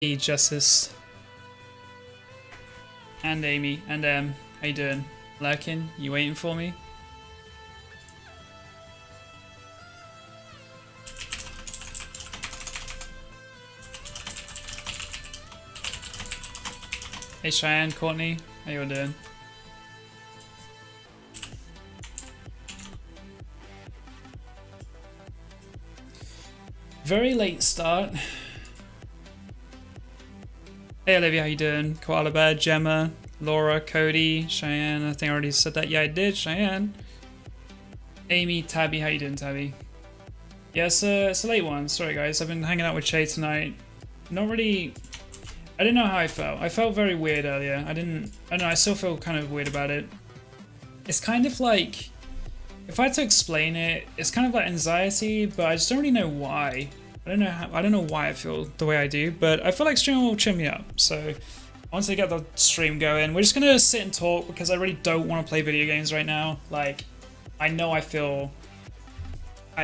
Hey, Justice. And Amy. And how you doing? Lurking? You waiting for me? Hey Cheyenne, Courtney, how you all doing? Very late start. Hey Olivia, how you doing? Koala Bear, Gemma, Laura, Cody, Cheyenne, I think I already said that. Yeah, I did, Cheyenne. Amy, Tabby, how you doing, Tabby? Yeah, it's a late one. Sorry guys, I've been hanging out with Che tonight. Not really... I didn't know how I felt. I felt very weird earlier. I don't know, I still feel kind of weird about it. It's kind of like... If I had to explain it, it's kind of like anxiety, but I just don't really know why. I don't know why I feel the way I do, but I feel like streaming will cheer me up. So once I get the stream going, we're just gonna sit and talk because I really don't want to play video games right now. Like, I know I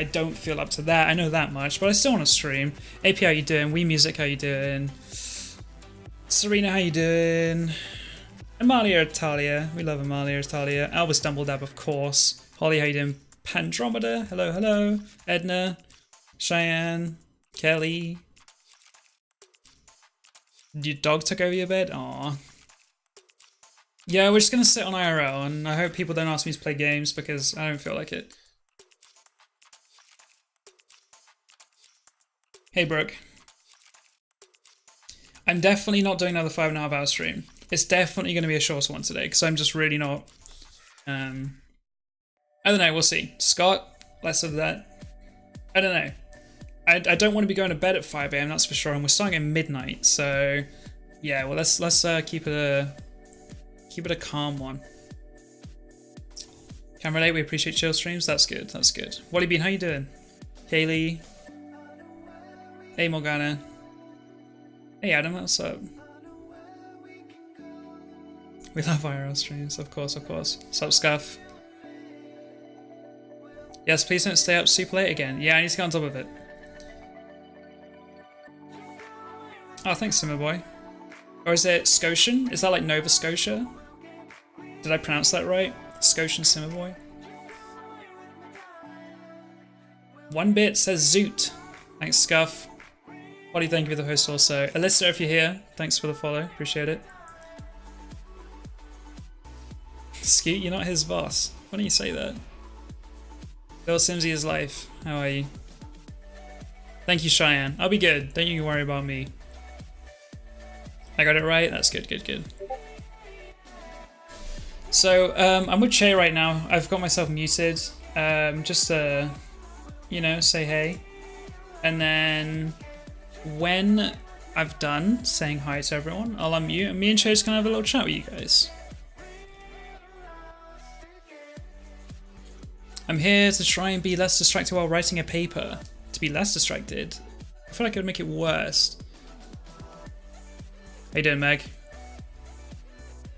don't feel up to that. I know that much, but I still want to stream. AP, how you doing? Wii Music, how you doing? Serena, how you doing? Amalia Italia, we love Amalia Italia. Albus Dumbledab, of course. Holly, how you doing? Pandromeda, hello, hello. Edna, Cheyenne, Kelly. Your dog took over your bed? Aww. Yeah, we're just gonna sit on IRL, and I hope people don't ask me to play games because I don't feel like it. Hey, Brooke. I'm definitely not doing another 5.5 hour stream. It's definitely going to be a shorter one today because I'm just really not. I don't know. We'll see. Scott, less of that. I don't know. I don't want to be going to bed at 5 a.m. That's for sure, and we're starting at midnight. So yeah, well let's keep it a calm one. Can relate. We appreciate chill streams. That's good. That's good. Wally Bean, how you doing? Kaylee. Hey Morgana. Hey Adam, what's up? We love IRL streams, of course, of course. Sup, Scuff? Yes, please don't stay up super late again. Yeah, I need to get on top of it. Oh, thanks, Simmer Boy. Or is it Scotian? Is that like Nova Scotia? Did I pronounce that right? Scotian Simmer Boy? 1bit says Zoot. Thanks, Scuff. Wally, thank you for the host also. Alyssa, if you're here, thanks for the follow. Appreciate it. Scoot, you're not his boss. Why don't you say that? Bill Simsy is life. How are you? Thank you, Cheyenne. I'll be good. Don't you worry about me. I got it right? That's good, good, good. So, I'm with Che right now. I've got myself muted. Just to, you know, say hey. And then when I've done saying hi to everyone, I'll unmute and me and Che just gonna have a little chat with you guys. I'm here to try and be less distracted while writing a paper. To be less distracted? I feel like it would make it worse. How you doing, Meg?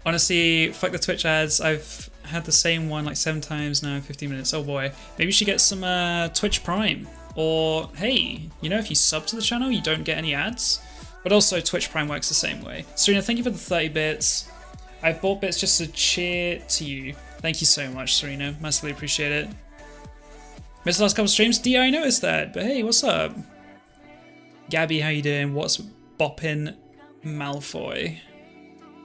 Honestly, fuck the Twitch ads. I've had the same one like 7 times now in 15 minutes. Oh boy. Maybe you should get some Twitch Prime. Or, hey, you know, if you sub to the channel, you don't get any ads. But also, Twitch Prime works the same way. Serena, thank you for the 30 bits. I bought bits just to cheer to you. Thank you so much, Serena. Massively appreciate it. Missed the last couple streams? D, I noticed that. But hey, what's up? Gabby, how you doing? What's boppin' Malfoy?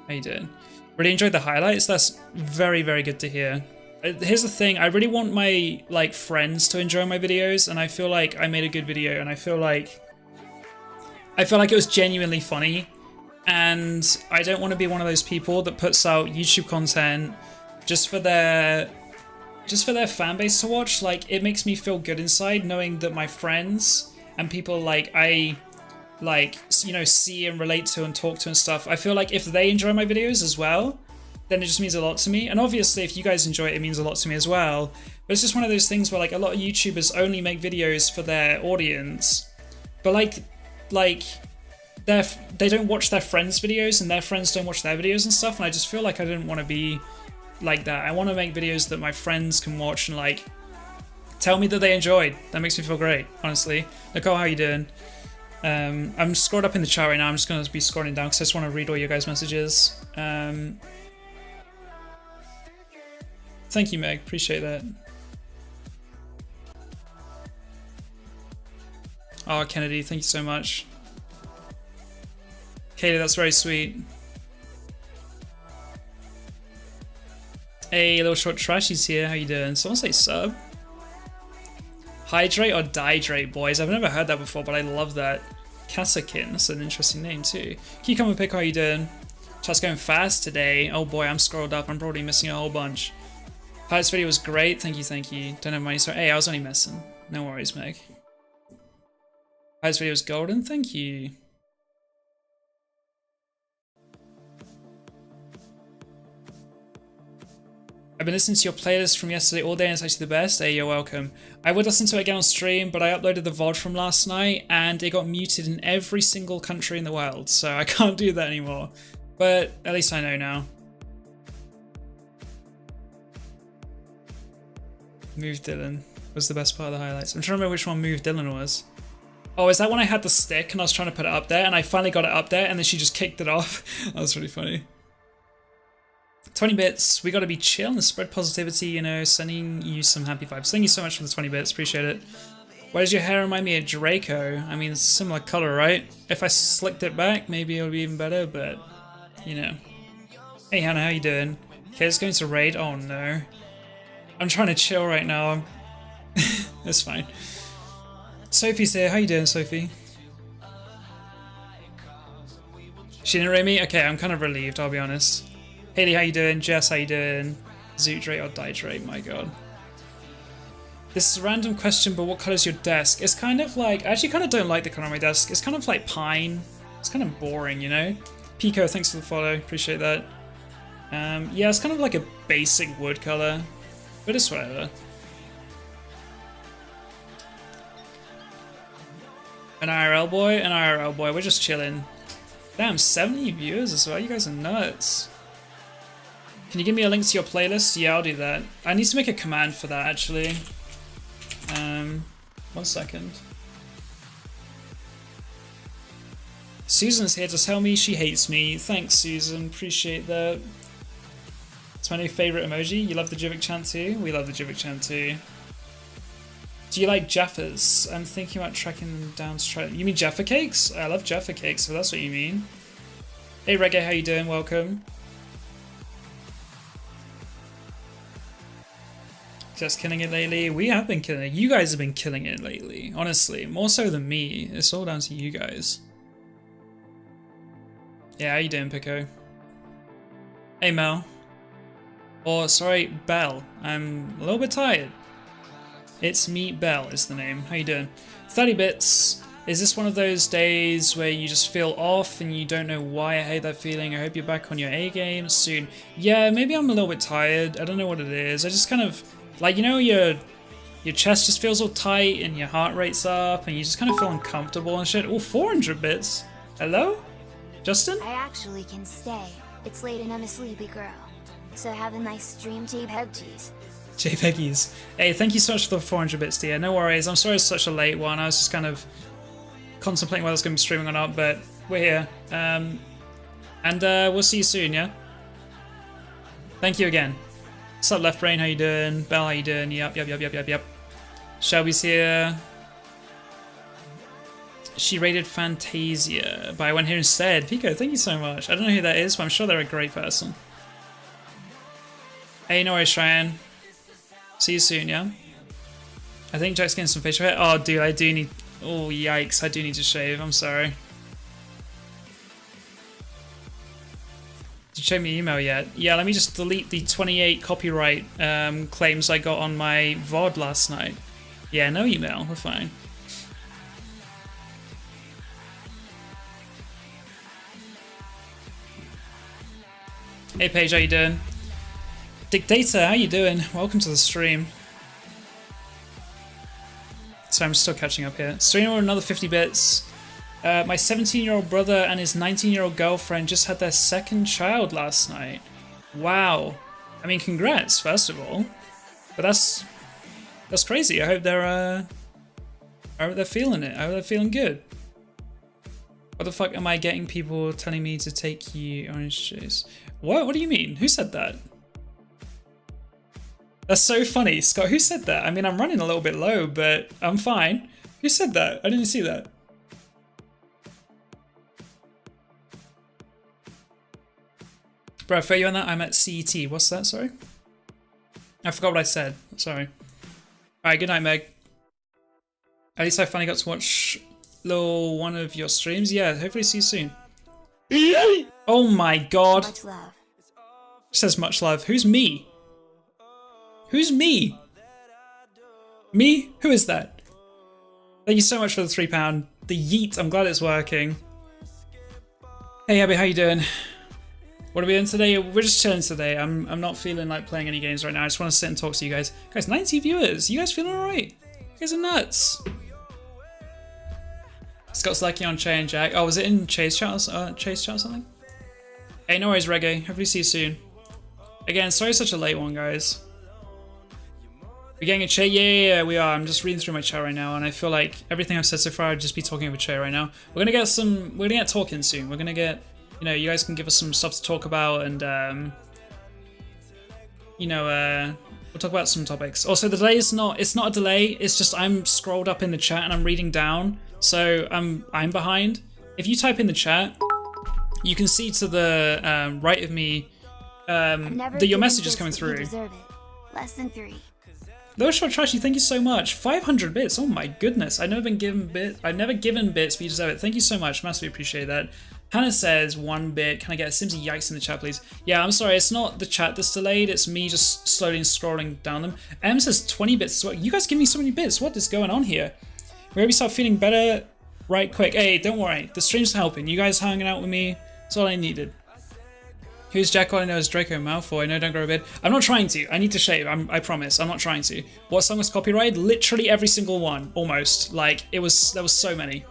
How you doing? Really enjoyed the highlights. That's very, very good to hear. Here's the thing, I really want my like friends to enjoy my videos, and I feel like I made a good video, and I feel like it was genuinely funny, and I don't want to be one of those people that puts out YouTube content just for their fan base to watch. Like, it makes me feel good inside knowing that my friends and people like I like, you know, see and relate to and talk to and stuff, I feel like if they enjoy my videos as well, then it just means a lot to me. And obviously if you guys enjoy it, it means a lot to me as well. But it's just one of those things where like a lot of YouTubers only make videos for their audience, but like they don't watch their friends' videos and their friends don't watch their videos and stuff. And I just feel like I didn't want to be like that. I want to make videos that my friends can watch and like tell me that they enjoyed. That makes me feel great, honestly. Nicole, how you doing? I'm scrolled up in the chat right now. I'm just going to be scrolling down because I just want to read all your guys' messages. Thank you, Meg. Appreciate that. Oh, Kennedy, thank you so much. Kaylee, that's very sweet. Hey, little short trashies here. How you doing? Someone say sub. Hydrate or dihydrate, boys? I've never heard that before, but I love that. Kasakin, that's an interesting name too. Cucumber Pick, how you doing? Chat's going fast today. Oh boy, I'm scrolled up. I'm probably missing a whole bunch. Pirate's video was great. Thank you, thank you. Don't have money, so hey, I was only messing. No worries, Meg. Pirate's video was golden. Thank you. I've been listening to your playlist from yesterday all day and it's actually the best. Hey, you're welcome. I would listen to it again on stream, but I uploaded the VOD from last night and it got muted in every single country in the world, so I can't do that anymore. But at least I know now. Move Dylan was the best part of the highlights. I'm trying to remember which one Move Dylan was. Oh, is that when I had the stick and I was trying to put it up there and I finally got it up there and then she just kicked it off? That was really funny. 20 bits, we gotta be chill and spread positivity, you know, sending you some happy vibes. Thank you so much for the 20 bits, appreciate it. Why does your hair remind me of Draco? I mean, it's a similar color, right? If I slicked it back, maybe it would be even better, but, you know. Hey Hannah, how you doing? Kay's going to raid? Oh no. I'm trying to chill right now. It's fine. Sophie's here, how you doing, Sophie? She didn't raid me? Okay, I'm kind of relieved, I'll be honest. Haley, how you doing? Jess, how you doing? Zootrate or Dihydrate, my god. This is a random question, but what color is your desk? It's kind of like, I actually kind of don't like the color of my desk. It's kind of like pine. It's kind of boring, you know? Pico, thanks for the follow, appreciate that. Yeah, it's kind of like a basic wood color, but it's whatever. An IRL boy, we're just chilling. Damn, 70 viewers as well, you guys are nuts. Can you give me a link to your playlist? Yeah, I'll do that. I need to make a command for that, actually. 1 second. Susan's here to tell me she hates me. Thanks, Susan. Appreciate that. It's my new favorite emoji. You love the Jivik chant too? We love the Jivik chant too. Do you like Jaffas? I'm thinking about tracking them down to try. You mean Jaffa cakes? I love Jaffa cakes, if that's what you mean. Hey, Reggae, how you doing? Welcome. Just killing it lately. We have been killing it. You guys have been killing it lately. Honestly, more so than me. It's all down to you guys. Yeah, how you doing, Pico? Hey, Mel. Or, sorry, Belle. I'm a little bit tired. It's me, Belle is the name. How you doing? 30 bits. Is this one of those days where you just feel off and you don't know why? I hate that feeling. I hope you're back on your A game soon. Yeah, maybe I'm a little bit tired. I don't know what it is. I just kind of... Like, you know, your chest just feels all tight and your heart rate's up and you just kind of feel uncomfortable and shit. Oh, 400 bits. Hello? Justin? I actually can stay. It's late and I'm a sleepy girl. So have a nice stream, JPEGs. JPEGs. Hey, thank you so much for the 400 bits, dear. No worries. I'm sorry it's such a late one. I was just kind of contemplating whether I was going to be streaming or not, but we're here. And we'll see you soon, yeah? Thank you again. What's up, Left Brain? How you doing? Belle, how you doing? Yep. Shelby's here. She rated Fantasia, but I went here instead. Pico, thank you so much. I don't know who that is, but I'm sure they're a great person. Hey, no worries, Cheyenne. See you soon, yeah? I think Jack's getting some facial hair. Oh, dude, I do need... Oh, yikes, I do need to shave. I'm sorry. Did you check my email yet? Yeah, let me just delete the 28 copyright claims I got on my VOD last night. Yeah, no email. We're fine. Hey, Paige, how you doing? Dictator, how you doing? Welcome to the stream. So I'm still catching up here. Streaming with another 50 bits. My 17-year-old brother and his 19-year-old girlfriend just had their second child last night. Wow. I mean, congrats, first of all. But that's crazy. I hope they're feeling it. I hope they're feeling good. What the fuck am I getting people telling me to take you orange juice? What? What do you mean? Who said that? That's so funny, Scott. Who said that? I mean, I'm running a little bit low, but I'm fine. Who said that? I didn't see that. Bro, I feel you on that. I'm at CET. What's that? Sorry. I forgot what I said. Sorry. Alright, good night, Meg. At least I finally got to watch little one of your streams. Yeah, hopefully see you soon. Oh my god. Much love. Says much love. Who's me? Who's me? Me? Who is that? Thank you so much for the £3. The yeet. I'm glad it's working. Hey Abby, how you doing? What are we doing today? We're just chilling today. I'm not feeling like playing any games right now. I just want to sit and talk to you guys. Guys, 90 viewers. You guys feeling alright? You guys are nuts. Scott's liking on Chai and Jack. Oh, was it in Chase chat or something? Hey, no worries, Reggae. Hopefully see you soon. Again, sorry such a late one, guys. We're getting a Chai? Yeah, we are. I'm just reading through my chat right now, and I feel like everything I've said so far, I'd just be talking over Chai right now. We're gonna get talking soon. We're gonna get, you know, you guys can give us some stuff to talk about, and you know, we'll talk about some topics. Also, the delay is it's not a delay. It's just I'm scrolled up in the chat and I'm reading down, so I'm behind. If you type in the chat, you can see to the right of me that your message is coming through. Less than 3. Low Shot Trashy, thank you so much. 500 bits. Oh my goodness. I've never given bits, but you deserve it. Thank you so much. Massively appreciate that. Hannah says 1 bit. Can I get a Simsy yikes in the chat, please? Yeah, I'm sorry. It's not the chat that's delayed. It's me just slowly scrolling down them. M says 20 bits. You guys give me so many bits. What is going on here? Maybe start feeling better right quick. Hey, don't worry. The stream's helping. You guys hanging out with me. That's all I needed. Who's Jack? All I know is Draco Malfoy. No, don't grow a beard. I'm not trying to. I need to shave. I promise. I'm not trying to. What song was copyrighted? Literally every single one. Almost. Like, there was so many.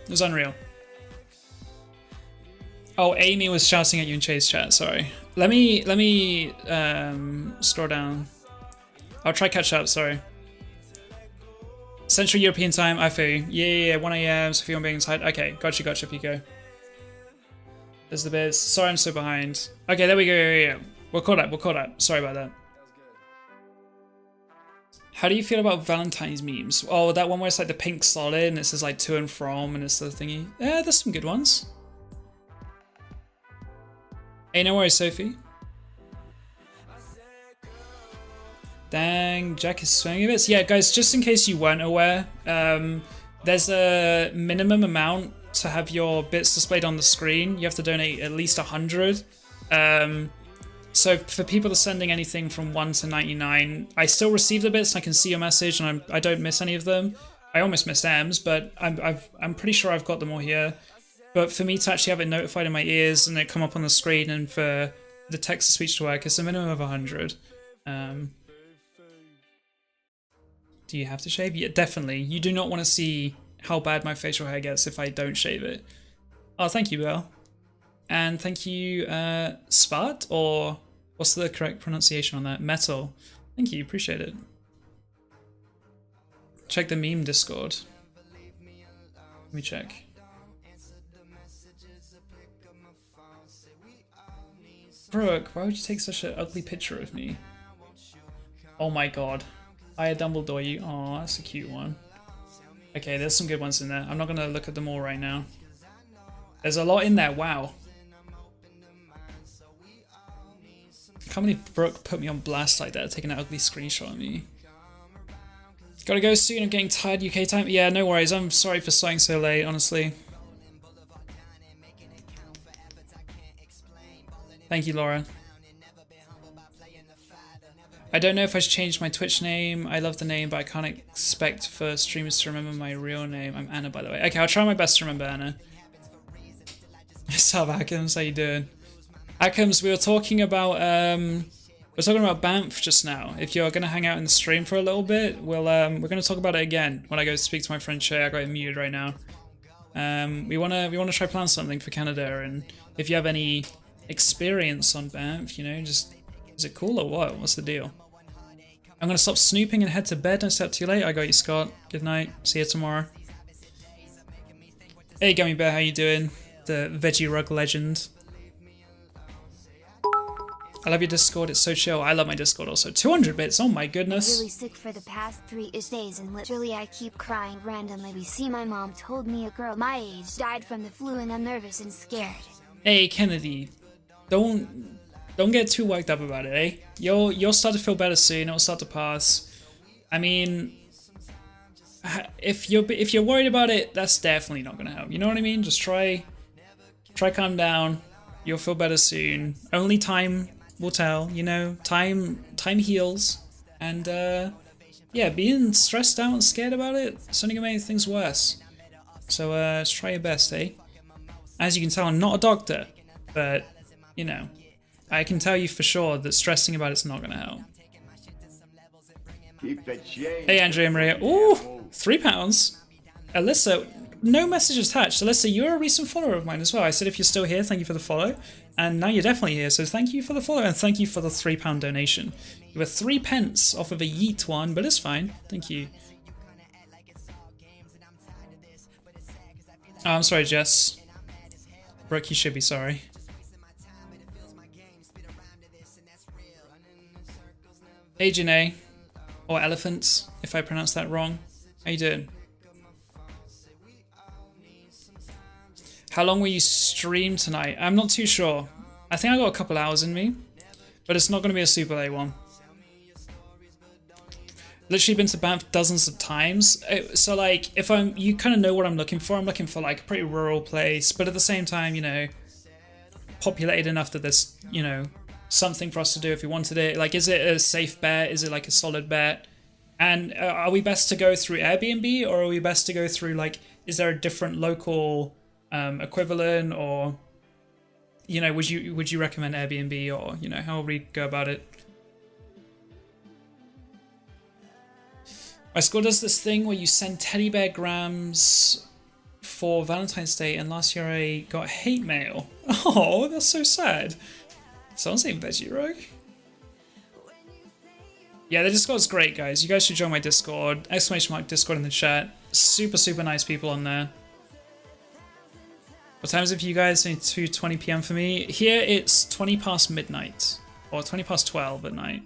It was unreal. Oh, Amy was shouting at you in Chase chat. Sorry. Let me scroll down. I'll try catch up. Sorry. Central European time. I feel you. Yeah. 1 AM. So if you're being inside. Okay. Gotcha, Pico. There's the bits. Sorry, I'm so behind. Okay, there we go. Yeah. We're caught up. Sorry about that. How do you feel about Valentine's memes? Oh, that one where it's like the pink solid and it says like to and from and it's the thingy. Yeah, there's some good ones. Hey, no worries, Sophie. Dang, Jack is swinging bits. Yeah, guys, just in case you weren't aware, there's a minimum amount to have your bits displayed on the screen. You have to donate at least 100. So for people that are sending anything from 1 to 99, I still receive the bits and I can see your message and I don't miss any of them. I almost missed M's, but I'm pretty sure I've got them all here. But for me to actually have it notified in my ears and it come up on the screen and for the text-to-speech to work, it's a minimum of 100. Do you have to shave? Yeah, definitely. You do not want to see how bad my facial hair gets if I don't shave it. Oh, thank you, Belle. And thank you, Spart, or what's the correct pronunciation on that? Metal. Thank you, appreciate it. Check the meme Discord. Let me check. Brooke, why would you take such an ugly picture of me? Oh my god. I Dumbledore you. Oh, that's a cute one. Okay, there's some good ones in there. I'm not gonna look at them all right now. There's a lot in there, wow. I can't believe Brooke put me on blast like that, taking an ugly screenshot of me. Gotta go soon, I'm getting tired, UK time. Yeah, no worries, I'm sorry for starting so late, honestly. Thank you, Laura. I don't know if I should change my Twitch name. I love the name, but I can't expect for streamers to remember my real name. I'm Anna, by the way. Okay, I'll try my best to remember Anna. What's up, Akams? How you doing? Akams, we were talking about Banff just now. If you're gonna hang out in the stream for a little bit, we're gonna talk about it again when I go speak to my friend Shay. I got him muted right now. We wanna try plan something for Canada, and if you have any experience on Banff, you know, just is it cool or what? What's the deal? I'm gonna stop snooping and head to bed. Don't stay up too late. I got you, Scott. Good night. See you tomorrow. Hey Gummy Bear, how you doing? The Veggie Rug legend. I love your Discord, it's so chill. I love my Discord also. 200 bits, oh my goodness. Really sick for the past 3-ish days and literally I keep crying randomly. We see my mom told me a girl my age died from the flu and I'm nervous and scared. Hey Kennedy, don't get too worked up about it, eh? You'll start to feel better soon, it'll start to pass. I mean, if you're worried about it, that's definitely not gonna help. You know what I mean? Just try calm down. You'll feel better soon. Only time will tell, you know. Time heals, and yeah, being stressed out and scared about it's only gonna make things worse. So just try your best, eh? As you can tell, I'm not a doctor, but you know, I can tell you for sure that stressing about it's not gonna help. Hey Andrea Maria, ooh, £3. Alyssa, no message attached. Alyssa, you're a recent follower of mine as well. I said if you're still here, thank you for the follow. And now you're definitely here, so thank you for the follow and thank you for the £3 donation. You were 3 pence off of a yeet one, but it's fine. Thank you. Oh, I'm sorry, Jess. Brooke, you should be sorry. Hey Janae, or Elephants, if I pronounced that wrong. How you doing? How long will you stream tonight? I'm not too sure. I think I got a couple hours in me, but it's not going to be a super late one. Literally been to Banff dozens of times. So like, you kind of know what I'm looking for. I'm looking for like a pretty rural place, but at the same time, you know, populated enough that there's, you know, something for us to do if we wanted it. Like, is it a safe bet? Is it like a solid bet? And are we best to go through Airbnb, or are we best to go through like, is there a different local equivalent, or you know, would you recommend Airbnb, or you know, how would we go about it? My school does this thing where you send teddy bear grams for Valentine's Day, and last year I got hate mail. Oh, that's so sad. Someone say Veggie Rogue. Yeah, the Discord's great, guys. You guys should join my Discord. !Discord in the chat. Super nice people on there. What time is it for you guys? It's 2:20 PM for me. Here it's 20 past midnight, or 20 past 12 at night.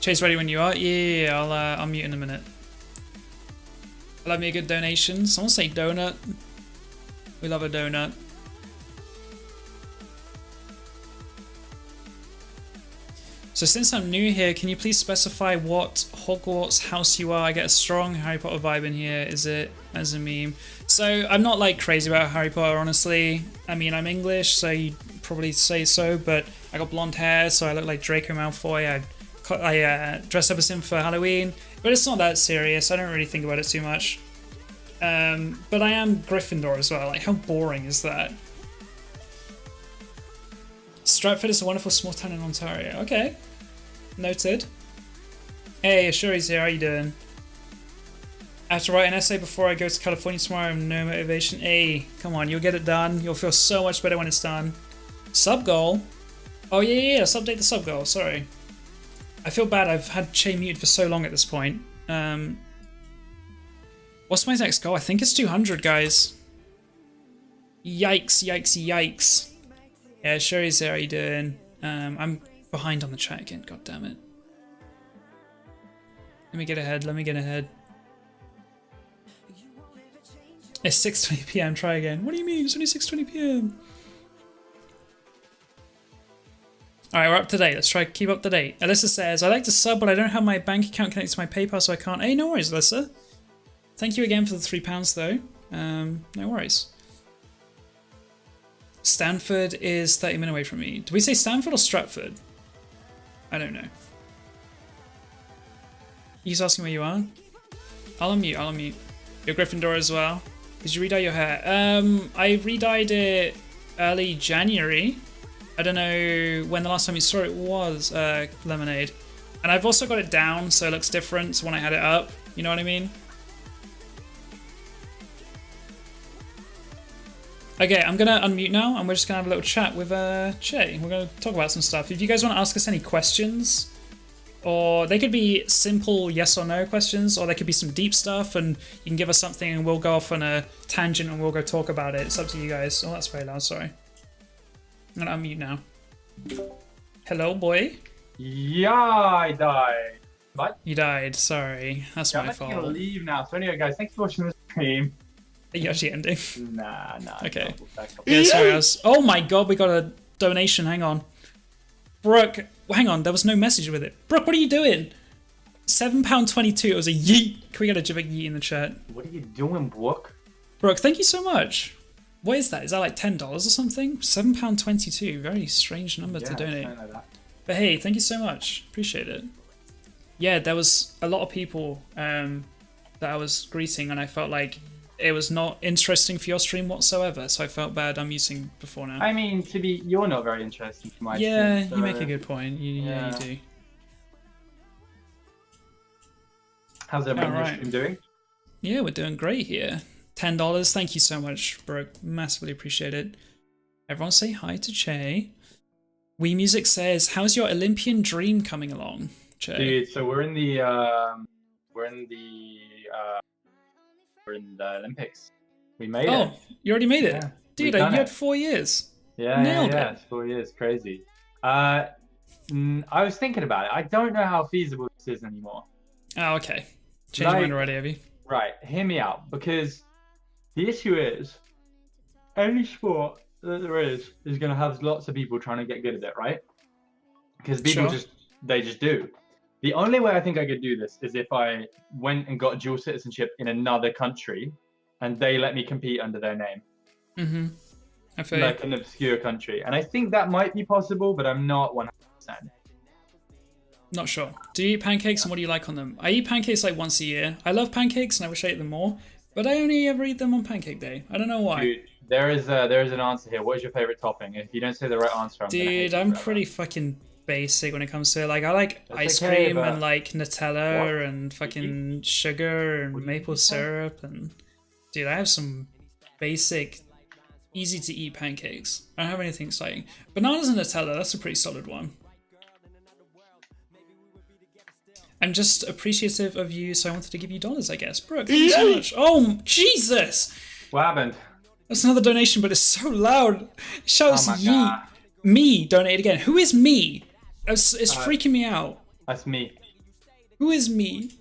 Chase ready when you are. Yeah, I'll mute in a minute. I love me a good donation. Someone say donut. We love a donut. So since I'm new here, can you please specify what Hogwarts house you are? I get a strong Harry Potter vibe in here. Is it as a meme? So I'm not like crazy about Harry Potter, honestly. I mean, I'm English, so you'd probably say so, but I got blonde hair, so I look like Draco Malfoy. I dressed up as him for Halloween, but it's not that serious. I don't really think about it too much. But I am Gryffindor as well. Like, how boring is that? Stratford is a wonderful small town in Ontario. Okay, noted. Hey, Ashuri's here. How you doing? I have to write an essay before I go to California tomorrow. I have no motivation. Hey, come on, you'll get it done. You'll feel so much better when it's done. Sub goal. Oh yeah. Let's update the sub goal. Sorry. I feel bad. I've had Che muted for so long at this point. What's my next goal? I think it's 200, guys. Yikes. Yeah, sure he's there. How you doing? I'm behind on the chat again. God damn it. Let me get ahead. It's 6:20 PM. Try again. What do you mean? It's only 6:20 PM. Alright, we're up to date. Let's try keep up to date. Alyssa says, I like to sub, but I don't have my bank account connected to my PayPal, so I can't. Hey, no worries, Alyssa. Thank you again for the £3 though. No worries. Stanford is 30 minutes away from me. Did we say Stanford or Stratford? I don't know. He's asking where you are. I'll unmute. You're Gryffindor as well. Did you re-dye your hair? I re-dyed it early January. I don't know when the last time you saw it was, Lemonade. And I've also got it down so it looks different to when I had it up. You know what I mean? Okay, I'm gonna unmute now and we're just gonna have a little chat with Che. We're gonna talk about some stuff. If you guys want to ask us any questions or they could be simple yes or no questions, or they could be some deep stuff, and you can give us something and we'll go off on a tangent and we'll go talk about it. It's up to you guys. Oh, that's very loud, sorry. I'm gonna unmute now. Hello, boy. Yeah, I died. What? You died, sorry. That's my fault. I'm gonna leave now. So anyway, guys, thanks for watching the stream. Are you actually ending? Nah. Okay. Yeah, sorry, oh my god, we got a donation, hang on. Brooke, hang on, there was no message with it. Brooke, what are you doing? £7.22, it was a yeet. Can we get a big yeet in the chat? What are you doing, Brooke? Brooke, thank you so much. What is that? Is that like $10 or something? £7.22, very strange number to donate. Like that. But hey, thank you so much. Appreciate it. Yeah, there was a lot of people that I was greeting, and I felt like it was not interesting for your stream whatsoever, so I felt bad I'm using before now. I mean, you're not very interesting for my stream. Yeah, So... you make a good point. Yeah, you do. How's everyone in your stream doing? Yeah, we're doing great here. $10. Thank you so much, Brooke. Massively appreciate it. Everyone say hi to Che. Wii Music says, how's your Olympian dream coming along, Che? Dude, so we're in the Olympics. We made it. Oh, you already made it. Yeah, dude, you had 4 years. Yeah, it's 4 years. Crazy. I was thinking about it. I don't know how feasible this is anymore. Oh, okay. Change your mind already, have you? Right, hear me out, because the issue is any sport that there is going to have lots of people trying to get good at it, right? Because people just do. The only way I think I could do this is if I went and got dual citizenship in another country and they let me compete under their name. Mm-hmm. I feel like an obscure country. And I think that might be possible, but I'm not 100%. Not sure. Do you eat pancakes, and what do you like on them? I eat pancakes like once a year. I love pancakes and I wish I ate them more, but I only ever eat them on Pancake Day. I don't know why. Dude, there is an answer here. What is your favorite topping? If you don't say the right answer, I'm pretty fucking basic when it comes to it. Like, I like ice cream and like Nutella and fucking sugar and maple syrup, and dude, I have some basic, easy to eat pancakes. I don't have anything exciting. Bananas and Nutella, that's a pretty solid one. I'm just appreciative of you, so I wanted to give you dollars, I guess. Brooke, thank you so much. Oh, Jesus! What happened? That's another donation, but it's so loud. It shouts yeet. Me donate again. Who is me? It's freaking me out. That's me. Who is me?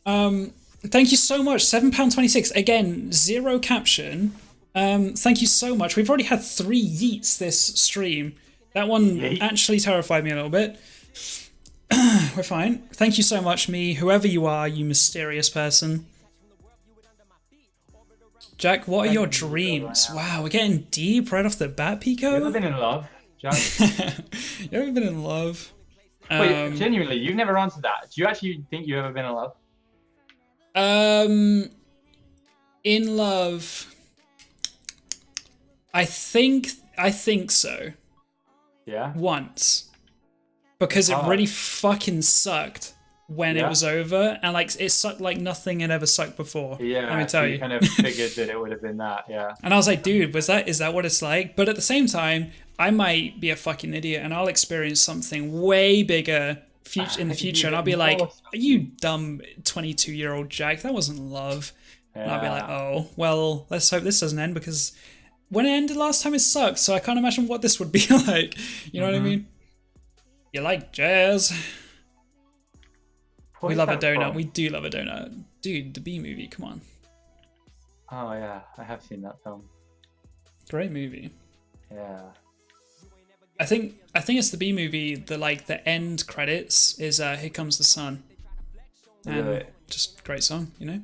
Thank you so much. £7.26. Again, zero caption. Thank you so much. We've already had 3 yeets this stream. That one actually terrified me a little bit. We're fine. Thank you so much, me, whoever you are, you mysterious person. Jack, what are your dreams? Wow, we're getting deep right off the bat, Pico. You ever been in love, Jack? You ever been in love? Wait, genuinely, you've never answered that. Do you actually think you've ever been in love? In love, I think so. Yeah. Once. Because it really fucking sucked when it was over, and like it sucked like nothing had ever sucked before. Yeah, let me tell you. Kind of figured that it would have been that, yeah. And I was like, dude, is that what it's like? But at the same time, I might be a fucking idiot, and I'll experience something way bigger in the future, and I'll be like, you dumb 22-year-old Jack, that wasn't love. Yeah. And I'll be like, oh, well, let's hope this doesn't end, because when it ended last time, it sucked. So I can't imagine what this would be like. You know what I mean? You like jazz? We love a donut. From? We do love a donut. Dude, the B movie, come on. Oh yeah, I have seen that film. Great movie. Yeah. I think it's the B movie, the end credits is Here Comes the Sun. And really? Just great song, you know?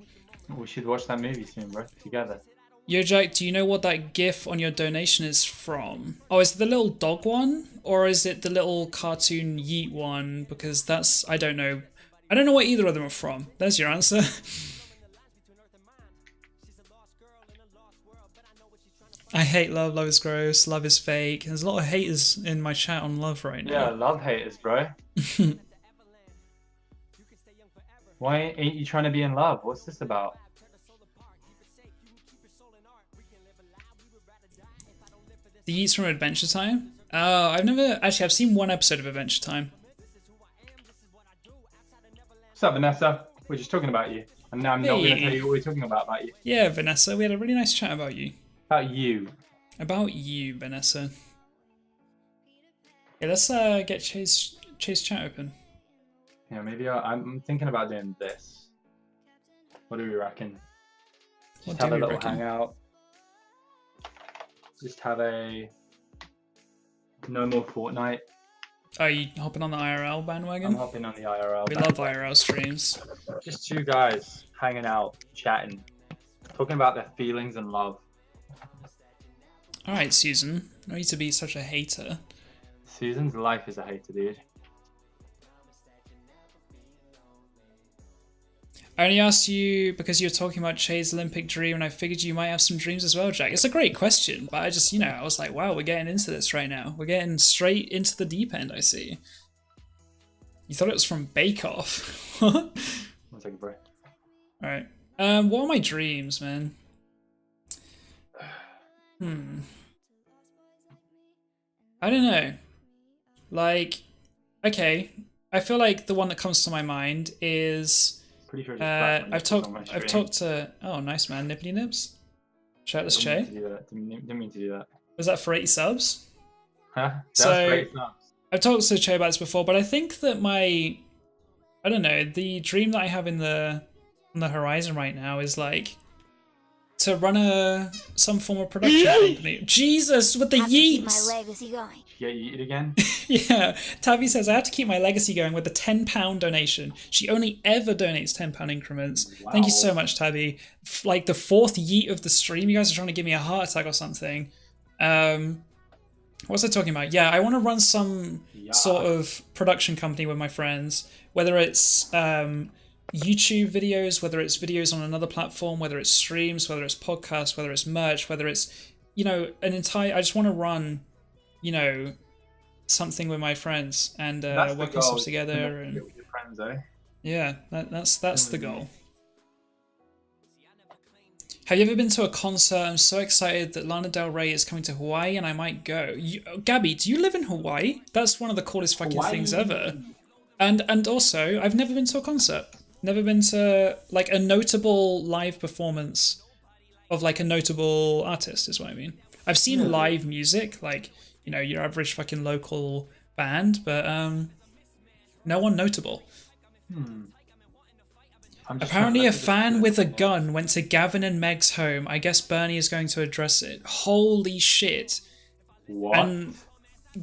We should watch that movie soon, bro, together. Yo, Jack, do you know what that GIF on your donation is from? Oh, is it the little dog one? Or is it the little cartoon yeet one? Because that's, I don't know. I don't know what either of them are from. There's your answer. I hate love. Love is gross. Love is fake. There's a lot of haters in my chat on love right now. Yeah, love haters, bro. Why ain't you trying to be in love? What's this about? The yeets from Adventure Time? Oh, I've seen one episode of Adventure Time. What's up, Vanessa? We're just talking about you. And now I'm not going to tell you what we're talking about you. Yeah, Vanessa, we had a really nice chat about you. About you. About you, Vanessa. Yeah, let's get Chase chat open. Yeah, maybe I'm thinking about doing this. What do we reckon? Just have a little hangout. Just have a no more Fortnite. Are you hopping on the IRL bandwagon? I'm hopping on the IRL. We love IRL streams. Just two guys hanging out, chatting, talking about their feelings and love. All right, Susan. No need to be such a hater. Susan's life is a hater, dude. I only asked you because you were talking about Chay's Olympic dream, and I figured you might have some dreams as well, Jack. It's a great question, but I just, I was like, wow, we're getting into this right now. We're getting straight into the deep end, I see. You thought it was from Bake Off. What? One second, bro. Alright. What are my dreams, man? I don't know. Like, okay. I feel like the one that comes to my mind is... Pretty sure I've talked to... Oh, nice, man. Nippity nips. Shirtless Che. Didn't mean to do that. Was that for 80 subs? Huh? That's So, great subs. I've talked to Che about this before, but I think that I don't know, the dream that I have on the horizon right now is like to run some form of production company. Jesus, with the have to keep yeets! my legacy going. Get yeeted again? Yeah, Tabby says, I have to keep my legacy going with the £10 donation. She only ever donates £10 increments. Wow. Thank you so much, Tabby. Like the fourth yeet of the stream, you guys are trying to give me a heart attack or something. What was I talking about? Yeah, I want to run some sort of production company with my friends, whether it's YouTube videos, whether it's videos on another platform, whether it's streams, whether it's podcasts, whether it's merch, whether it's, I just want to run, something with my friends and work on stuff together. And with your friends, eh? yeah, that's the goal. Have you ever been to a concert? I'm so excited that Lana Del Rey is coming to Hawaii and I might go. Gabby, do you live in Hawaii? That's one of the coolest fucking things ever. And also, I've never been to a concert. Never been to like a notable live performance of like a notable artist is what I mean. I've seen live music, like, your average fucking local band, but no one notable. Apparently a fan with a gun went to Gavin and Meg's home. I guess Bernie is going to address it. Holy shit. What? And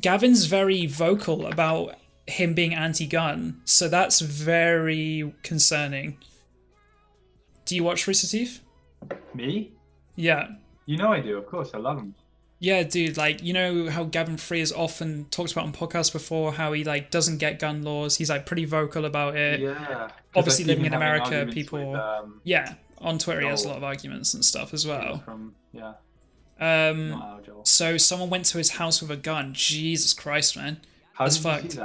Gavin's very vocal about him being anti-gun, so that's very concerning. Do you watch Rooster Teeth? Me? Yeah. You know I do, of course. I love him. Yeah, dude, like, how Gavin Free has often talked about on podcasts before, how he, like, doesn't get gun laws. He's, like, pretty vocal about it. Yeah. Obviously, living in America, people... With, on Twitter he has a lot of arguments and stuff as well. Joel. So someone went to his house with a gun. Jesus Christ, man. How That's did fucked. you see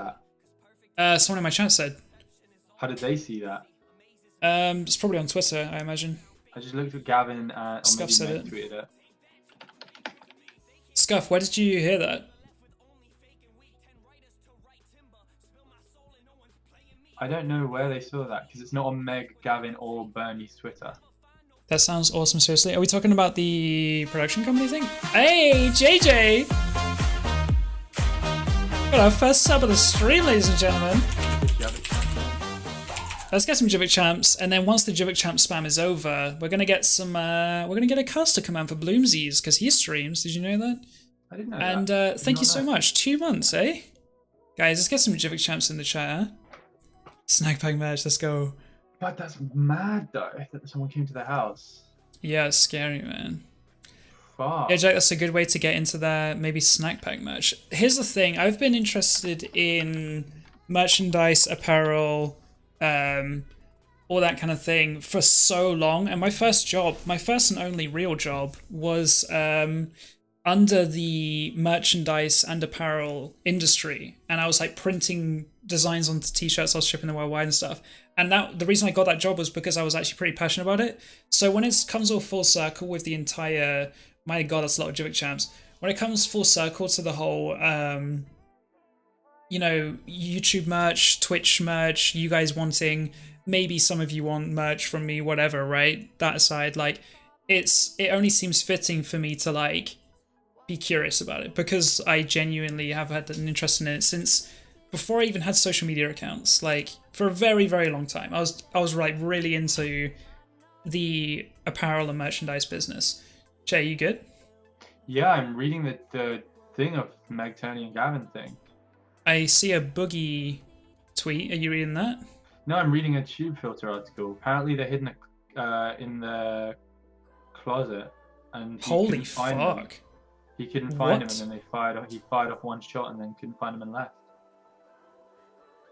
that? Someone in my chat said. How did they see that? It's probably on Twitter, I imagine. I just looked at Gavin or Scuff said maybe Meg it. tweeted it. Scuff, where did you hear that? I don't know where they saw that because it's not on Meg, Gavin, or Bernie's Twitter. That sounds awesome, seriously. Are we talking about the production company thing? Hey, JJ! Got our first sub of the stream, ladies and gentlemen. Let's get some Jivik Champs, and then once the Jivik Champ spam is over, we're gonna get some. We're gonna get a caster command for Bloomsies because he streams. Did you know that? I didn't know and, that. And thank you so much. 2 months, eh? Guys, let's get some Jivik Champs in the chat. Huh? Snack pack match. Let's go. But that's mad though that someone came to the house. Yeah, it's scary, man. Fuck. Yeah, Jack, that's a good way to get into that maybe snack pack merch. Here's the thing. I've been interested in merchandise, apparel, all that kind of thing for so long. And my first and only real job was under the merchandise and apparel industry. And I was like printing designs onto t-shirts I was shipping them worldwide and stuff. And the reason I got that job was because I was actually pretty passionate about it. So when it comes all full circle with the entire... My god, that's a lot of Jivik Champs. When it comes full circle to the whole, YouTube merch, Twitch merch, you guys wanting maybe some of you want merch from me, whatever, right? That aside, like, it only seems fitting for me to, like, be curious about it, because I genuinely have had an interest in it since before I even had social media accounts. Like, for a very, very long time, I was like really into the apparel and merchandise business. Jay, you good? Yeah, I'm reading the thing of Meg, Tony, and Gavin thing. I see a Boogie tweet. Are you reading that? No, I'm reading a Tube Filter article. Apparently, they're hidden in the closet, and Holy fuck! He couldn't find him, What? and then he fired off one shot, and then couldn't find him and left.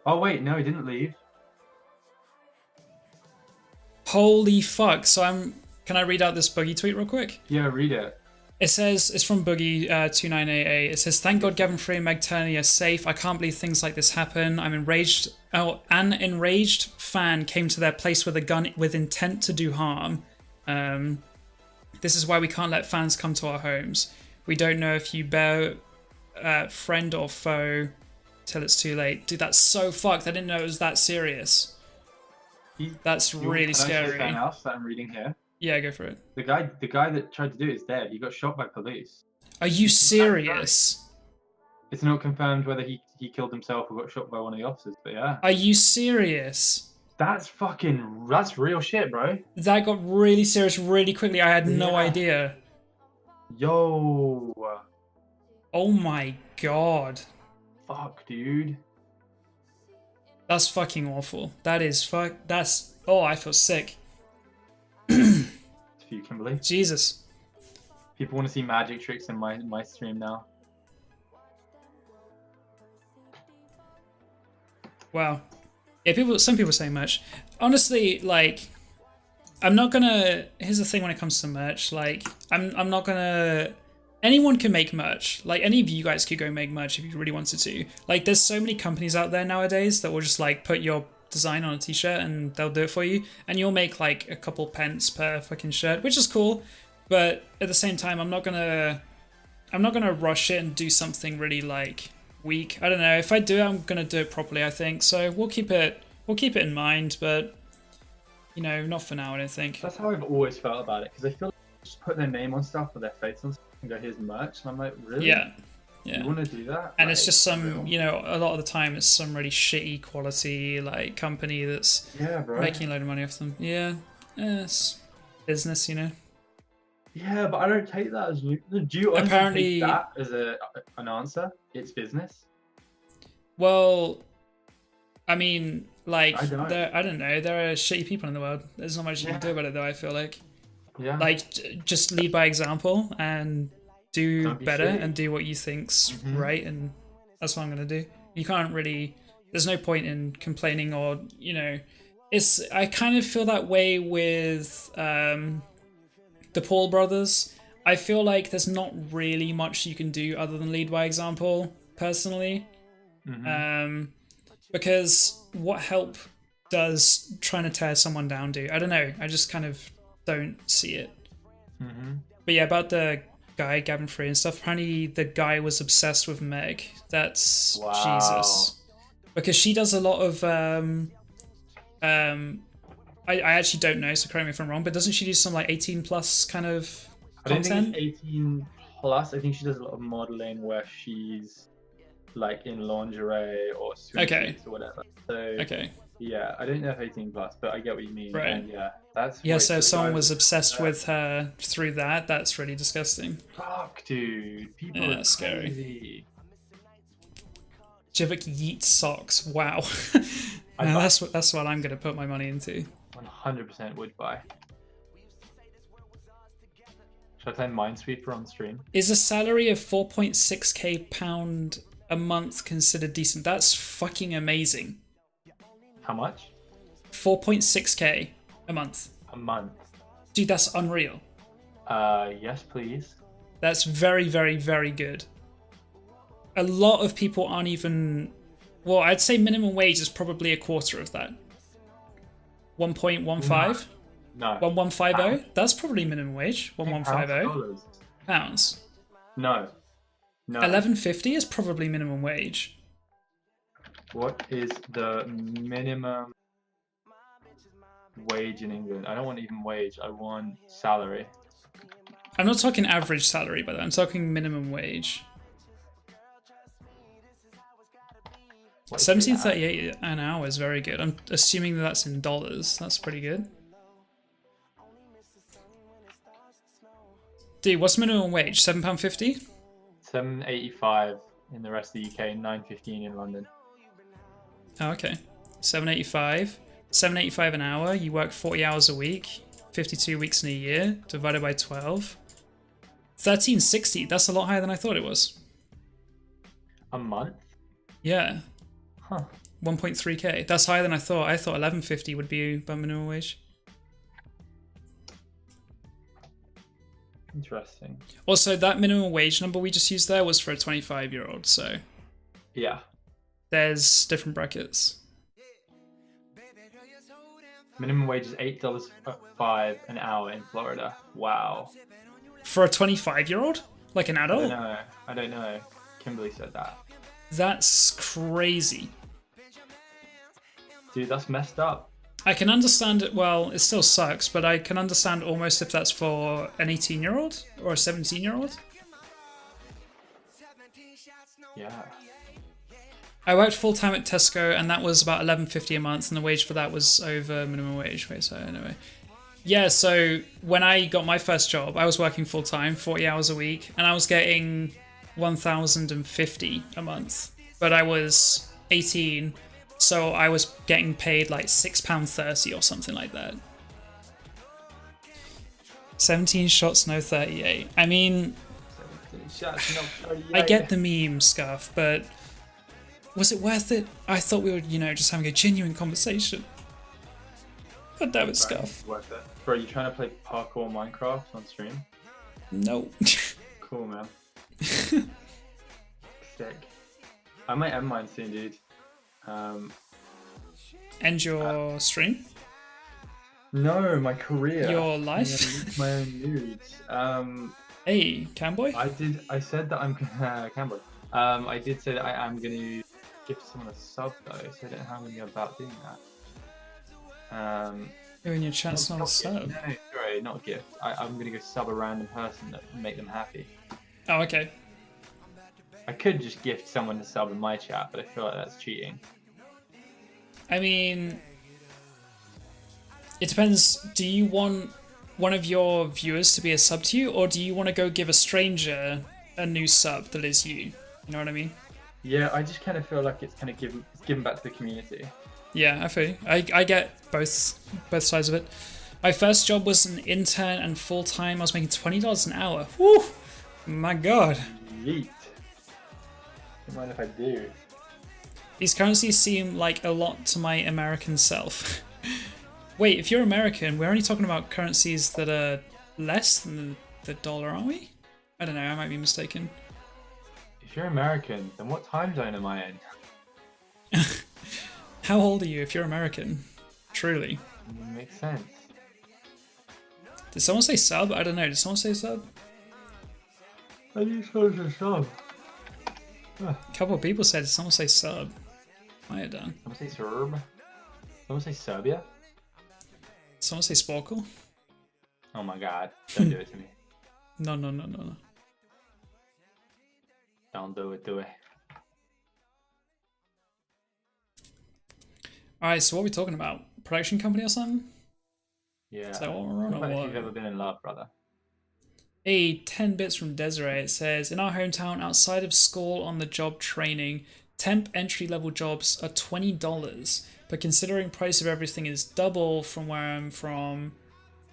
Oh wait, no, he didn't leave. Holy fuck! So can I read out this Boogie tweet real quick? Yeah, read it. It says, it's from Boogie 2988. It says, "Thank God Gavin Free and Meg Turney are safe. I can't believe things like this happen. I'm enraged. Oh, an enraged fan came to their place with a gun with intent to do harm. This is why we can't let fans come to our homes. We don't know if you bear friend or foe till it's too late." Dude, that's so fucked. I didn't know it was that serious. That's really scary. Something else that I'm reading here. Yeah, go for it. The guy that tried to do it is dead. He got shot by police. Are you serious? It's not confirmed whether he killed himself or got shot by one of the officers, but yeah. Are you serious? That's real shit, bro. That got really serious really quickly. I had no idea. Yo. Oh my god. Fuck, dude. That's fucking awful. That's... Oh, I feel sick. It's for you, Kimberly. Jesus. People want to see magic tricks in my stream now. Wow. Yeah, some people say merch. Honestly, like, I'm not gonna... Here's the thing when it comes to merch. Like, I'm not gonna... Anyone can make merch. Like, any of you guys could go make merch if you really wanted to. Like, there's so many companies out there nowadays that will just, like, put your design on a t-shirt and they'll do it for you. And you'll make, like, a couple pence per fucking shirt, which is cool. But at the same time, I'm not gonna rush it and do something really, like, weak. I don't know. If I do it, I'm gonna do it properly, I think. So we'll keep it in mind, but, you know, not for now, I don't think. That's how I've always felt about it, because I feel like just put their name on stuff or their face on stuff and go, here's merch. And I'm like, really? Yeah. You want to do that? And it's just some, you know, a lot of the time it's some really shitty quality, like, company that's making a load of money off them. Yeah. It's business, you know. Yeah, but I don't take that as... Do you honestly take that as an answer? It's business? Well, I mean, like, I don't know. There are shitty people in the world. There's not much you can do about it, though, I feel like. Yeah. Like, just lead by example and do better and do what you think's right, and that's what I'm going to do. You can't really... There's no point in complaining or, you know... I kind of feel that way with... the Paul brothers. I feel like there's not really much you can do other than lead by example, personally. Because what help does trying to tear someone down do? I don't know. I just kind of don't see it. But yeah, about the guy, Gavin Free and stuff, apparently the guy was obsessed with Meg. That's Jesus. Because she does a lot of... I actually don't know, so correct me if I'm wrong, but doesn't she do some like 18 plus kind of content? I don't think it's 18 plus. I think she does a lot of modeling where she's like in lingerie or swimsuits or whatever. So yeah, I don't know if 18 plus, but I get what you mean. Right. And yeah, that's so if someone was obsessed with her through that, that's really disgusting. Fuck, dude. People are scary. crazy. Jivik yeet socks. Wow. Now that's what I'm gonna put my money into. 100% would buy. Should I play Minesweeper on stream? Is a salary of 4.6k pound a month considered decent? That's fucking amazing. How much? 4.6k a month. A month. Dude, that's unreal. Yes, please. That's very, very, very good. A lot of people aren't even... Well, I'd say minimum wage is probably a quarter of that. 1.15? No. 1150? That's probably minimum wage. 1150 pounds. No. 1150 is probably minimum wage. What is the minimum wage in England. I don't want even wage. I want salary. I'm not talking average salary, but I'm talking minimum wage. What is it now? $17.38 an hour is very good. I'm assuming that that's in dollars. That's pretty good. Dude, what's minimum wage? £7.50? $7.85 in the rest of the UK, $9.15 in London. Oh, okay. $7.85. $7.85 an hour. You work 40 hours a week, 52 weeks in a year, divided by 12. $13.60. That's a lot higher than I thought it was. A month? Yeah. Huh. 1.3k. That's higher than I thought. I thought $11.50 would be above minimum wage. Interesting. Also, that minimum wage number we just used there was for a 25-year-old, so Yeah. there's different brackets. Minimum wage is $8.05 an hour in Florida. Wow. For a 25-year-old? Like an I adult? don't know. I don't know. Kimberly said that. That's crazy. Dude, that's messed up. I can understand it, well, it still sucks, but I can understand almost if that's for an 18-year-old or a 17-year-old. Yeah. I worked full-time at Tesco, and that was about $11.50 a month, and the wage for that was over minimum wage. Wait, so anyway. Yeah, so when I got my first job, I was working full-time, 40 hours a week, and I was getting $1,050 a month. But I was 18, so I was getting paid like £6.30 or something like that. 17 shots, no 38. I mean, 17 shots, no 38. I get the meme scuff, but was it worth it? I thought we were, just having a genuine conversation. God damn it, scuff. Worth it. Bro, you trying to play parkour Minecraft on stream? No. Cool, man. Sick. I might end mine soon, dude. End your stream? No, my career. Your life? My own nudes. Hey, Camboy? I said that I'm Campbell. I did say that I am gonna gift someone a sub though, so I don't know how I'm gonna go about doing that. You're in your chat's not a sub. No, sorry, not a gift. I'm gonna go sub a random person that make them happy. Oh, okay. I could just gift someone a sub in my chat, but I feel like that's cheating. I mean, it depends. Do you want one of your viewers to be a sub to you, or do you want to go give a stranger a new sub that is you? You know what I mean? Yeah, I just kind of feel like it's kind of given back to the community. Yeah, I feel you. I get both sides of it. My first job was an intern and full-time. I was making $20 an hour. Woo! My God. Yeet. Don't mind if I do. These currencies seem like a lot to my American self. Wait, if you're American, we're only talking about currencies that are less than the dollar, aren't we? I don't know, I might be mistaken. If you're American, then what time zone am I in? How old are you if you're American? Truly. Makes sense. Did someone say sub? I don't know. Did someone say sub? I think someone said sub. A couple of people said, did someone say sub? Might have done. Someone say Serb? Someone say Serbia? Someone say Sporkle? Oh my god, don't do it to me. No. Don't do it, do it. Alright, so what are we talking about? Production company or something? Yeah. Is that what we're on Talk or about if what? you've ever been in love, brother. Hey, 10 bits from Desiree. It says, in our hometown, outside of school on the job training, temp entry-level jobs are $20. But considering price of everything is double from where I'm from,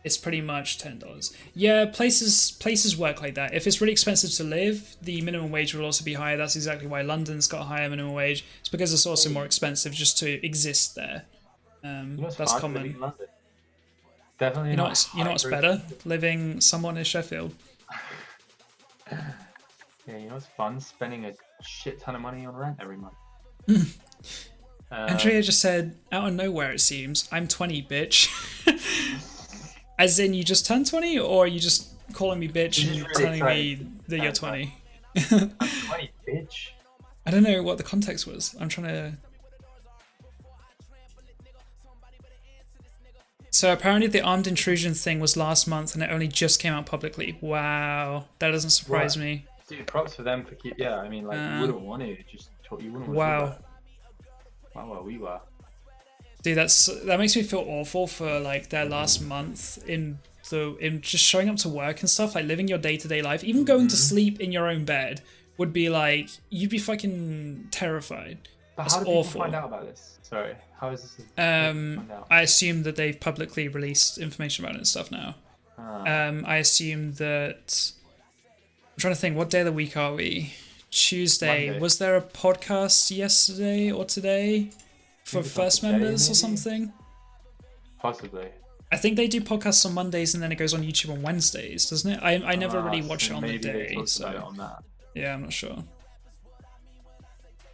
it's pretty much $10. Yeah, places work like that. If it's really expensive to live, the minimum wage will also be higher. That's exactly why London's got a higher minimum wage. It's because it's also more expensive just to exist there. That's common. Definitely. You know what's better? Living somewhat in Sheffield. Yeah, you know what's fun? Spending a shit ton of money on rent every month. Andrea just said, out of nowhere it seems, I'm 20, bitch. As in, you just turned 20, or are you just calling me bitch and really telling excited. me that you're 20? I'm 20, bitch. I don't know what the context was. I'm trying to... So apparently the armed intrusion thing was last month and it only just came out publicly. Wow, that doesn't surprise me. Dude, props for them for yeah. I mean, like you wouldn't want to just talk. You wouldn't want to talk about it. Wow, we were. Dude, that makes me feel awful for like their last month in just showing up to work and stuff, like living your day-to-day life. Even going to sleep in your own bed would be like, you'd be fucking terrified. But That's how do awful. people find out about this? Sorry, how is this? I assume that they've publicly released information about it and stuff now. I assume that. I'm trying to think, what day of the week are we? Tuesday. Monday. Was there a podcast yesterday or today for first members or something? Possibly. I think they do podcasts on Mondays and then it goes on YouTube on Wednesdays, doesn't it? I never really watch it on the day. Maybe they talked about it on that. Yeah, I'm not sure.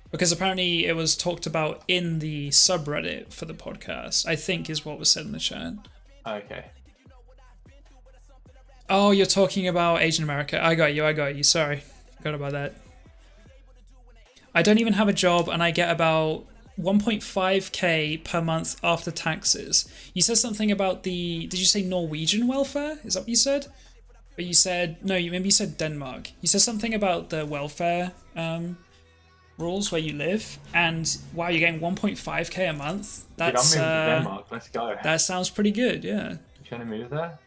Because apparently it was talked about in the subreddit for the podcast, I think is what was said in the chat. Okay. Oh, you're talking about Asian America. I got you. Sorry. Forgot about that. I don't even have a job and I get about 1.5k per month after taxes. You said something about did you say Norwegian welfare? Is that what you said? But you said, no, maybe you said Denmark. You said something about the welfare rules where you live, and wow, you're getting 1.5k a month. That's Dude, I'm moving to Denmark. Let's go. That sounds pretty good, yeah. You trying to move there?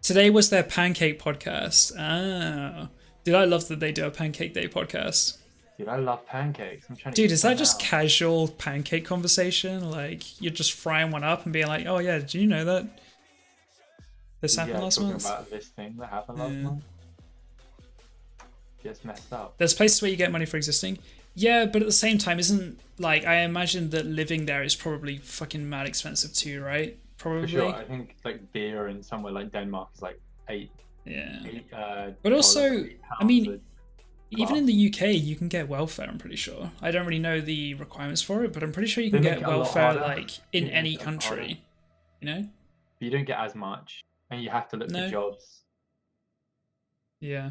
Today was their pancake podcast. Oh. Dude, I love that they do a pancake day podcast. Dude, I love pancakes. I'm trying to. Dude, is that just casual pancake conversation? Like, you're just frying one up and being like, oh yeah, did you know that this happened last month? About this thing that happened last month. Just messed up. There's places where you get money for existing. Yeah, but at the same time, isn't, like, I imagine that living there is probably fucking mad expensive too, right? Probably. For sure. I think, like, beer in somewhere like Denmark is like $8. Yeah. But also, I mean, even in the UK, you can get welfare, I'm pretty sure. I don't really know the requirements for it, but I'm pretty sure you can get welfare, like, in any country. You know? But you don't get as much, and you have to look for jobs. Yeah.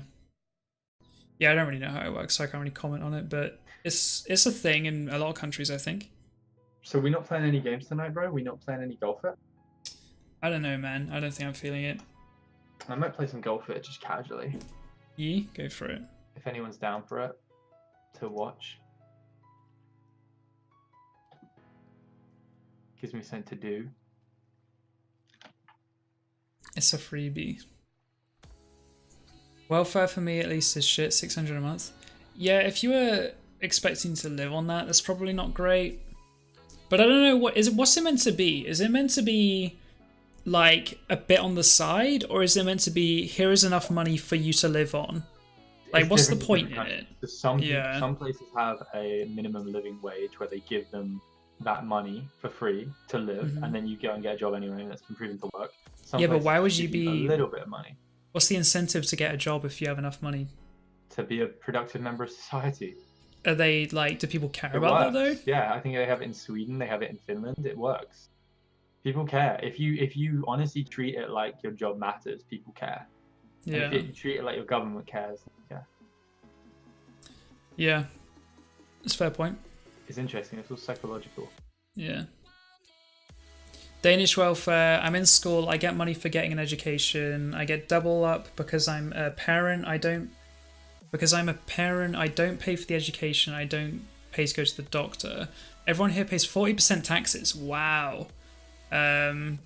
Yeah, I don't really know how it works, so I can't really comment on it, but it's a thing in a lot of countries, I think. So we're not playing any games tonight, bro? We're not playing any golf it? I don't know, man. I don't think I'm feeling it. I might play some golf it just casually. Yeah, go for it. If anyone's down for it, to watch. Gives me something to do. It's a freebie. Welfare for me at least is shit, 600 a month. Yeah, if you were expecting to live on that, that's probably not great. But I don't know, what's it meant to be? Is it meant to be like a bit on the side, or is it meant to be here is enough money for you to live on? Like, what's the point in it? Some places have a minimum living wage where they give them that money for free to live, and then you go and get a job anyway, and that's been proven to work. Yeah, but why would you be a little bit of money? What's the incentive to get a job if you have enough money? To be a productive member of society. Are they like? Do people care about that though? Yeah, I think they have it in Sweden. They have it in Finland. It works. People care. If you honestly treat it like your job matters, people care. Yeah. And if you treat it like your government cares, yeah. Yeah, that's a fair point. It's interesting. It's all psychological. Yeah. Danish welfare. I'm in school. I get money for getting an education. I get double up because I'm a parent. Because I'm a parent, I don't pay for the education. I don't pay to go to the doctor. Everyone here pays 40% taxes. Wow. And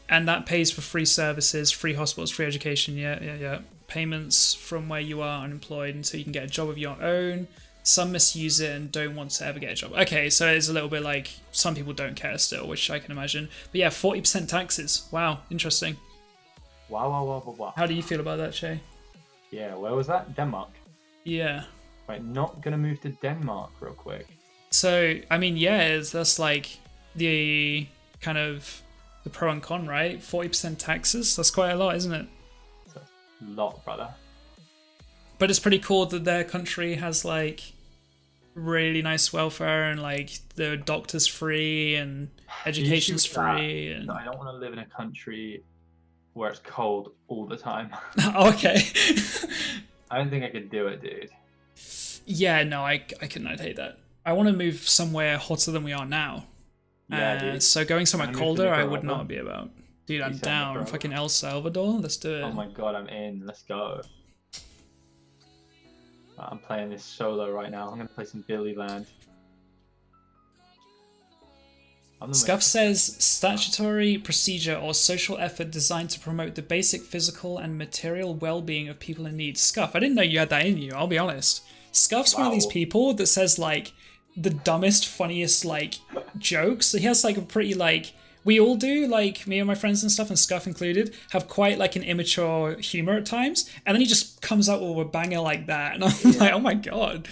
that pays for free services, free hospitals, free education. Yeah. Payments from where you are unemployed until you can get a job of your own. Some misuse it and don't want to ever get a job. Okay, so it's a little bit like some people don't care still, which I can imagine. But yeah, 40% taxes. Wow, interesting. Wow. How do you feel about that, Chai? Yeah, where was that? Denmark. Yeah. Right, not gonna move to Denmark real quick. So, I mean, yeah, that's like the kind of the pro and con, right? 40% taxes, that's quite a lot, isn't it? That's a lot, brother. But it's pretty cool that their country has like really nice welfare and like the doctor's free and education's free. And I don't want to live in a country where it's cold all the time. Okay. I don't think I could do it, dude. Yeah, no, I couldn't. I'd hate that. I want to move somewhere hotter than we are now. Yeah, dude. So going somewhere Wanna move to colder, I would Nicaragua? not be about. Dude, I'm You said down. Nicaragua. Fucking El Salvador. Let's do it. Oh my god, I'm in. Let's go. I'm playing this solo right now. I'm gonna play some Billy Land. Scuff says statutory procedure or social effort designed to promote the basic physical and material well-being of people in need. Scuff, I didn't know you had that in you, I'll be honest. Scuff's one of these people that says like the dumbest, funniest like jokes. So he has like a pretty like, we all do, like me and my friends and stuff, and Scuff included, have quite like an immature humor at times, and then he just comes out with a banger like that, and I'm like, oh my god.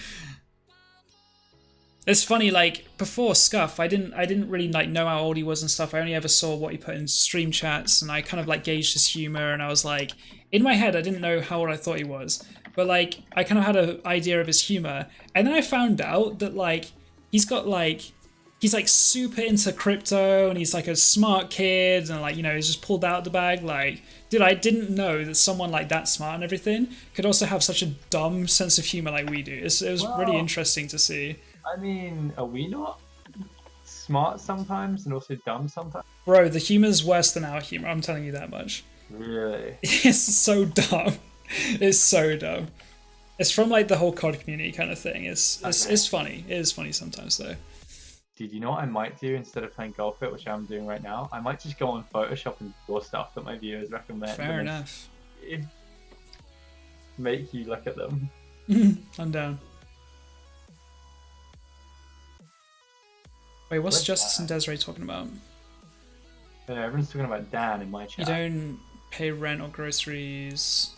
It's funny, like before Scuff, I didn't really like know how old he was and stuff. I only ever saw what he put in stream chats, and I kind of like gauged his humor, and I was like, in my head, I didn't know how old I thought he was, but like I kind of had an idea of his humor, and then I found out that like he's like super into crypto, and he's like a smart kid, and like, you know, he's just pulled out the bag. Like, dude, I didn't know that someone like that smart and everything could also have such a dumb sense of humor like we do. It was really interesting to see. I mean, are we not smart sometimes and also dumb sometimes? Bro, the humor's worse than our humor, I'm telling you that much. Really? It's so dumb. It's so dumb. It's from like the whole COD community kind of thing. It's funny. It is funny sometimes though. Dude, you know what I might do instead of playing Golf It, which I'm doing right now? I might just go on Photoshop and draw stuff that my viewers recommend. Fair enough. Make you look at them. I'm down. Wait, what's Justice and Desiree talking about? Yeah, everyone's talking about Dan in my chat. You don't pay rent or groceries.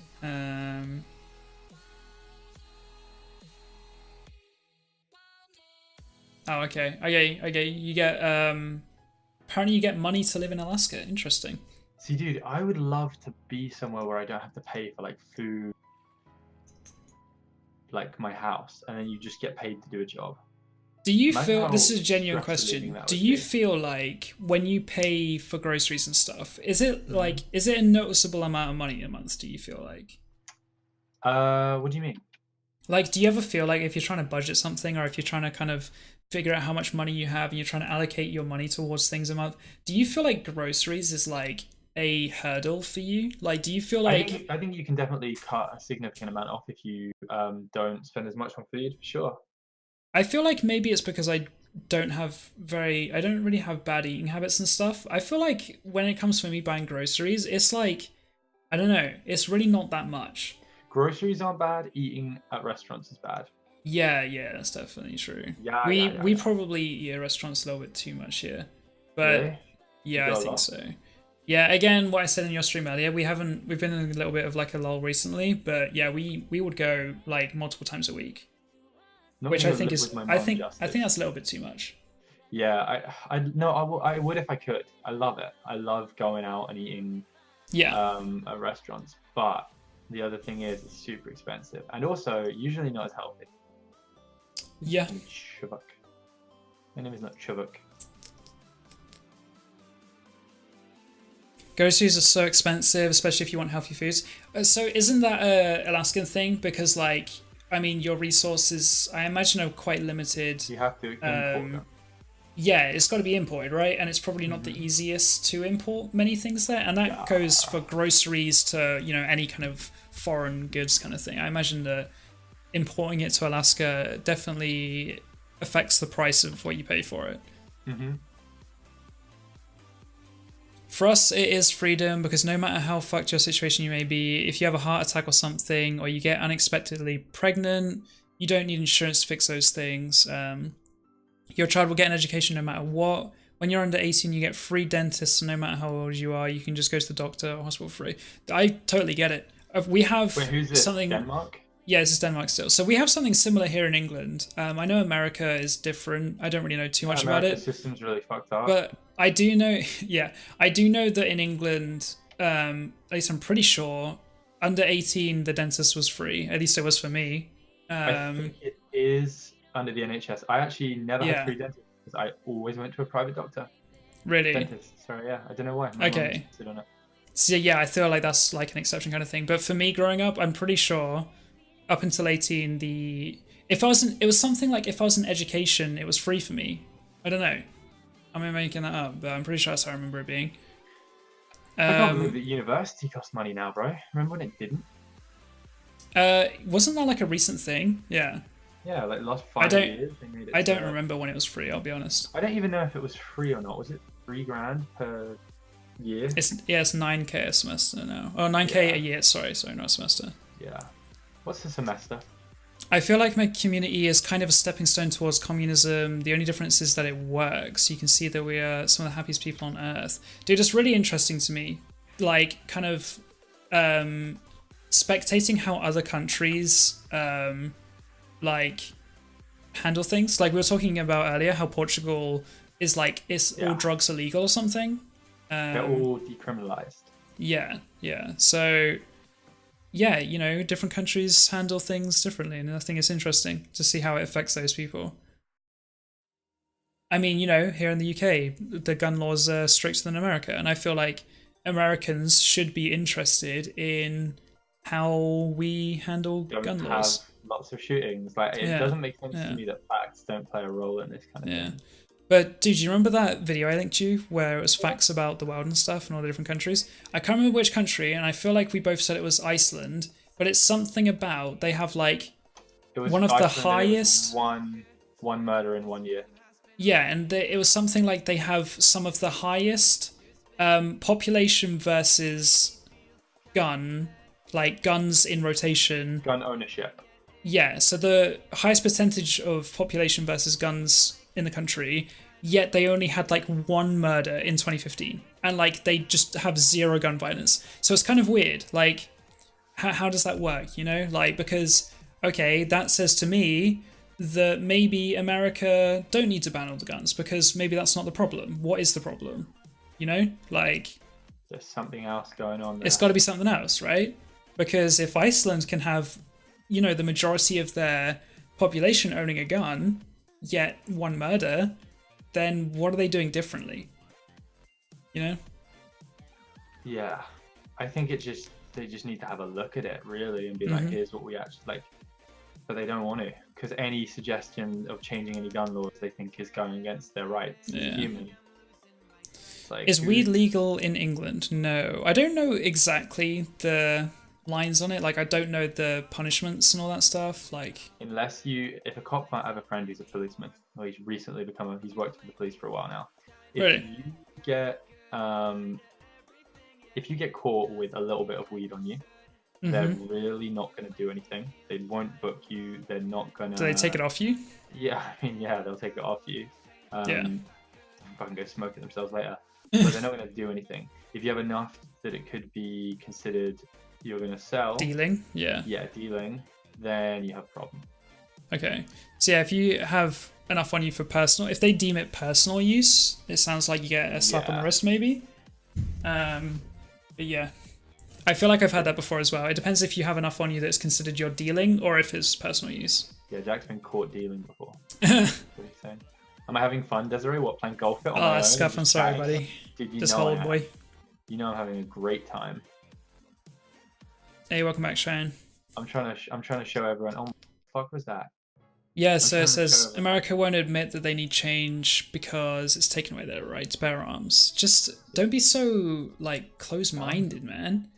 Oh, okay. Okay. You get apparently you get money to live in Alaska. Interesting. See, dude, I would love to be somewhere where I don't have to pay for like food, like my house, and then you just get paid to do a job. Do you Imagine feel, how this is a genuine stress-relieving question, that do would you be. feel like when you pay for groceries and stuff, is it like, is it a noticeable amount of money a month, do you feel like? What do you mean? Like, do you ever feel like if you're trying to budget something, or if you're trying to kind of figure out how much money you have and you're trying to allocate your money towards things a month, do you feel like groceries is like a hurdle for you? Like, do you feel like... I think you can definitely cut a significant amount off if you don't spend as much on food, for sure. I feel like maybe it's because I don't really have bad eating habits and stuff. I feel like when it comes for me buying groceries, it's like, I don't know, it's really not that much. Groceries aren't bad. Eating at restaurants is bad. Yeah, that's definitely true. We probably eat at restaurants a little bit too much here, but Really? yeah, I think so. Yeah, again, what I said in your stream earlier, we've been in a little bit of like a lull recently, but yeah, we would go like multiple times a week, which I think is I think that's a little bit too much. Yeah, I would if I could. I love it. I love going out and eating at restaurants, but the other thing is it's super expensive and also usually not as healthy. Yeah. My name is not Chubbuck. Groceries are so expensive, especially if you want healthy foods. So isn't that a Alaskan thing? Because like, I mean, your resources, I imagine, are quite limited. You have to import them. Yeah, it's got to be imported, right? And it's probably not the easiest to import many things there. And that goes for groceries to, you know, any kind of foreign goods kind of thing. I imagine that importing it to Alaska definitely affects the price of what you pay for it. For us, it is freedom, because no matter how fucked your situation you may be, if you have a heart attack or something, or you get unexpectedly pregnant, you don't need insurance to fix those things. Your child will get an education no matter what. When you're under 18, you get free dentists, so no matter how old you are, you can just go to the doctor or hospital free. I totally get it. We have something... Denmark? Yeah, this is Denmark still. So we have something similar here in England. I know America is different. I don't really know too much about it. The system's really fucked up. But I do know, I do know that in England, at least I'm pretty sure, under 18, the dentist was free. At least it was for me. I think it is under the NHS. I actually never had free dentist because I always went to a private doctor. Really? Dentist. Sorry, yeah. I don't know why. Okay. So yeah, I feel like that's like an exception kind of thing. But for me growing up, I'm pretty sure up until 18, it was something like if I was in education, it was free for me. I don't know. Am I making that up? But I'm pretty sure that's how I remember it being. I can't believe that university costs money now, bro. Remember when it didn't? Wasn't that like a recent thing? Yeah. Yeah, like the last 5 years they made it. I don't remember when it was free. I'll be honest. I don't even know if it was free or not. Was it $3,000 per year? It's 9K a semester now. Oh, 9K a year. Sorry, not a semester. Yeah. What's a semester? I feel like my community is kind of a stepping stone towards communism. The only difference is that it works. You can see that we are some of the happiest people on earth. Dude, it's really interesting to me, like, kind of spectating how other countries, like, handle things. Like, we were talking about earlier, how Portugal is, like, all drugs illegal or something. They're all decriminalized. Yeah. So... yeah, you know, different countries handle things differently, and I think it's interesting to see how it affects those people. I mean, you know, here in the UK, the gun laws are stricter than America, and I feel like Americans should be interested in how we handle gun laws. Have lots of shootings. Like, it doesn't make sense to me that facts don't play a role in this kind of thing. But dude, do you remember that video I linked you where it was facts about the world and stuff and all the different countries? I can't remember which country, and I feel like we both said it was Iceland, but it's something about they have like one of the highest one murder in 1 year. Yeah, and it was something like they have some of the highest population versus gun, like guns in rotation. Gun ownership. Yeah, so the highest percentage of population versus guns in the country, yet they only had like one murder in 2015, and like they just have zero gun violence. So it's kind of weird. Like, how does that work? You know, like, because okay, that says to me that maybe America don't need to ban all the guns because maybe that's not the problem. What is the problem? You know, like there's something else going on there. It's got to be something else, right? Because if Iceland can have, you know, the majority of their population owning a gun, yet one murder, then what are they doing differently? You know? Yeah, I think they just need to have a look at it really and be like, here's what we actually like. But they don't want to, because any suggestion of changing any gun laws they think is going against their rights as human. Like, is weed legal in England? No, I don't know exactly the lines on it. Like, I don't know the punishments and all that stuff. Like, if a cop might have a friend who's a policeman, or he's recently he's worked for the police for a while now. If you get caught with a little bit of weed on you, they're really not going to do anything. They won't book you. They're not going to... Do they take it off you? Yeah, I mean, yeah, they'll take it off you. Fucking go smoke it themselves later. But they're not going to do anything. If you have enough that it could be considered you're going to sell... Dealing? Yeah, dealing. Then you have a problem. Okay. So yeah, if you have enough on you for personal... If they deem it personal use, it sounds like you get a slap on the wrist, maybe. But yeah. I feel like I've had that before as well. It depends if you have enough on you that it's considered your dealing or if it's personal use. Yeah, Jack's been caught dealing before. What are you saying? Am I having fun, Desiree? What, playing golf on my own? Scuff, I'm sorry, buddy. Dude, just hold, boy. You know I'm having a great time. Hey, welcome back, Shane. I'm trying to show everyone. Oh, what the fuck was that? Yeah, so it says America won't admit that they need change because it's taken away their right to bear arms. Just don't be so like close-minded, man.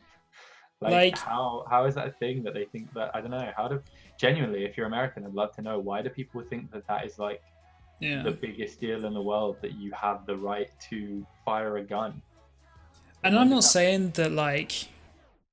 Like how is that a thing that they think that, I don't know, genuinely, if you're American, I'd love to know, why do people think that is like the biggest deal in the world, that you have the right to fire a gun? And I'm not saying that like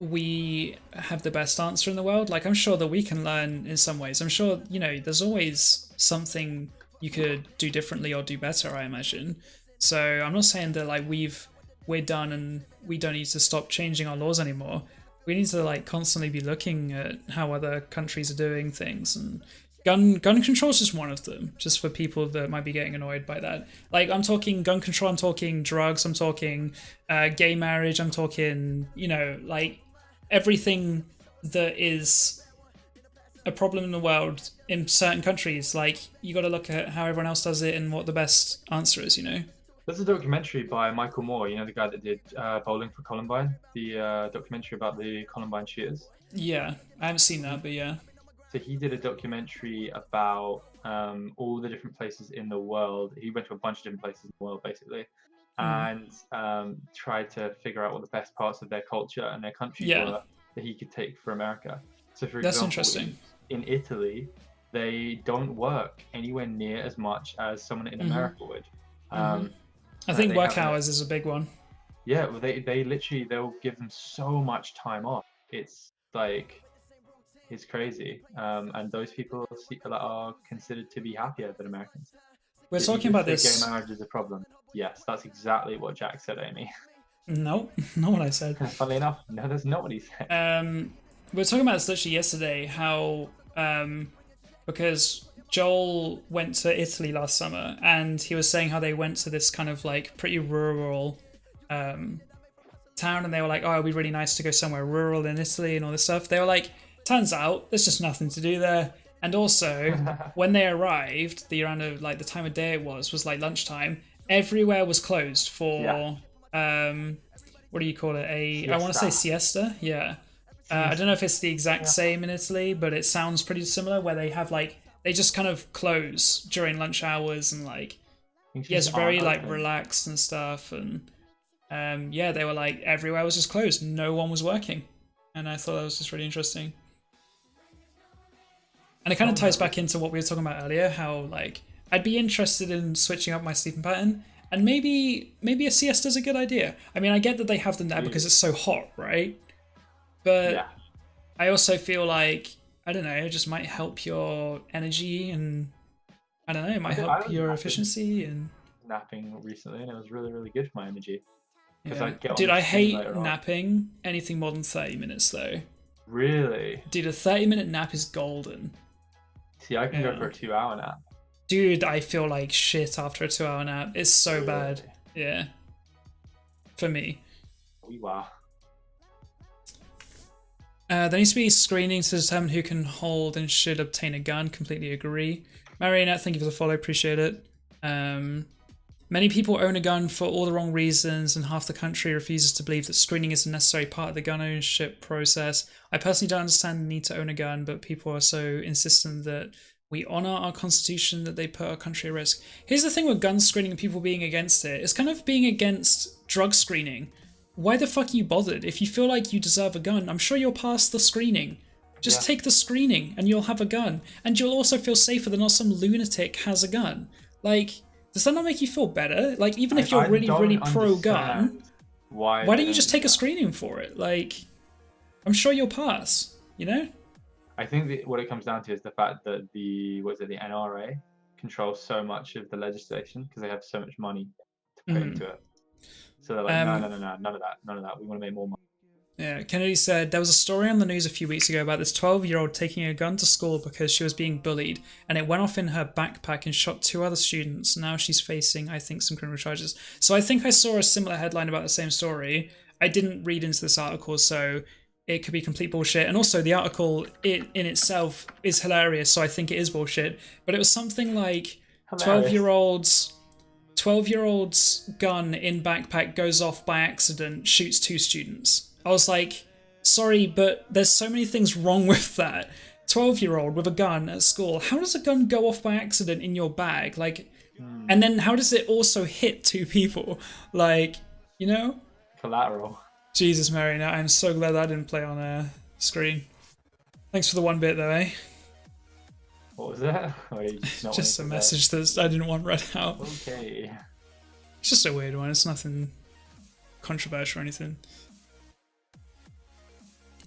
we have the best answer in the world. Like, I'm sure that we can learn in some ways. I'm sure, you know, there's always something you could do differently or do better, I imagine. So I'm not saying that like we're done and we don't need to stop changing our laws anymore. We need to like constantly be looking at how other countries are doing things, and gun control is just one of them, just for people that might be getting annoyed by that. Like, I'm talking gun control, I'm talking drugs, I'm talking gay marriage, I'm talking, you know, like everything that is a problem in the world in certain countries. Like, you got to look at how everyone else does it and what the best answer is, you know? There's a documentary by Michael Moore, you know, the guy that did Bowling for Columbine, the documentary about the Columbine shooters. Yeah, I haven't seen that, but yeah. So he did a documentary about all the different places in the world. He went to a bunch of different places in the world, basically, and tried to figure out what the best parts of their culture and their countries were that he could take for America. So, for That's example, interesting. in Italy, they don't work anywhere near as much as someone in America would. I think they work have hours is a big one. Yeah, well, they literally, they'll give them so much time off. It's like, it's crazy. And those people are considered to be happier than Americans. We're You talking just about say this. gay marriage is a problem. Yes, that's exactly what Jack said, Amy. No, not what I said. Funnily enough, no, that's not what he said. We were talking about this literally yesterday, how because Joel went to Italy last summer, and he was saying how they went to this kind of like pretty rural town, and they were like, oh, it'd be really nice to go somewhere rural in Italy and all this stuff. They were like, turns out there's just nothing to do there. And also, when they arrived, the around of like the time of day it was like lunchtime. Everywhere was closed for what do you call it? I want to say siesta. Yeah. I don't know if it's the exact same in Italy, but it sounds pretty similar, where they have like they just kind of close during lunch hours, and like it's very like relaxed and stuff. And they were like everywhere was just closed, no one was working, and I thought that was just really interesting. And it kind of ties back into what we were talking about earlier, how like I'd be interested in switching up my sleeping pattern, and maybe a siesta is a good idea. I mean, I get that they have them there because it's so hot, right? But I also feel like, I don't know, it just might help your energy, and I don't know, it might help your efficiency. And napping recently, and it was really, really good for my energy. Dude, I hate napping anything more than 30 minutes though. Really? Dude, a 30-minute nap is golden. See, I can go for a 2-hour nap. Dude, I feel like shit after a 2-hour nap. It's so bad. Yeah. For me. Wow. There needs to be screening to determine who can hold and should obtain a gun. Completely agree. Marionette, thank you for the follow. Appreciate it. Many people own a gun for all the wrong reasons, and half the country refuses to believe that screening is a necessary part of the gun ownership process. I personally don't understand the need to own a gun, but people are so insistent that we honor our constitution that they put our country at risk. Here's the thing with gun screening and people being against it. It's kind of being against drug screening. Why the fuck are you bothered? If you feel like you deserve a gun, I'm sure you'll pass the screening. Just take the screening and you'll have a gun. And you'll also feel safer than not some lunatic has a gun. Like, does that not make you feel better? Like, even if you're really pro-gun, why don't you just take a screening for it? Like, I'm sure you'll pass, you know? I think what it comes down to is the fact that the NRA controls so much of the legislation because they have so much money to put into it. So they're like, no, none of that. We want to make more money. Yeah, Kennedy said, there was a story on the news a few weeks ago about this 12-year-old taking a gun to school because she was being bullied, and it went off in her backpack and shot 2 other students. Now she's facing, I think, some criminal charges. So I think I saw a similar headline about the same story. I didn't read into this article, so it could be complete bullshit. And also, the article in itself is hilarious, so I think it is bullshit. But it was something like 12-year-old's gun in backpack goes off by accident, shoots 2 students. I was like, sorry, but there's so many things wrong with that. 12-year-old with a gun at school. How does a gun go off by accident in your bag? Like, and then how does it also hit 2 people? Like, you know? Collateral. Jesus, Mary, now I'm so glad that didn't play on a screen. Thanks for the 1 bit though, eh? What was that? Just a message that I didn't want read out. Okay. It's just a weird one. It's nothing controversial or anything.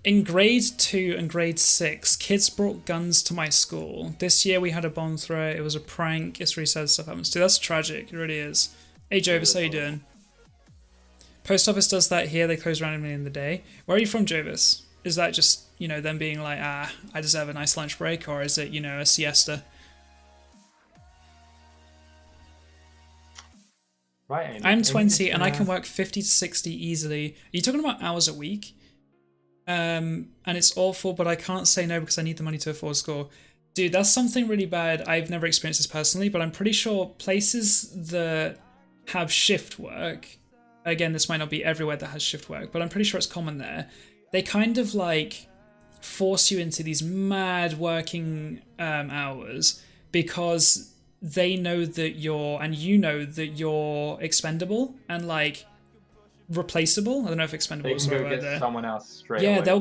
In grade 2 and grade 6, kids brought guns to my school. This year we had a bomb threat. It was a prank. It's really sad stuff happens. Dude, that's tragic. It really is. Hey, Jovis, how you doing? Post office does that here. They close randomly in the day. Where are you from, Jovis? Is that just, you know, them being like, I deserve a nice lunch break? Or is it, you know, a siesta? Right, Amy. I'm 20 and I can work 50 to 60 easily. Are you talking about hours a week? And it's awful, but I can't say no because I need the money to afford school. Dude, that's something really bad. I've never experienced this personally, but I'm pretty sure places that have shift work, again, this might not be everywhere that has shift work, but I'm pretty sure it's common there. They kind of like force you into these mad working hours because they know that you know that you're expendable and like replaceable. I don't know if expendable They is can the go right word get there. someone else straight Yeah, away.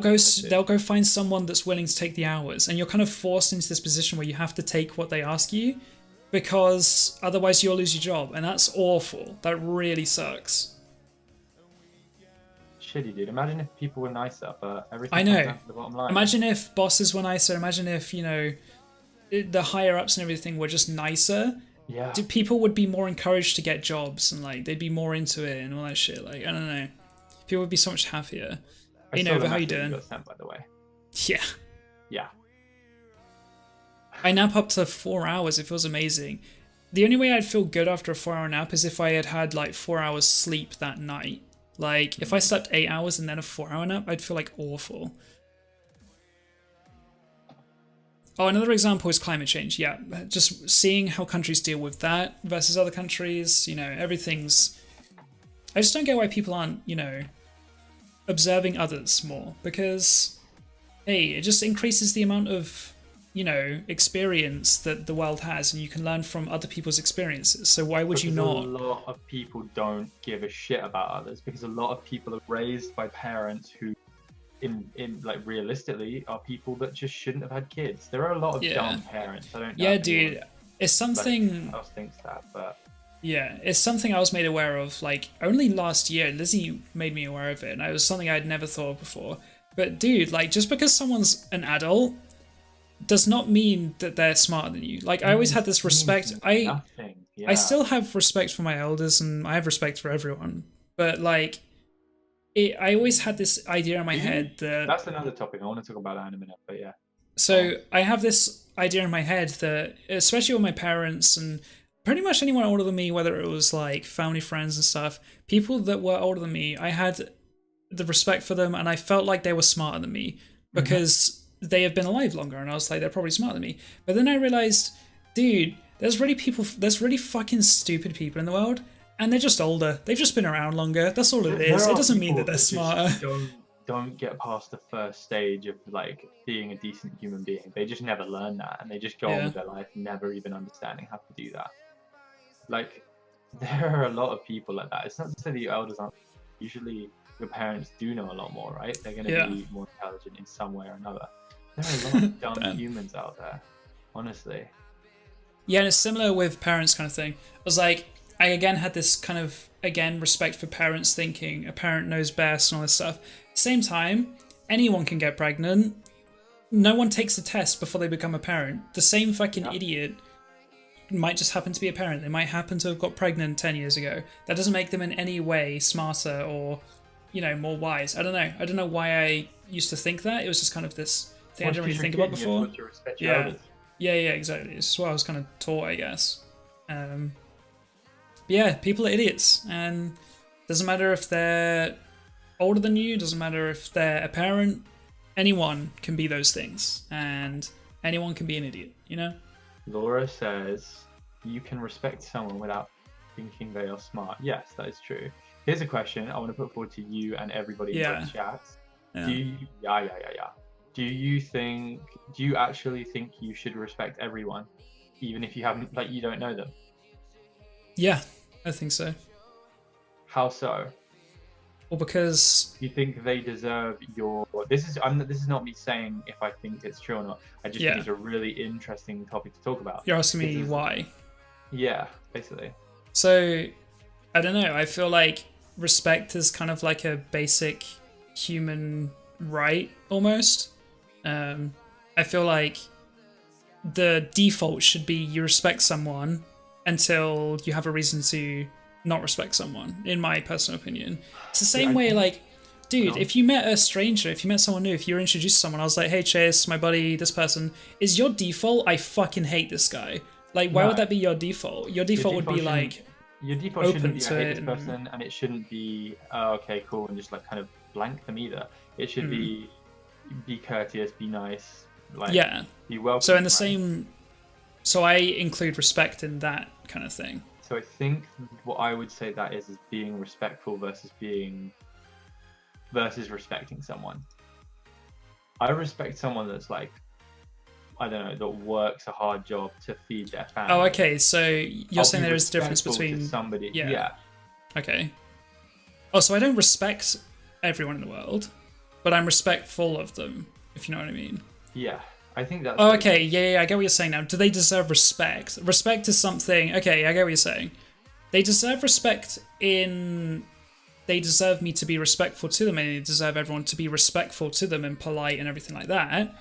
they'll go find someone that's willing to take the hours, and you're kind of forced into this position where you have to take what they ask you, because otherwise you'll lose your job, and that's awful. That really sucks. Shitty, dude. Imagine if people were nicer, but everything I comes know. down to the bottom line. Imagine if bosses were nicer. Imagine if, you know, the higher ups and everything were just nicer. Yeah. People would be more encouraged to get jobs, and like they'd be more into it and all that shit. Like, I don't know. People would be so much happier. I Hey saw the Nova, how you message doing? got sent, by the way. Yeah. Yeah. I nap up to 4 hours. It feels amazing. The only way I'd feel good after a 4 hour nap is if I had had like 4 hours sleep that night. Like, if I slept 8 hours and then a 4 hour nap, I'd feel like awful. Oh, another example is climate change. Yeah, just seeing how countries deal with that versus other countries. You know, everything's... I just don't get why people aren't, you know, observing others more. Because, hey, it just increases the amount of, you know, experience that the world has, and you can learn from other people's experiences. So why would you not? A lot of people don't give a shit about others because a lot of people are raised by parents who, in like realistically, are people that just shouldn't have had kids. There are a lot of dumb parents. I don't. Yeah, dude, it's something. Else thinks that, but yeah, it's something I was made aware of. Like only last year, Lizzie made me aware of it, and it was something I'd never thought of before. But dude, like just because someone's an adult does not mean that they're smarter than you. Like I always had this respect. I still have respect for my elders, and I have respect for everyone. But like, I always had this idea in my head that... That's another topic. I want to talk about that in a minute, but yeah. So I have this idea in my head that, especially with my parents and pretty much anyone older than me, whether it was like family, friends and stuff, people that were older than me, I had the respect for them, and I felt like they were smarter than me because they have been alive longer, and I was like, they're probably smarter than me. But then I realized, dude, there's really fucking stupid people in the world, and they're just older. They've just been around longer. That's all it is. It doesn't mean that they're smarter. Don't get past the first stage of like being a decent human being. They just never learn that, and they just go on with their life, never even understanding how to do that. Like, there are a lot of people like that. It's not to say that your elders aren't. Usually, your parents do know a lot more, right? They're going to be more intelligent in some way or another. There are a lot of dumb humans out there, honestly. Yeah, and it's similar with parents kind of thing. I was like, I again had this kind of, respect for parents, thinking a parent knows best and all this stuff. Same time, anyone can get pregnant. No one takes a test before they become a parent. The same fucking idiot might just happen to be a parent. They might happen to have got pregnant 10 years ago. That doesn't make them in any way smarter or, you know, more wise. I don't know. I don't know why I used to think that. It was just kind of this thing I didn't really think about before. Yeah, exactly. It's what I was kind of taught, I guess. Yeah, people are idiots, and doesn't matter if they're older than you, doesn't matter if they're a parent, anyone can be those things, and anyone can be an idiot, you know? Laura says, you can respect someone without thinking they are smart. Yes, that is true. Here's a question I want to put forward to you and everybody in the chat. Yeah. Do you actually think you should respect everyone, even if you haven't, like, you don't know them? Yeah, I think so. How so? Well, because you think they deserve your... This is not me saying if I think it's true or not. I just think it's a really interesting topic to talk about. You're asking me why? Yeah, basically. So, I don't know. I feel like respect is kind of like a basic human right, almost. I feel like the default should be you respect someone until you have a reason to not respect someone, in my personal opinion. It's the same way, like, dude, if you met a stranger, if you met someone new, if you're introduced to someone, I was like, hey Chase, my buddy, this person, is your default, I fucking hate this guy? Like, why would that be your default? Your default would be like, your default shouldn't be, I hate this person, and it shouldn't be, oh, okay, cool, and just like kind of blank them either. It should be courteous, be nice, like, be welcome. So in the same, so I include respect in that kind of thing. So I think what I would say that is being respectful versus respecting someone. I respect someone that's like, I don't know, that works a hard job to feed their family. Oh, okay. So you're saying there is a difference between somebody. Yeah. Yeah. Okay. Oh, so I don't respect everyone in the world, but I'm respectful of them, if you know what I mean. Yeah. I think that's. Oh, okay. Yeah, I get what you're saying now. Do they deserve respect? Respect is something. Okay, I get what you're saying. They deserve respect in. They deserve me to be respectful to them, and they deserve everyone to be respectful to them and polite and everything like that.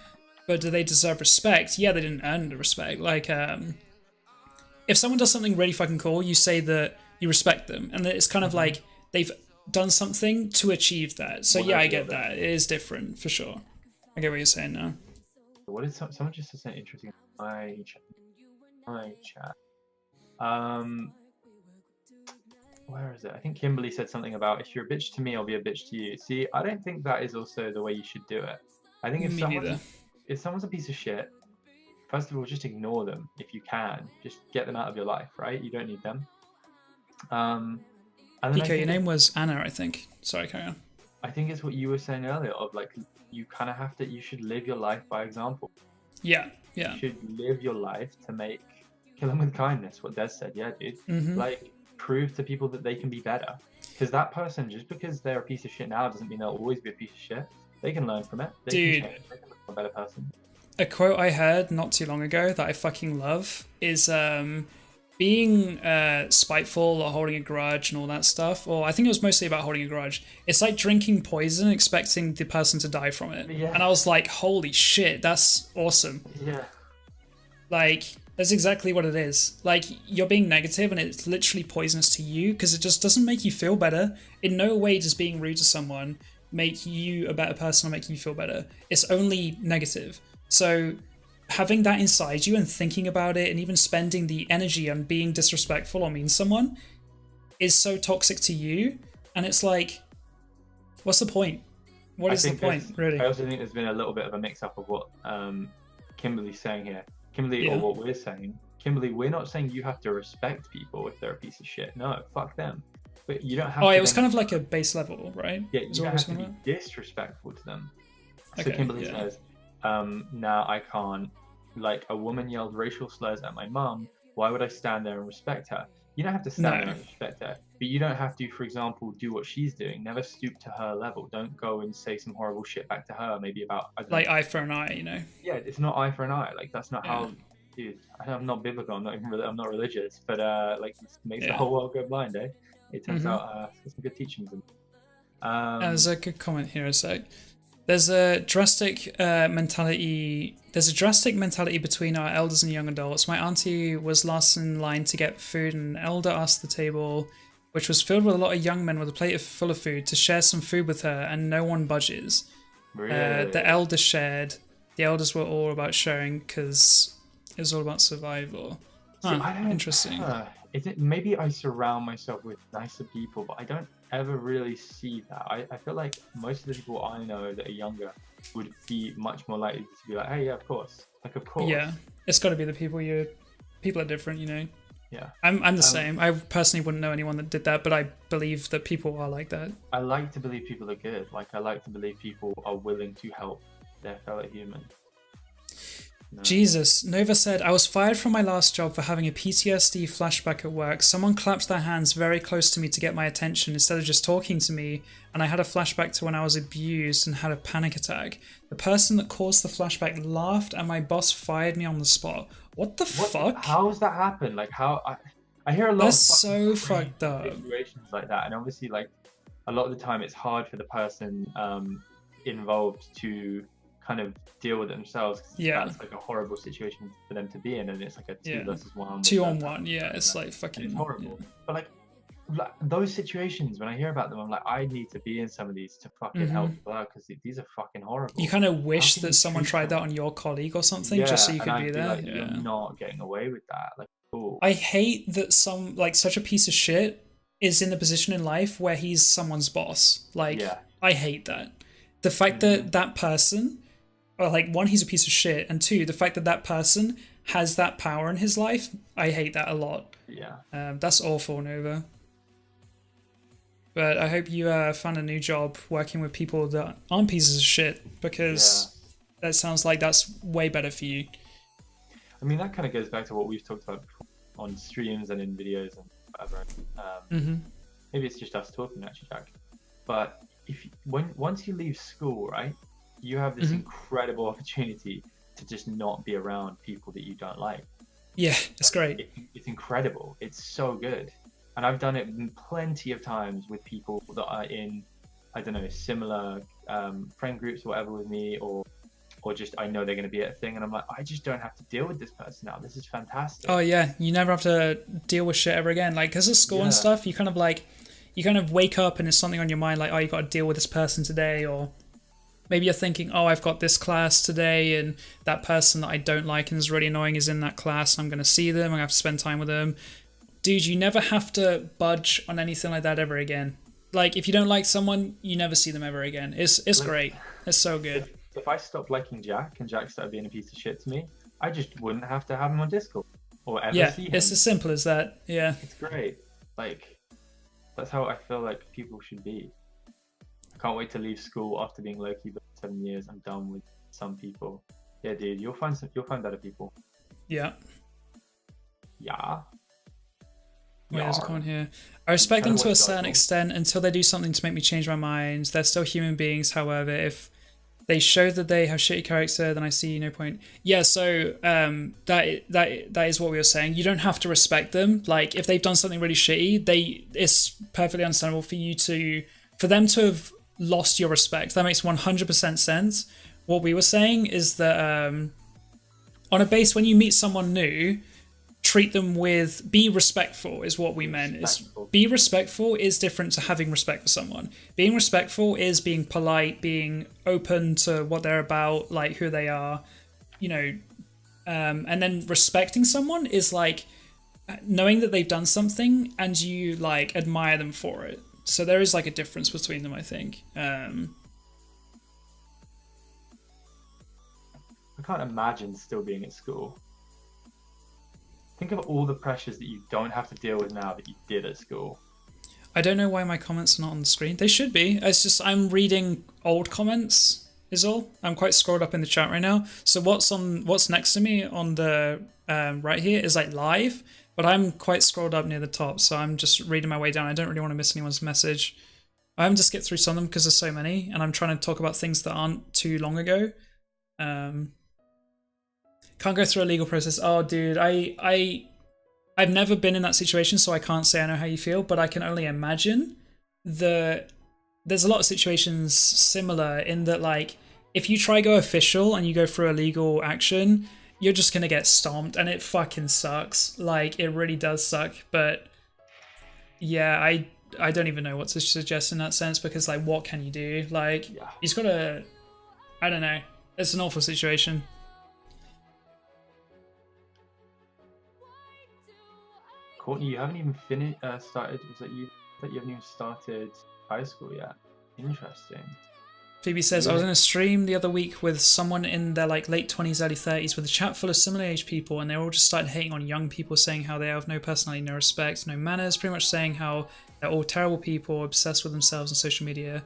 But do they deserve respect? Yeah, they didn't earn the respect. Like, if someone does something really fucking cool, you say that you respect them, and it's kind of like they've done something to achieve that. So yeah, I get that. It is different for sure. I get what you're saying now. What is someone just said something interesting in my chat? Where is it? I think Kimberly said something about if you're a bitch to me, I'll be a bitch to you. See, I don't think that is also the way you should do it. I think if someone's a piece of shit, first of all, just ignore them if you can. Just get them out of your life, right? You don't need them. And then Pico, your name was Anna, I think. Sorry, carry on. I think it's what you were saying earlier of like, you kind of have to, you should live your life by example. Yeah. You should live your life to kill them with kindness, what Des said. Yeah, dude. Like, prove to people that they can be better. Because that person, just because they're a piece of shit now, doesn't mean they'll always be a piece of shit. They can learn from it. They can become a better person. A quote I heard not too long ago that I fucking love is being spiteful or holding a grudge and all that stuff, or I think it was mostly about holding a grudge. It's like drinking poison expecting the person to die from it. Yeah. And I was like, holy shit, that's awesome. Yeah. Like, that's exactly what it is. Like, you're being negative and it's literally poisonous to you because it just doesn't make you feel better. In no way does being rude to someone make you a better person or make you feel better. It's only negative. So having that inside you and thinking about it and even spending the energy on being disrespectful or mean to someone is so toxic to you. And it's like, what's the point? What is the point, really? I also think there's been a little bit of a mix-up of what Kimberly's saying here. Kimberly, or what we're saying. Kimberly, we're not saying you have to respect people if they're a piece of shit. No, fuck them. But you don't have to... it was kind of like a base level, right? Yeah, you don't have to be disrespectful to them. So Kimberly says, now I can't... Like, a woman yelled racial slurs at my mum. Why would I stand there and respect her? You don't have to stand there and respect her. But you don't have to, for example, do what she's doing. Never stoop to her level. Don't go and say some horrible shit back to her, maybe about... Like eye for an eye, you know? Yeah, it's not eye for an eye. Like, that's not how... Dude, I'm not biblical. I'm not religious. But, like, it makes the whole world go blind, eh? It turns out there's some good teachings. There's a good comment here, a sec. There's a drastic mentality. There's a drastic mentality between our elders and young adults. My auntie was last in line to get food, and an elder asked the table, which was filled with a lot of young men with a plate full of food, to share some food with her, and no one budges. Really? The elders shared. The elders were all about sharing because it was all about survival. Interesting. Maybe I surround myself with nicer people, but I don't ever really see that. I feel like most of the people I know that are younger would be much more likely to be like, hey, yeah, of course. Like, of course. Yeah, it's got to be the people people are different, you know? Yeah. I'm the same. I personally wouldn't know anyone that did that, but I believe that people are like that. I like to believe people are good. Like, I like to believe people are willing to help their fellow human. No. Jesus. Nova said, I was fired from my last job for having a PTSD flashback at work. Someone clapped their hands very close to me to get my attention instead of just talking to me, and I had a flashback to when I was abused and had a panic attack. The person that caused the flashback laughed and my boss fired me on the spot. What the fuck? How has that happened? Like, how... I hear a lot That's so fucked up. Situations like that, and obviously, like, a lot of the time it's hard for the person involved to kind of deal with it themselves. Yeah, that's like a horrible situation for them to be in, and it's like a 2 versus 1. 2 on 1. Yeah, it's like fucking. It's horrible. But like those situations, when I hear about them, I'm like, I need to be in some of these to fucking help people out, because these are fucking horrible. You kind of wish that someone tried that on your colleague or something, just so you could be there. Like, you're not getting away with that. Like, cool. I hate that such a piece of shit is in the position in life where he's someone's boss. Like, I hate that. The fact that that person, or like, one, he's a piece of shit, and 2, the fact that that person has that power in his life, I hate that a lot. Yeah. That's awful, Nova. But I hope you found a new job working with people that aren't pieces of shit, because that sounds like that's way better for you. I mean, that kind of goes back to what we've talked about before on streams and in videos and whatever. Maybe it's just us talking, actually, Jack. But once you leave school, right, you have this incredible opportunity to just not be around people that you don't like. Yeah, it's great. It's incredible. It's so good. And I've done it plenty of times with people that are in, I don't know, similar friend groups or whatever with me, or just I know they're going to be at a thing, and I'm like, I just don't have to deal with this person now. This is fantastic. Oh yeah, you never have to deal with shit ever again. Like, because of school and stuff, you kind of wake up and there's something on your mind like, oh, you got to deal with this person today, or maybe you're thinking, oh, I've got this class today, and that person that I don't like and is really annoying is in that class, and I'm going to see them, I'm going to have to spend time with them. Dude, you never have to budge on anything like that ever again. Like, if you don't like someone, you never see them ever again. It's great. It's so good. If I stopped liking Jack and Jack started being a piece of shit to me, I just wouldn't have to have him on Discord or ever see him. It's as simple as that. Yeah. It's great. Like, that's how I feel like people should be. I can't wait to leave school after being low-key for 7 years. I'm done with some people. Yeah, dude, you'll find better people. Yeah. Yeah. Wait, there's a comment here. I respect them to a certain extent until they do something to make me change my mind. They're still human beings, however. If they show that they have shitty character, then I see no point. Yeah, so that is what we were saying. You don't have to respect them. Like, if they've done something really shitty, it's perfectly understandable for them to have lost your respect. That makes 100% sense. What we were saying is that on a base, when you meet someone new, treat them be respectful is what we meant. Be respectful is different to having respect for someone. Being respectful is being polite, being open to what they're about, like who they are, and then respecting someone is like knowing that they've done something and you like admire them for it. So there is like a difference between them, I think. I can't imagine still being at school. Think of all the pressures that you don't have to deal with now that you did at school. I don't know why my comments are not on the screen. They should be. It's just I'm reading old comments is all. I'm quite scrolled up in the chat right now. So what's next to me on the right here is like live, but I'm quite scrolled up near the top, so I'm just reading my way down. I don't really want to miss anyone's message. I'm just get through some of them because there's so many, and I'm trying to talk about things that aren't too long ago. Can't go through a legal process. Oh, dude, I've never been in that situation, so I can't say I know how you feel, but I can only imagine there's a lot of situations similar in that, like, if you try go official and you go through a legal action, you're just gonna get stomped, and it fucking sucks. Like, it really does suck, but yeah, I don't even know what to suggest in that sense, because, like, what can you do? Like, you just gotta, I don't know. It's an awful situation. Courtney, you haven't even started. Was that you? That you haven't even started high school yet? Interesting. Phoebe says, I was in a stream the other week with someone in their like late 20s, early 30s with a chat full of similar age people, and they all just started hating on young people, saying how they have no personality, no respect, no manners, pretty much saying how they're all terrible people, obsessed with themselves on social media.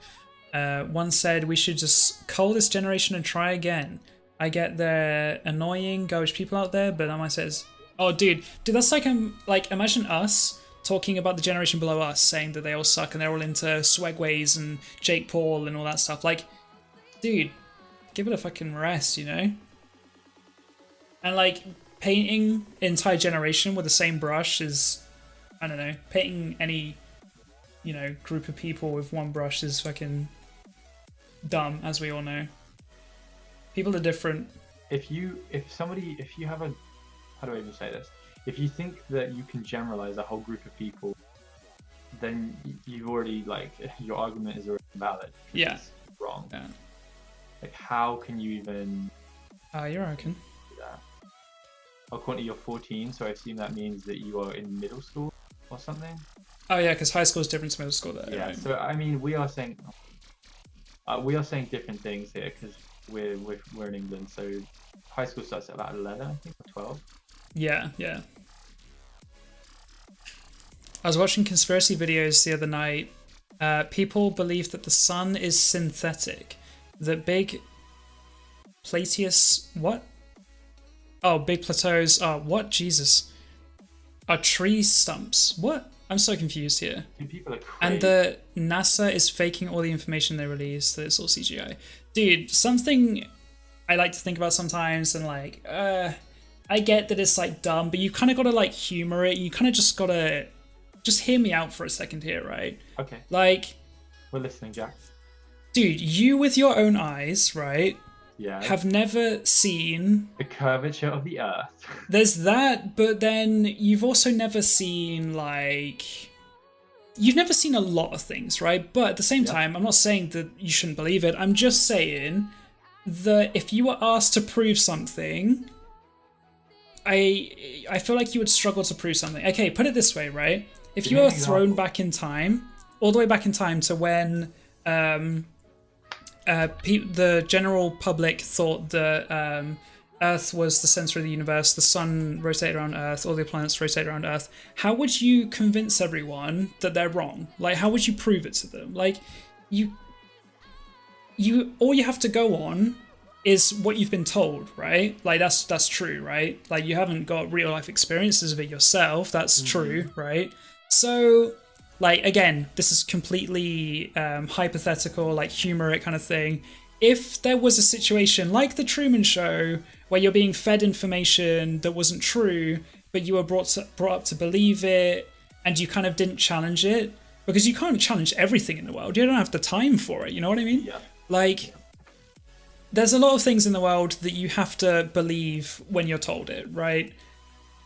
One said, we should just cull this generation and try again. I get they're annoying, garbage people out there, but that mindset says, oh, dude, that's like imagine us talking about the generation below us, saying that they all suck and they're all into Swagways and Jake Paul and all that stuff. Like, dude, give it a fucking rest, you know? And like, painting an entire generation with the same brush is, I don't know, painting any, group of people with one brush is fucking dumb, as we all know. People are different. If you have a, how do I even say this? If you think that you can generalize a whole group of people, then you've already, like, your argument is already valid. Yeah. It's wrong. Yeah. Like, how can you even... You reckon? Do that? Oh, Courtney, you're 14, so I assume that means that you are in middle school or something? Oh, yeah, because high school is different to middle school there. Yeah, right? So, I mean, we are saying different things here, because we're in England, so high school starts at about 11, I think, or 12. Yeah. I was watching conspiracy videos the other night. People believe that the sun is synthetic, that big Plateus, what? Oh, big plateaus. Oh, what? Jesus. Are tree stumps. What? I'm so confused here. Dude, people are crazy. And the NASA is faking all the information they release, that it's all CGI. Dude, something I like to think about sometimes, and like, I get that it's like dumb, but you kind of gotta like humor it. You kind of just gotta just hear me out for a second here, right? Okay. Like, we're listening, Jack. Dude, you with your own eyes, right? Yeah. Have never seen the curvature of the Earth. There's that, but then you've also never seen like. You've never seen a lot of things, right? But at the same time, I'm not saying that you shouldn't believe it. I'm just saying that if you were asked to prove something, I feel like you would struggle to prove something. Okay, put it this way, right? If you were thrown back in time, all the way back in time to when the general public thought that Earth was the center of the universe, the sun rotated around Earth, all the planets rotate around Earth, how would you convince everyone that they're wrong? Like, how would you prove it to them? Like, you all you have to go on is what you've been told, right? Like, that's true, right? Like, you haven't got real life experiences of it yourself. That's true, right? So, like, again, this is completely hypothetical, like humor kind of thing. If there was a situation like the Truman Show where you're being fed information that wasn't true, but you were brought up to believe it, and you kind of didn't challenge it, because you can't challenge everything in the world. You don't have the time for it, you know what I mean? Yeah. Like, there's a lot of things in the world that you have to believe when you're told it, right?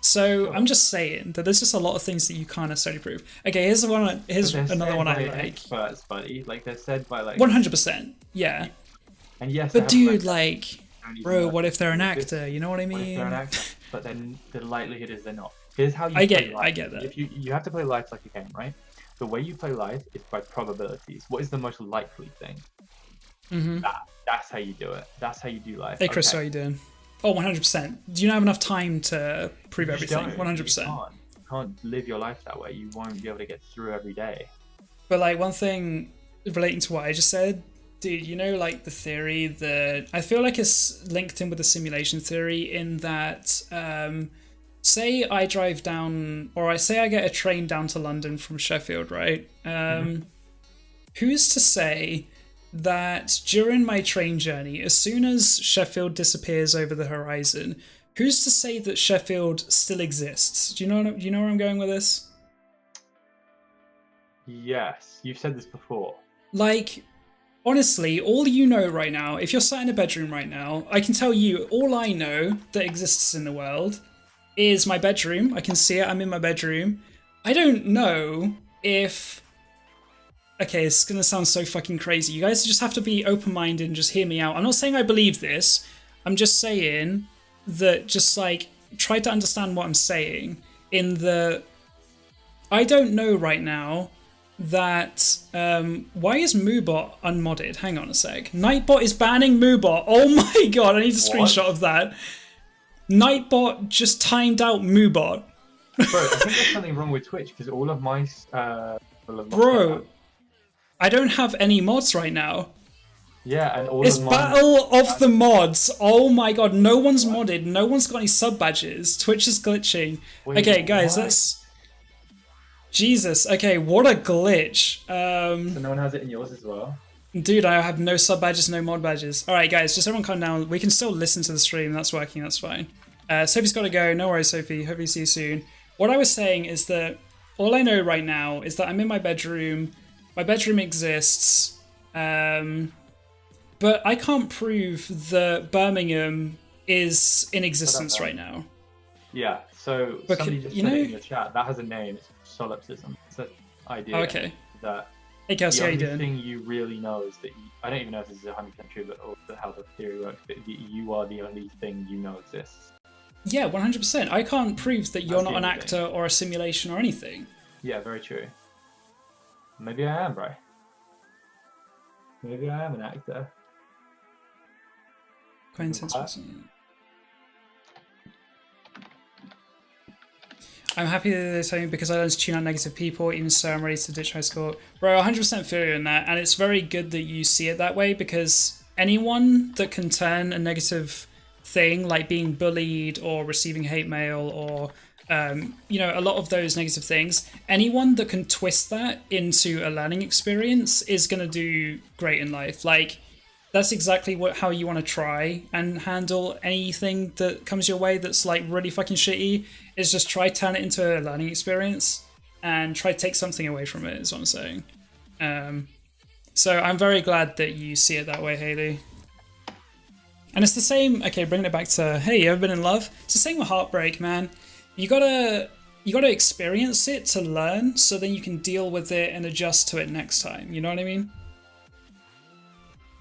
So I'm just saying that there's just a lot of things that you can't necessarily prove. Okay, here's another one I like. Experts, buddy. Like, they're said by like 100%. Yeah. And yes, but dude, like, bro, what if they're an actor? You know what I mean? What if they're an actor? But then the likelihood is they're not. Here's how you I play get that. If you have to play life like a game, right? The way you play life is by probabilities. What is the most likely thing? That's how you do it. That's how you do life. Hey Chris, how are you doing? Oh, 100%. Do you not have enough time to prove everything? 100%. You can't live your life that way. You won't be able to get through every day. But like, one thing relating to what I just said, dude, you know, like the theory that I feel like it's linked in with the simulation theory, in that say I drive down, or I say I get a train down to London from Sheffield, right? Who's to say that during my train journey, as soon as Sheffield disappears over the horizon, who's to say that Sheffield still exists? Do you know where I'm going with this? Yes, you've said this before. Like, honestly, all you know right now, if you're sat in a bedroom right now, I can tell you all I know that exists in the world is my bedroom. I can see it. I'm in my bedroom. I don't know if... Okay, it's gonna sound so fucking crazy. You guys just have to be open-minded and just hear me out. I'm not saying I believe this. I'm just saying that, just like, try to understand what I'm saying. In the... I don't know right now that... why is Moobot unmodded? Hang on a sec. Nightbot is banning Moobot. Oh my god, I need a screenshot of that. Nightbot just timed out Moobot. Bro, I think there's something wrong with Twitch, because all of my... Bro... I don't have any mods right now. Yeah, and all it's of Battle of the Mods. Oh my god, no one's modded. No one's got any sub badges. Twitch is glitching. Wait, okay, guys, what? let's... Jesus, okay, what a glitch. So no one has it in yours as well? Dude, I have no sub badges, no mod badges. Alright, guys, just everyone calm down. We can still listen to the stream. That's working, that's fine. Sophie's got to go. No worries, Sophie. Hope you see you soon. What I was saying is that all I know right now is that I'm in my bedroom. My bedroom exists, but I can't prove that Birmingham is in existence right now. Yeah, so but somebody just said it in your chat. That has a name. It's solipsism. It's an idea that hey, Kelsey, the how you only doing? thing you really know is that I don't even know if this is 100% true, but or how the theory works. But you are the only thing you know exists. Yeah, 100%. I can't prove that you're not an actor or a simulation or anything. Yeah, very true. Maybe I am, bro. Maybe I am an actor. Acquaintance. I'm happy that they're telling me because I learned to tune out negative people, even so I'm ready to ditch high school. Bro, 100% feel you in that, and it's very good that you see it that way, because anyone that can turn a negative thing, like being bullied or receiving hate mail or a lot of those negative things, anyone that can twist that into a learning experience is going to do great in life. Like, that's exactly how you want to try and handle anything that comes your way that's like really fucking shitty, is just try turn it into a learning experience and try to take something away from it, is what I'm saying. So I'm very glad that you see it that way, Haley. And it's the same, okay, bringing it back to, hey, you ever been in love? It's the same with heartbreak, man. You gotta experience it to learn, so then you can deal with it and adjust to it next time. You know what I mean?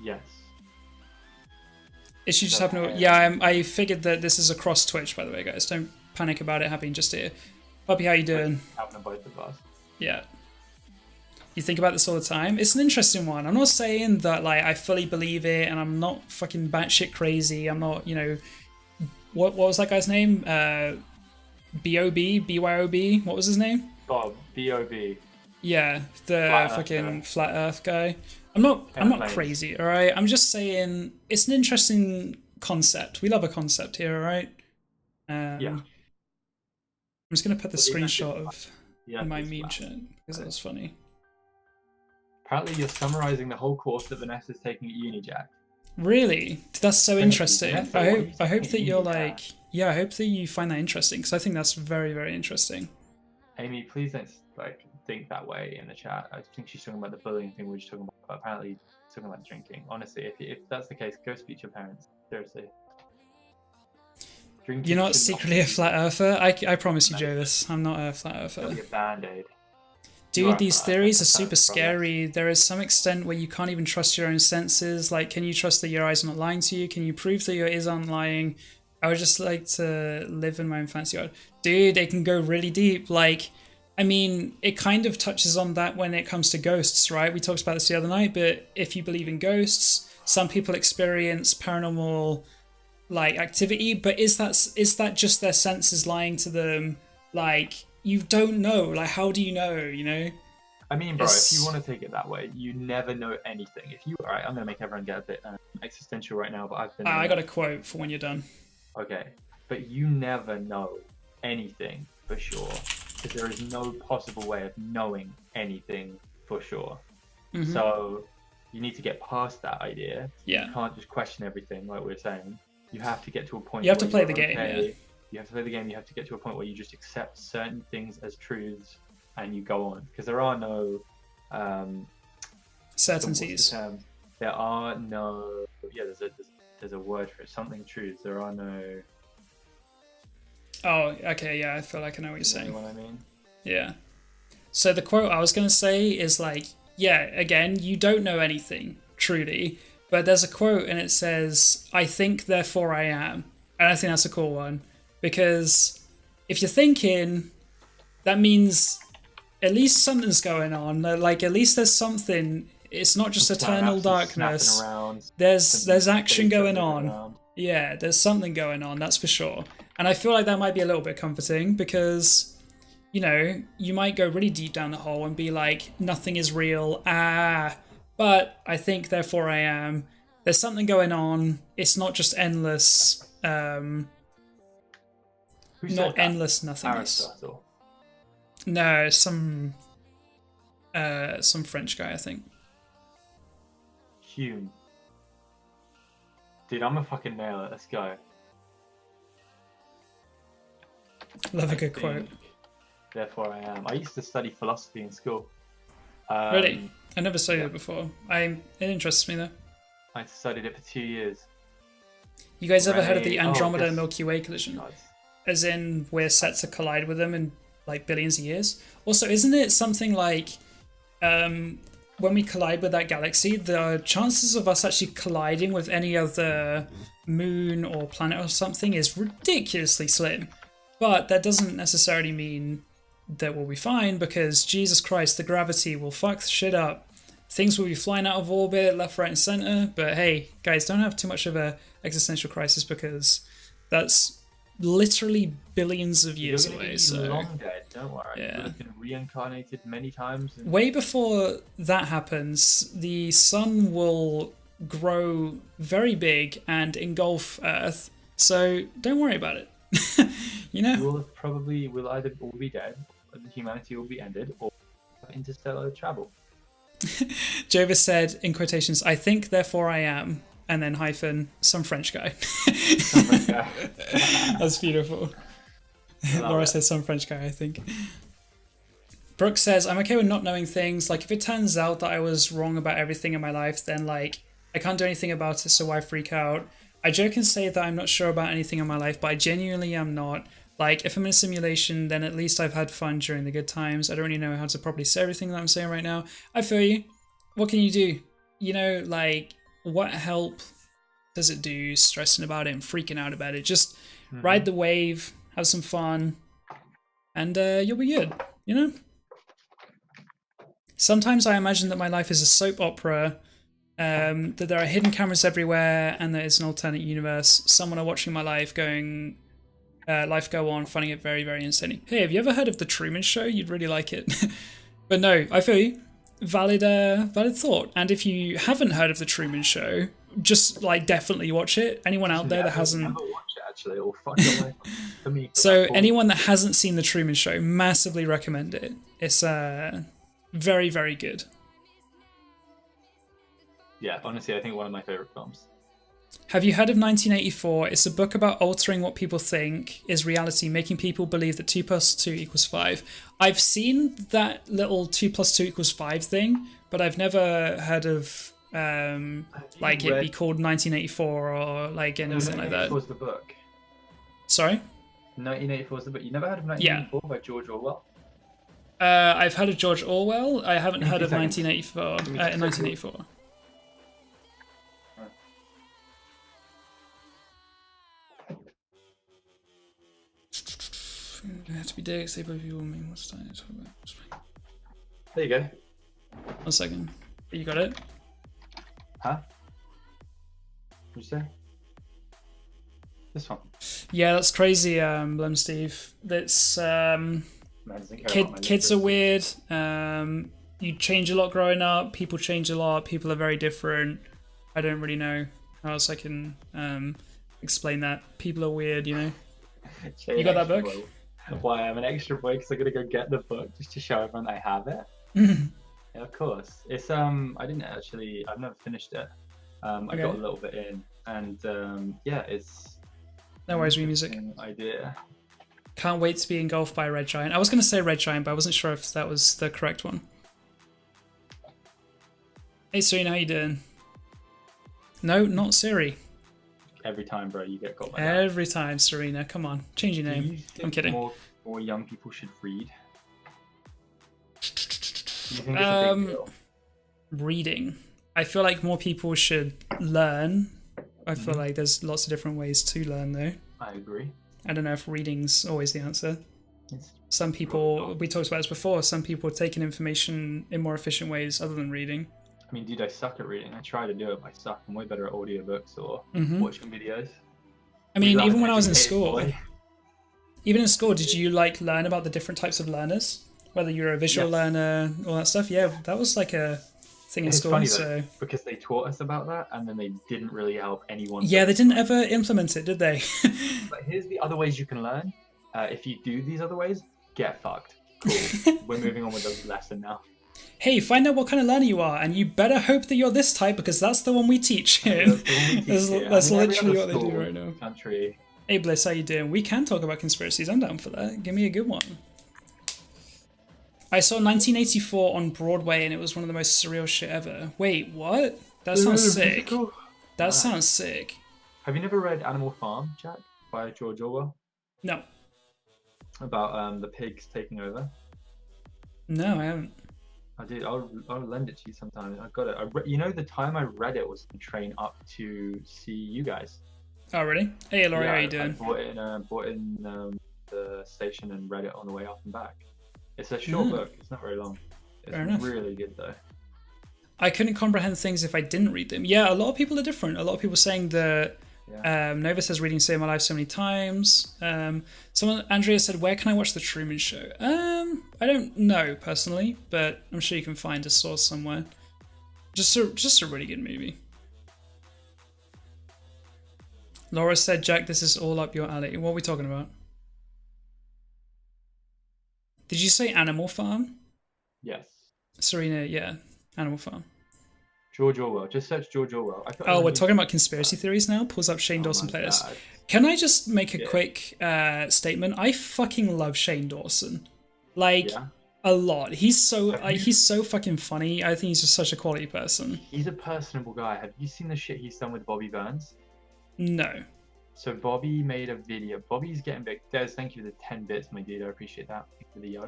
Yes. It should just happen to... Yeah, I figured that this is across Twitch, by the way, guys. Don't panic about it happening just here. Puppy, how you doing? Happening both of us. Yeah. You think about this all the time? It's an interesting one. I'm not saying that like I fully believe it and I'm not fucking batshit crazy. I'm not, what was that guy's name? B.O.B.? B.Y.O.B.? What was his name? Bob. B.O.B. Yeah, the fucking flat earth guy. I'm not crazy, alright? I'm just saying it's an interesting concept. We love a concept here, alright? Yeah. I'm just gonna put the screenshot of my meme chat because that was funny. Apparently you're summarizing the whole course that Vanessa's taking at uni, Jack. Really? That's so interesting. Vanessa, I hope that you're like... Yeah, I hope that you find that interesting, because I think that's very, very interesting. Amy, please don't think that way in the chat. I think she's talking about the bullying thing we were just talking about, but apparently she's talking about drinking. Honestly, if that's the case, go speak to your parents. Seriously. You're not secretly a flat earther? I promise you, Jovis, I'm not a flat earther. It'll be a band-aid. Dude, these theories are super scary. There is some extent where you can't even trust your own senses. Like, can you trust that your eyes are not lying to you? Can you prove that your ears aren't lying? I would just like to live in my own fantasy world. Dude, it can go really deep. Like, I mean, it kind of touches on that when it comes to ghosts, right? We talked about this the other night, but if you believe in ghosts, some people experience paranormal, like, activity, but is that just their senses lying to them? Like, you don't know. Like, how do you know, I mean, bro, if you want to take it that way, you never know anything. Alright, I'm going to make everyone get a bit existential right now, but I got a quote for when you're done. Okay, but you never know anything for sure, because there is no possible way of knowing anything for sure. Mm-hmm. So you need to get past that idea. Yeah. You can't just question everything like we're saying. You have to get to a point you have to play the game, yeah. You have to play the game, you have to get to a point where you just accept certain things as truths and you go on. Because there are no... certainties. There are no... Yeah, there's a word for it. Something truths. There are no... Oh, okay, yeah, I feel like I know what you're saying. You know what I mean? Yeah. So the quote I was going to say is like, yeah, again, you don't know anything, truly, but there's a quote and it says, I think, therefore I am. And I think that's a cool one, because if you're thinking, that means at least something's going on. Like, at least there's something. It's not just eternal darkness. There's action going on. Yeah, there's something going on, that's for sure. And I feel like that might be a little bit comforting because, you might go really deep down the hole and be like, nothing is real. But I think, therefore I am. There's something going on. It's not just endless, endless nothingness. Aristotle. No, some French guy, I think. Hume. Dude, I'm gonna fucking nail it. Let's go. Love a good quote. Therefore I am. I used to study philosophy in school. Really? I never studied it before. It interests me though. I studied it for 2 years. You guys ever heard of the Andromeda Milky Way collision? As in, we're set to collide with them in like billions of years. Also, isn't it something like when we collide with that galaxy, the chances of us actually colliding with any other moon or planet or something is ridiculously slim. But that doesn't necessarily mean that we'll be fine, because Jesus Christ, the gravity will fuck shit up. Things will be flying out of orbit, left, right, and center. But hey, guys, don't have too much of a existential crisis, because that's literally billions of years away. So long dead, don't worry. Yeah. You've been reincarnated many times. Way before that happens, the sun will grow very big and engulf Earth. So don't worry about it. You know? We'll either all be dead, or humanity will be ended, or interstellar travel. Jova said, in quotations, "I think, therefore I am," and then hyphen, some French guy. Some French guy. That's beautiful. Laura says, some French guy, I think. Brooke says, "I'm okay with not knowing things. Like, if it turns out that I was wrong about everything in my life, then, like, I can't do anything about it, so why freak out? I joke and say that I'm not sure about anything in my life, but I genuinely am not. Like, if I'm in a simulation, then at least I've had fun during the good times. I don't really know how to properly say everything that I'm saying right now. I feel you. What can you do? You know, like, what help does it do stressing about it and freaking out about it? Just ride the wave, have some fun, and you'll be good, you know? Sometimes I imagine that my life is a soap opera, that there are hidden cameras everywhere, and that it's an alternate universe. Someone are watching my life going, life go on, finding it very, very insanely. Hey, have you ever heard of The Truman Show? You'd really like it. But no, I feel you. Valid thought. And if you haven't heard of The Truman Show, just, like, definitely watch it. Anyone out there that hasn't... Never watch it, actually. It'll fuck your life for me. So anyone that hasn't seen The Truman Show, massively recommend it. It's very, very good. Yeah, honestly, I think one of my favorite films. Have you heard of 1984? It's a book about altering what people think is reality, making people believe that 2 + 2 = 5. I've seen that little 2 + 2 = 5 thing, but I've never heard of like it be called 1984 or like anything like that. 1984 was the book. Sorry? 1984 was the book. You never heard of 1984 by George Orwell? I've heard of George Orwell. I haven't heard of 1984. 1984. It has to be dicks. They both people mean what's time to talk about. There you go. 1 second. You got it? Huh? What'd you say? This one. Yeah, that's crazy, Blum Steve. That's kids are weird. You change a lot growing up. People change a lot. People are very different. I don't really know how else I can explain that. People are weird, you know. You got that book? Boy. Why, I'm an extra boy because I'm gonna go get the book just to show everyone I have it. Yeah, of course. It's I've never finished it. I got a little bit in, and yeah, it's no worries, music idea. Can't wait to be engulfed by a red giant. I was gonna say red giant, but I wasn't sure if that was the correct one. Hey Serena, how you doing? No, not Siri. Every time, bro, you get got by that. Every time, Serena. Come on, change your name. I'm kidding. More young people should read. Do you think it's a big deal? Reading. I feel like more people should learn. I feel like there's lots of different ways to learn, though. I agree. I don't know if reading's always the answer. Some people, we talked about this before, some people are taking information in more efficient ways other than reading. I mean, dude, I suck at reading. I try to do it, but I suck. I'm way better at audiobooks or watching videos. I mean, even when I was in school, did you like learn about the different types of learners? Whether you're a visual learner, all that stuff? Yeah, that was like a thing in school. Funny, so because they taught us about that, and then they didn't really help anyone. Yeah, they didn't ever implement it, did they? But here's the other ways you can learn. If you do these other ways, get fucked. Cool. We're moving on with the lesson now. Hey, find out what kind of learner you are, and you better hope that you're this type because that's the one we teach here. That's literally what they do right now. Country. Hey Bliss, how you doing? We can talk about conspiracies. I'm down for that. Give me a good one. I saw 1984 on Broadway, and it was one of the most surreal shit ever. Wait, what? That sounds sick. That sounds sick. Have you never read Animal Farm, Jack, by George Orwell? No. About the pigs taking over? No, I haven't. I did. I'll lend it to you sometime. I got it. You know, the time I read it was to train up to see you guys. Oh, really? Hey, Laurie, how you doing? I bought it in the station and read it on the way up and back. It's a short book. It's not very long. It's really good, though. I couldn't comprehend things if I didn't read them. Yeah, a lot of people are different. A lot of people saying that Nova says reading saved my life so many times. Andrea said, where can I watch The Truman Show? I don't know, personally, but I'm sure you can find a source somewhere. Just a really good movie. Laura said, Jack, this is all up your alley. What are we talking about? Did you say Animal Farm? Yes. Serena, yeah. Animal Farm. George Orwell. Just search George Orwell. Oh, we're talking about conspiracy theories now? Pulls up Shane Dawson playlist. God. Can I just make a quick statement? I fucking love Shane Dawson. Like, a lot. He's so fucking funny. I think he's just such a quality person. He's a personable guy. Have you seen the shit he's done with Bobby Burns? No. So Bobby made a video. Bobby's getting big. Des, thank you for the 10 bits, my dude. I appreciate that.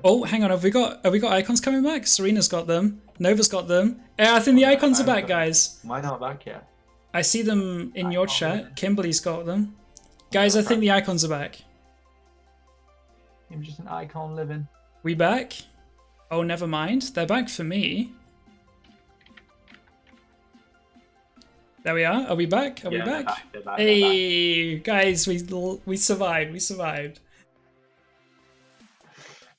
Oh, hang on. Have we got icons coming back? Serena's got them. Nova's got them. I think the icons are back, guys. Mine aren't back yet. I see them in your chat. Kimberly's got them. Guys, I think the icons are back. I'm just an icon living. We back? Oh, never mind. They're back for me. There we are. Are we back? Are we back? They're back. Hey, guys, we survived. We survived.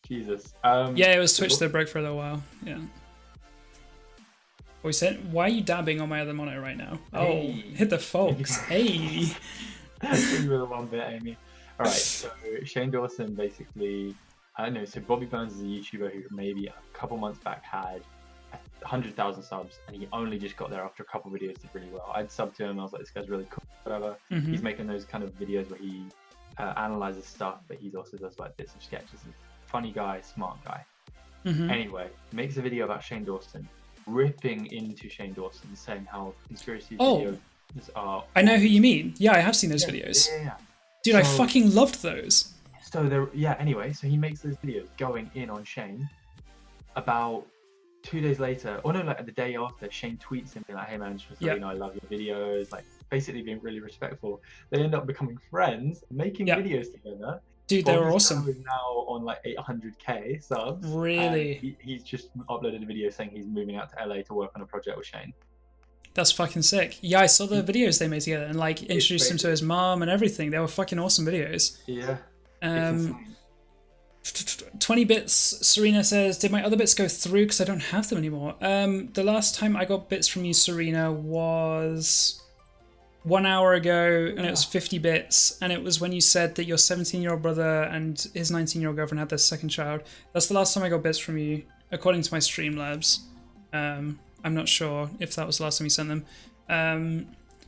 Jesus. Yeah, it was Twitch that broke for a little while. Yeah. We said, why are you dabbing on my other monitor right now? Hey. Oh, hit the folks. Hey. You were the one bit, Amy. All right. So Shane Dawson basically, I don't know. So Bobby Burns is a YouTuber who maybe a couple months back had 100,000 subs, and he only just got there after a couple videos did really well. I'd subbed to him. I was like, this guy's really cool. Whatever. He's making those kind of videos where he analyzes stuff, but he also does like bits of sketches. Funny guy, smart guy. Anyway, makes a video about Shane Dawson, ripping into Shane Dawson, saying how conspiracy videos are. I know who you mean. Yeah, I have seen those videos. Yeah. Dude, I fucking loved those. So anyway, so he makes those videos going in on Shane. About 2 days later, or no, like the day after, Shane tweets him being like, hey man, just so you know, I love your videos, like basically being really respectful. They end up becoming friends, making videos together. Dude, they were awesome. He's now on like 800k subs. Really? He's just uploaded a video saying he's moving out to LA to work on a project with Shane. That's fucking sick. Yeah, I saw the videos they made together and like introduced him to his mom and everything. They were fucking awesome videos. Yeah. 20 bits, Serena says, did my other bits go through? Because I don't have them anymore. The last time I got bits from you, Serena, was 1 hour ago, and it was 50 bits, and it was when you said that your 17-year-old brother and his 19-year-old girlfriend had their second child. That's the last time I got bits from you, according to my Streamlabs. I'm not sure if that was the last time you sent them.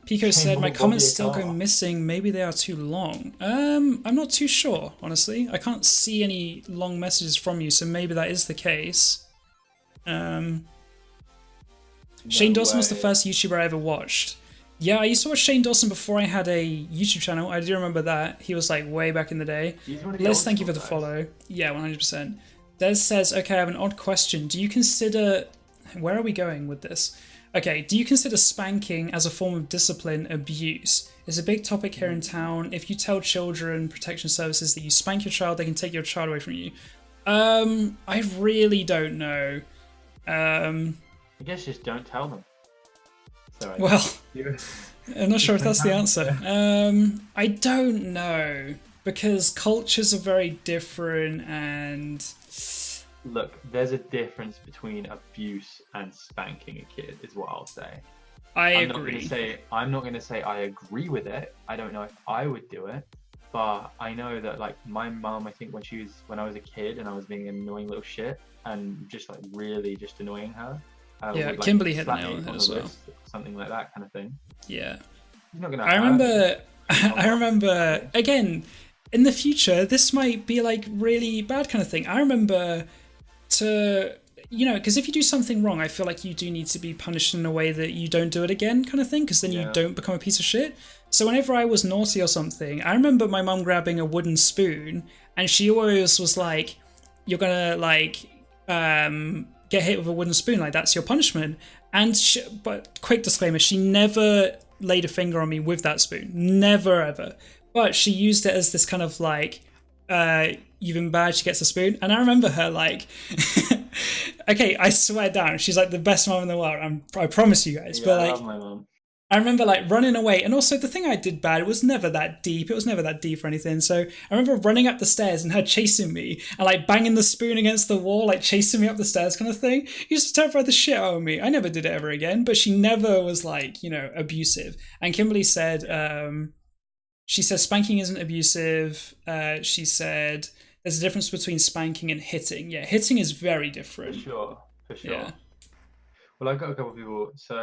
Pico said, my comments still go missing. Maybe they are too long. I'm not too sure, honestly. I can't see any long messages from you, so maybe that is the case. Shane Dawson was the first YouTuber I ever watched. Yeah, I used to watch Shane Dawson before I had a YouTube channel. I do remember that. He was like way back in the day. Liz, thank you for the follow. Yeah, 100%. Des says, okay, I have an odd question. Do you consider... Where are we going with this? Okay, do you consider spanking as a form of discipline abuse? It's a big topic here in town. If you tell children protection services that you spank your child, they can take your child away from you. I really don't know. I guess just don't tell them. Sorry. Well, I'm not sure if that's the answer. I don't know, because cultures are very different and... Look, there's a difference between abuse and spanking a kid, is what I'll say. I'm not going to say I agree with it. I don't know if I would do it, but I know that like my mum, I think when I was a kid and I was being an annoying little shit and just like really just annoying her. Yeah, would, like, Kimberly hit the nail on it as well. Something like that kind of thing. Yeah. He's not gonna I remember, again, in the future, this might be like really bad kind of thing. I remember because if you do something wrong, I feel like you do need to be punished in a way that you don't do it again kind of thing, because then you don't become a piece of shit. So whenever I was naughty or something, I remember my mum grabbing a wooden spoon, and she always was like, you're gonna like get hit with a wooden spoon, like that's your punishment. But quick disclaimer, she never laid a finger on me with that spoon, never ever, but she used it as this kind of like you've been bad, she gets a spoon. And I remember her like okay, I swear down, she's like the best mom in the world, I promise you guys. But like, I love my mom. I remember like running away, and also the thing I did bad was never that deep. It was never that deep or anything. So I remember running up the stairs and her chasing me and like banging the spoon against the wall, like chasing me up the stairs kind of thing. He used to terrify the shit out of me. I never did it ever again, but she never was like, abusive. And Kimberly said, She said spanking isn't abusive. She said there's a difference between spanking and hitting. Yeah, hitting is very different. For sure. Yeah. Well, I've got a couple of people. So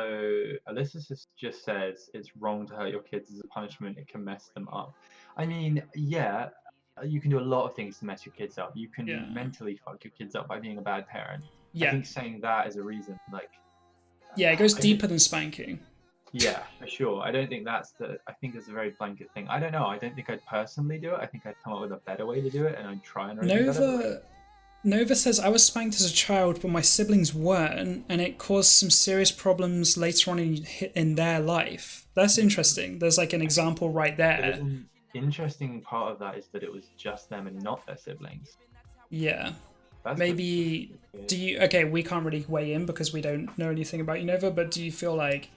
Alyssa just says it's wrong to hurt your kids as a punishment. It can mess them up. I mean, yeah, you can do a lot of things to mess your kids up. You can mentally fuck your kids up by being a bad parent. Yeah. I think saying that is a reason, like. Yeah, it goes deeper than spanking. Yeah, for sure. I don't think I think it's a very blanket thing. I don't know. I don't think I'd personally do it. I think I'd come up with a better way to do it, and I'd try and. Nova says, I was spanked as a child, but my siblings weren't, and it caused some serious problems later on in their life. That's interesting. There's like an example right there. An interesting part of that is that it was just them and not their siblings. Yeah. Maybe, okay, we can't really weigh in because we don't know anything about you, Nova, but do you feel like,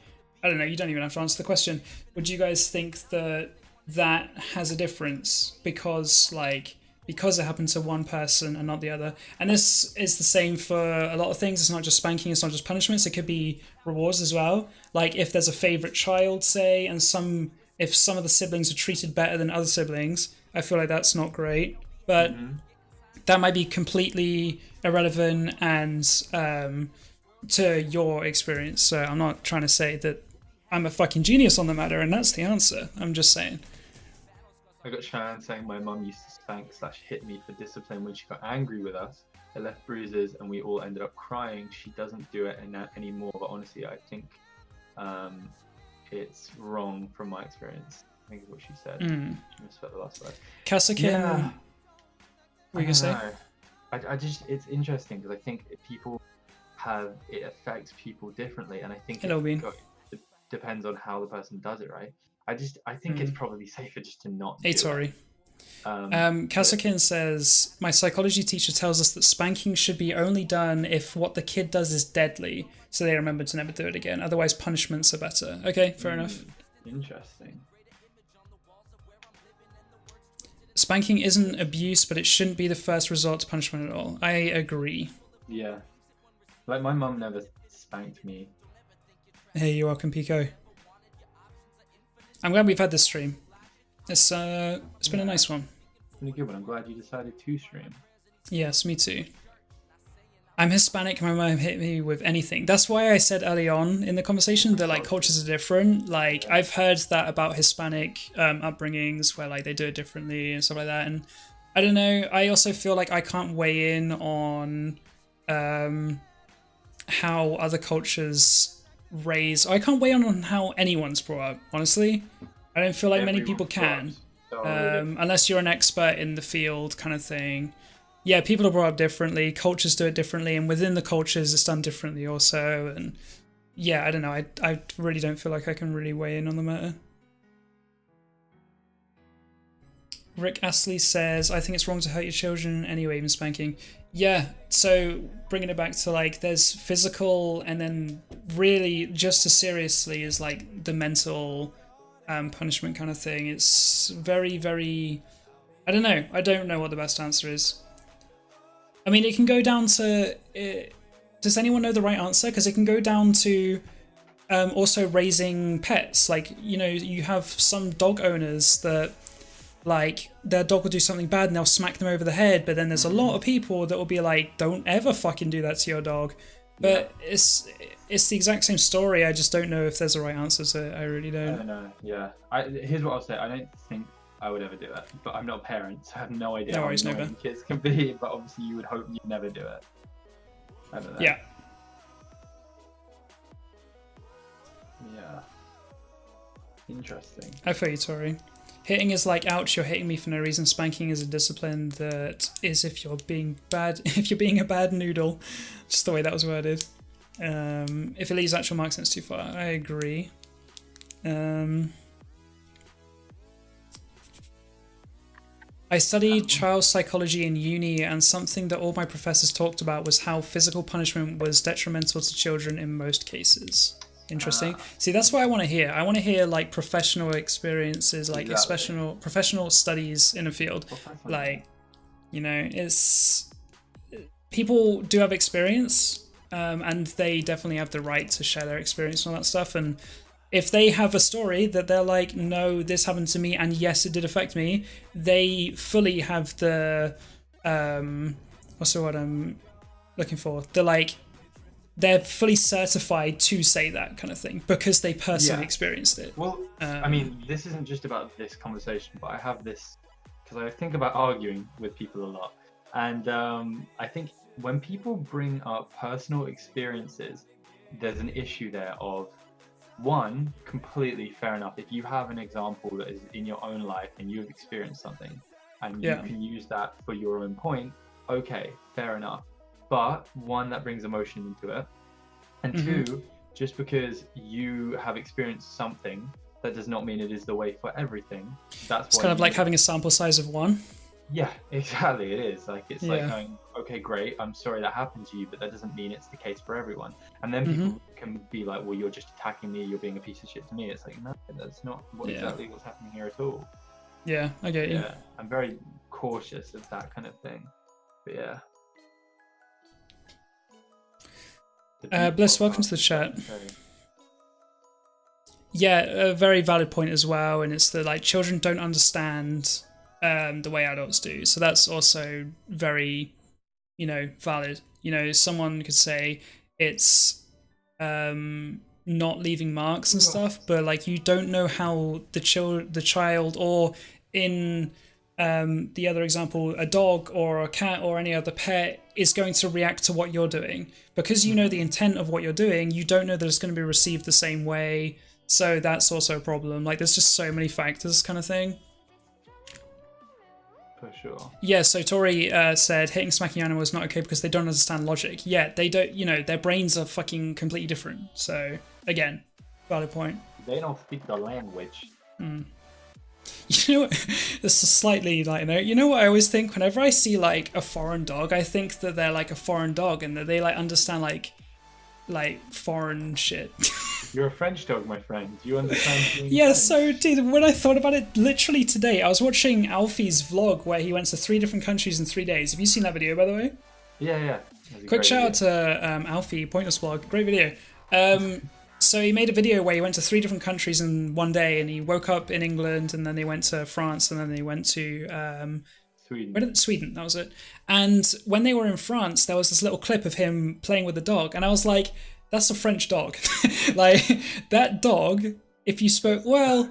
I don't know, you don't even have to answer the question. Would you guys think that has a difference because it happened to one person and not the other? And this is the same for a lot of things. It's not just spanking, it's not just punishments. It could be rewards as well. Like if there's a favorite child, say, and if some of the siblings are treated better than other siblings, I feel like that's not great. But that might be completely irrelevant and to your experience. So I'm not trying to say that I'm a fucking genius on the matter and that's the answer. I'm just saying. I got Cheyenne saying my mum used to spank/hit me for discipline when she got angry with us. It left bruises and we all ended up crying. She doesn't do it anymore, but honestly, I think it's wrong from my experience. I think is what she said. I misspelled the last word. Kasakin, yeah. What are you going to say? I just, it's interesting because I think it affects people differently, and I think it depends on how the person does it, right? I think it's probably safer just to not do it. Kasakin says, my psychology teacher tells us that spanking should be only done if what the kid does is deadly, so they remember to never do it again. Otherwise, punishments are better. Okay, fair enough. Interesting. Spanking isn't abuse, but it shouldn't be the first resort to punishment at all. I agree. Yeah. Like, my mum never spanked me. Hey, you're welcome, Pico. I'm glad we've had this stream. It's been a nice one. It's been a good one. I'm glad you decided to stream. Yes, me too. I'm Hispanic, my mom hit me with anything. That's why I said early on in the conversation that like cultures are different. Like I've heard that about Hispanic upbringings where like they do it differently and stuff like that. And I don't know, I also feel like I can't weigh in on how other cultures I can't weigh in on how anyone's brought up, honestly. I don't feel like many people can. Unless you're an expert in the field kind of thing. Yeah, people are brought up differently, cultures do it differently, and within the cultures it's done differently also. And yeah, I don't know, I really don't feel like I can really weigh in on the matter. Rick Astley says, I think it's wrong to hurt your children anyway, even spanking. Yeah, so bringing it back to like, there's physical and then really just as seriously as like the mental punishment kind of thing. It's very, very, I don't know what the best answer is. I mean, it can go down to, does anyone know the right answer? Because it can go down to also raising pets. Like, you know, you have some dog owners that, like, their dog will do something bad and they'll smack them over the head, but then there's a lot of people that will be like, don't ever fucking do that to your dog. But it's the exact same story. I just don't know if there's a right answer to it. I really don't. I don't know, yeah. Here's what I'll say. I don't think I would ever do it, but I'm not a parent, so I have no idea how annoying kids can be, but obviously you would hope you'd never do it. I don't know. Yeah. Yeah. Interesting. I feel you, Tori. Hitting is like, ouch, you're hitting me for no reason. Spanking is a discipline that is if you're being bad, if you're being a bad noodle. Just the way that was worded. If it leaves actual marks, it's too far. I agree. I studied child psychology in uni, and something that all my professors talked about was how physical punishment was detrimental to children in most cases. Interesting. See, that's what I want to hear. I want to hear like professional experiences, like professional studies in a field. Like, you know, it's people do have experience, and they definitely have the right to share their experience and all that stuff. And if they have a story that they're like, no, this happened to me, and yes, it did affect me, they fully have the what's the word I'm looking for? They're fully certified to say that kind of thing because they personally experienced it. Well, I mean, this isn't just about this conversation, but I have this because I think about arguing with people a lot, and I think when people bring up personal experiences, there's an issue there of, one, completely fair enough. If you have an example that is in your own life and you've experienced something and you can use that for your own point, okay, fair enough. But one, that brings emotion into it. And two, just because you have experienced something, that does not mean it is the way for everything. That's it's kind of like having a sample size of one. Yeah, exactly. It is like, it's like going, okay, great, I'm sorry that happened to you, but that doesn't mean it's the case for everyone. And then people can be like, well, you're just attacking me, you're being a piece of shit to me. It's like, no, that's not exactly what's happening here at all. Yeah, I get you. Yeah, I'm very cautious of that kind of thing. But yeah. Bliss, welcome to the chat. Yeah, a very valid point as well, and it's that like children don't understand the way adults do, so that's also very, valid. Someone could say it's not leaving marks and stuff, but like you don't know how the child, or in the other example, a dog or a cat or any other pet is going to react to what you're doing. Because you know the intent of what you're doing, you don't know that it's going to be received the same way. So that's also a problem. Like there's just so many factors kind of thing. For sure. Yeah, so Tori said hitting smacking animals is not okay because they don't understand logic. Yeah, they don't, their brains are fucking completely different. So again, valid point. They don't speak the language. You know what? This is slightly like, you know what I always think? Whenever I see like a foreign dog, I think that they're like a foreign dog and that they like understand like foreign shit. You're a French dog, my friend. Do you understand? Yeah, so dude, when I thought about it literally today, I was watching Alfie's vlog where he went to 3 different countries in 3 days. Have you seen that video, by the way? Yeah. Quick shout out to Alfie, Pointless Vlog. Great video. So he made a video where he went to 3 different countries in one day, and he woke up in England, and then they went to France, and then they went to Sweden, that was it. And when they were in France, there was this little clip of him playing with the dog, and I was like, that's a French dog. Like, that dog, if you spoke, well,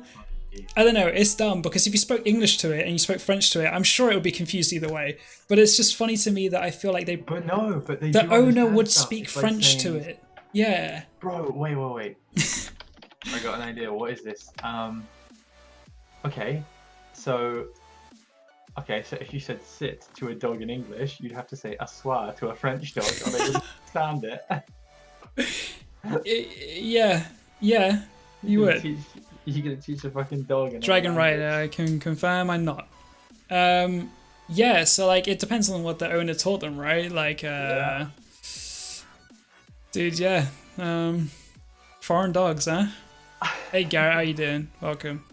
I don't know, it's dumb, because if you spoke English to it and you spoke French to it, I'm sure it would be confused either way. But it's just funny to me that I feel like the owner would speak French to it. Yeah. Bro, wait. I got an idea. What is this? Okay, so if you said sit to a dog in English, you'd have to say asseoir to a French dog, or they wouldn't understand it. Yeah, you would. You're gonna teach a fucking dog. Dragon Rider, I can confirm I'm not. Yeah, so like it depends on what the owner taught them, right? Like, dude, yeah. Foreign dogs, huh? Hey Garrett, how you doing? Welcome.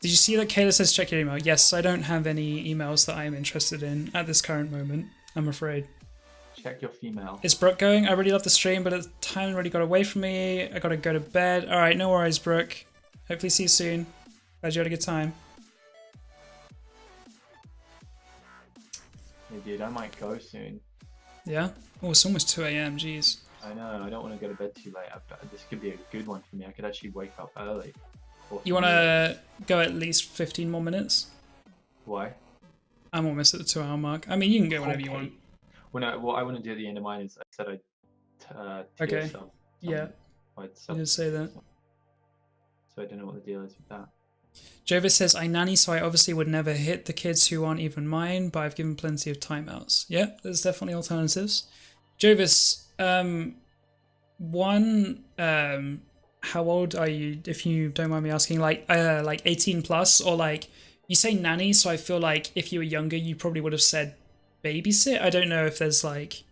Did you see that Kayla says check your email? Yes, I don't have any emails that I am interested in at this current moment, I'm afraid. Check your female. Is Brooke going? I really love the stream, but the time already got away from me. I gotta go to bed. Alright, no worries, Brooke. Hopefully see you soon. Glad you had a good time. Yeah, dude, I might go soon. Yeah? Oh, it's almost 2 a.m, jeez. I know, I don't want to go to bed too late. This could be a good one for me. I could actually wake up early. You want to go at least 15 more minutes? Why? I'm almost at the 2 hour mark. I mean, you can go whenever you want. Well, no, what I want to do at the end of mine is I said I'd okay. Sub. Yeah. You did say that. So I don't know what the deal is with that. Jovis says, I nanny, so I obviously would never hit the kids who aren't even mine, but I've given plenty of timeouts. Yeah, there's definitely alternatives. Jovis, how old are you, if you don't mind me asking? Like 18 plus, or like, you say nanny, so I feel like if you were younger, you probably would have said babysit. I don't know if there's like,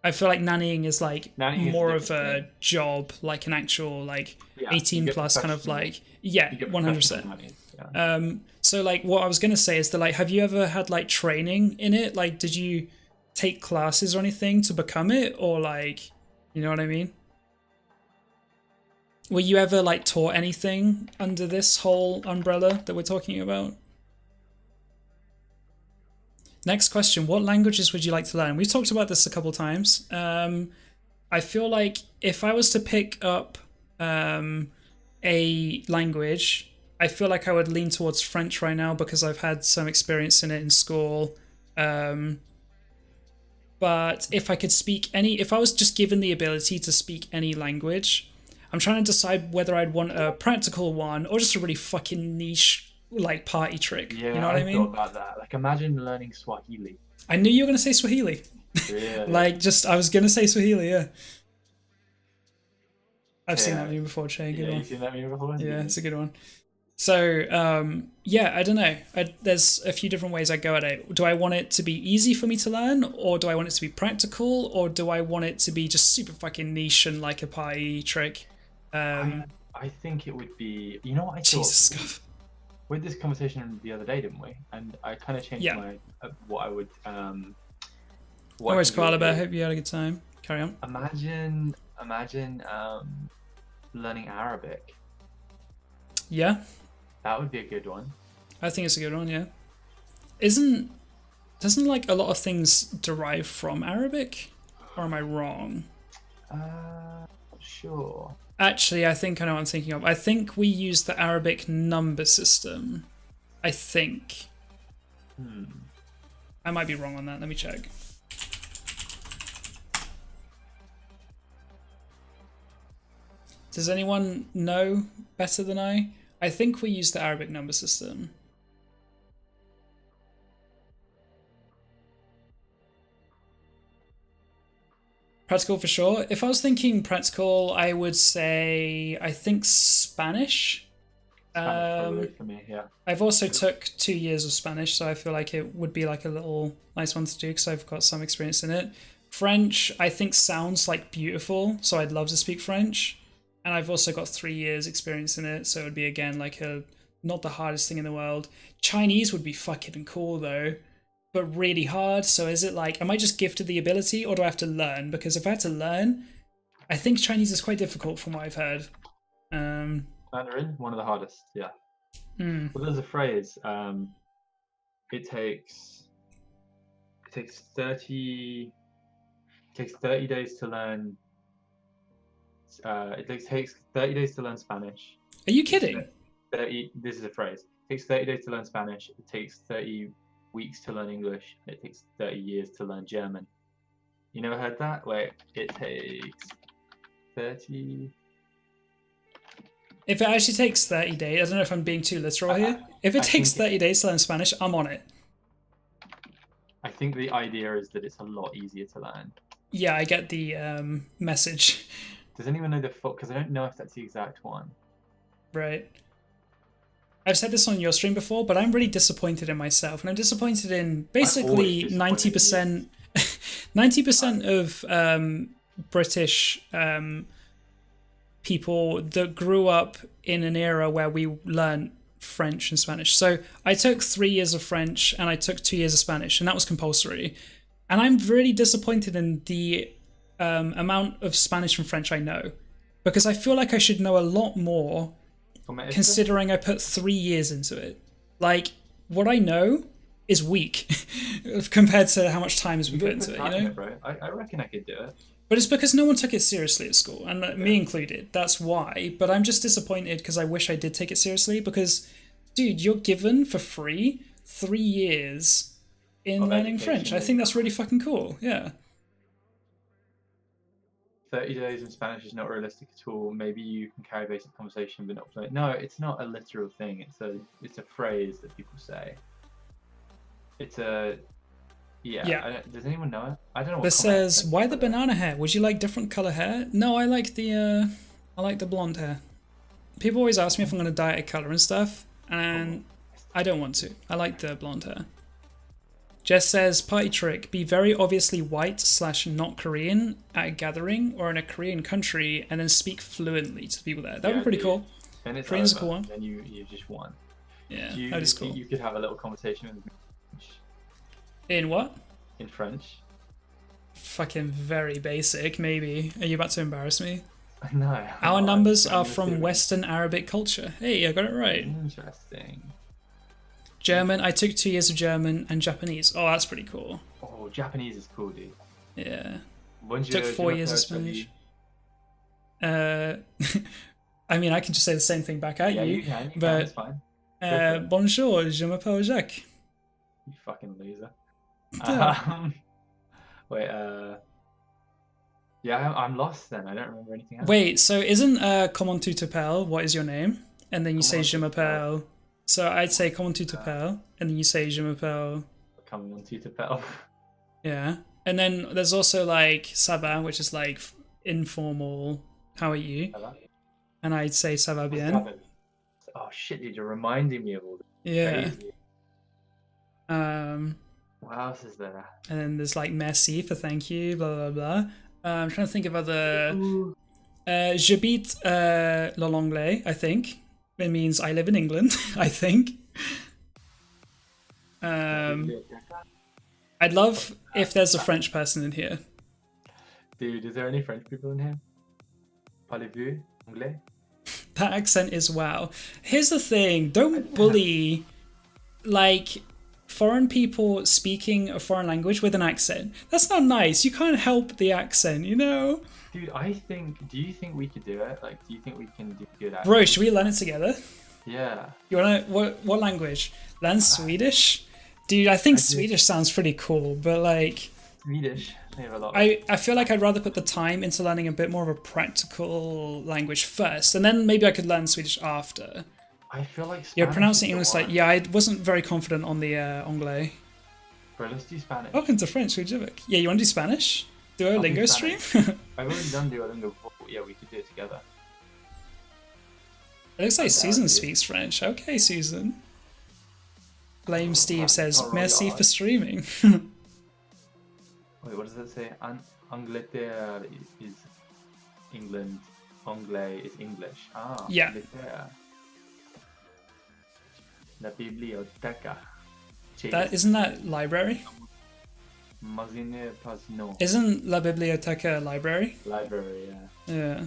I feel like nannying is like more of a job, like an actual like 18 plus kind of like, 100%. Yeah. So like what I was going to say is that like, have you ever had like training in it? Like, did you take classes or anything to become it, or like, you know what I mean? Were you ever like taught anything under this whole umbrella that we're talking about? Next question, what languages would you like to learn? We've talked about this a couple times. I feel like if I was to pick up a language, I feel like I would lean towards French right now because I've had some experience in it in school. But if I could speak if I was just given the ability to speak any language, I'm trying to decide whether I'd want a practical one or just a really fucking niche, like, party trick. Yeah, you know what I mean? Thought about that. Like, imagine learning Swahili. I knew you were going to say Swahili. Yeah. I was going to say Swahili, yeah. I've seen that meme before, Che. Good one. You've seen that meme before? Yeah, it's a good one. So, yeah, I don't know. There's a few different ways I go at it. Do I want it to be easy for me to learn, or do I want it to be practical, or do I want it to be just super fucking niche and like a party trick? I think it would be... You know what I thought? Jesus, Scuff. We had this conversation the other day, didn't we? And I kind of changed my... what I would... no worries, Koala Bear. Hope you had a good time. Carry on. Imagine learning Arabic. Yeah. That would be a good one. I think it's a good one, yeah. Doesn't like a lot of things derive from Arabic? Or am I wrong? Sure. Actually, I think I know what I'm thinking of. I think we use the Arabic number system. I think. I might be wrong on that. Let me check. Does anyone know better than I? I think we use the Arabic number system. Practical for sure. If I was thinking practical, I would say, I think Spanish. Spanish for me, yeah. I've also took 2 years of Spanish, so I feel like it would be like a little nice one to do because I've got some experience in it. French, I think, sounds like beautiful, so I'd love to speak French. And I've also got 3 years experience in it, so it would be, again, like not the hardest thing in the world. Chinese would be fucking cool, though, but really hard. So is it like, am I just gifted the ability, or do I have to learn? Because if I had to learn, I think Chinese is quite difficult from what I've heard. Mandarin, one of the hardest, yeah. Well, there's a phrase, it takes 30 days to learn. It takes 30 days to learn Spanish. Are you kidding? This is a phrase. It takes 30 days to learn Spanish. It takes 30 weeks to learn English. And it takes 30 years to learn German. You never heard that? Wait, it takes 30... If it actually takes 30 days, I don't know if I'm being too literal here. If it takes 30 days to learn Spanish, I'm on it. I think the idea is that it's a lot easier to learn. Yeah, I get the message. Does anyone know the because I don't know if that's the exact one. Right. I've said this on your stream before, but I'm really disappointed in myself, and I'm disappointed in basically 90%. 90% of British people that grew up in an era where we learned French and Spanish. So I took 3 years of French and I took 2 years of Spanish, and that was compulsory. And I'm really disappointed in the amount of Spanish and French I know, because I feel like I should know a lot more considering I put 3 years into it. Like, what I know is weak compared to how much time has been put into it, you know? Bro. I reckon I could do it. But it's because no one took it seriously at school, and me included. That's why. But I'm just disappointed because I wish I did take it seriously, because, dude, you're given for free 3 years in learning French. I think that's really fucking cool, yeah. 30 days in Spanish is not realistic at all. Maybe you can carry basic conversation, but not play. No, it's not a literal thing. It's a phrase that people say. It's a... Yeah. Does anyone know it? I don't know what. This says, why the banana hair? Would you like different color hair? No, I like the blonde hair. People always ask me if I'm going to dye it a color and stuff, and I don't want to. I like the blonde hair. Jess says, party trick, be very obviously white / not Korean at a gathering or in a Korean country, and then speak fluently to the people there. That would be pretty cool. Then it's Korean's a cool one. Then you just won. Yeah, that is cool. You could have a little conversation with me. In what? In French. Fucking very basic, maybe. Are you about to embarrass me? No. Our numbers are I'm from assuming. Western Arabic culture. Hey, I got it right. Interesting. German. I took 2 years of German and Japanese. Oh, that's pretty cool. Oh, Japanese is cool, dude. Yeah. Bonjour, Took 4 je years of m'appelle Spanish. I mean, I can just say the same thing back at Yeah, you. you can. But It's fine. Go for it. bonjour, je m'appelle Jacques. You fucking loser. Yeah. Wait, yeah, I'm lost then. I don't remember anything else. Wait, so isn't comment tu t'appelles, what is your name? And then you say Comment je tu m'appelle. So I'd say comment tu t'appelles, and then you say je m'appelle. Coming on to Tupel. Yeah. And then there's also like ça va, which is like informal, how are you? And I'd say ça va bien. Oh shit, dude, you're reminding me of all this. Yeah. Crazy. Um, What else is there? and then there's like merci for thank you, blah blah blah. I'm trying to think of other. J'habite l'anglais, I think. It means I live in England, I think. I'd love if there's a French person in here. Dude, is there any French people in here? Parlez-vous anglais? That accent is wow. Here's the thing, don't bully like foreign people speaking a foreign language with an accent. That's not nice. You can't help the accent, you know? Dude, do you think we could do it? Like, do you think we can do good at Bro, should we learn it together? Yeah. You wanna what language? Learn Swedish? Dude, I think Swedish sounds pretty cool, but like Swedish. They have a lot. I feel like I'd rather put the time into learning a bit more of a practical language first, and then maybe I could learn Swedish after. I feel like Spanish. Yeah, pronouncing is the English like one. yeah, I wasn't very confident on the anglais. Bro, let's do Spanish. Welcome to French, Ujibik. Yeah, you want to do Spanish? Duolingo stream? I've already done Duolingo before. But yeah, we could do it together. It looks like Susan dude. speaks French. Okay, Susan. Blame Steve says, Oh, merci God. for streaming. Wait, what does that say? Angleterre is England. Anglais is English. Ah, Yeah. Angleterre. La biblioteca. Isn't that library? Magazine Pasino. Isn't La Biblioteca a library? Library, yeah. Yeah.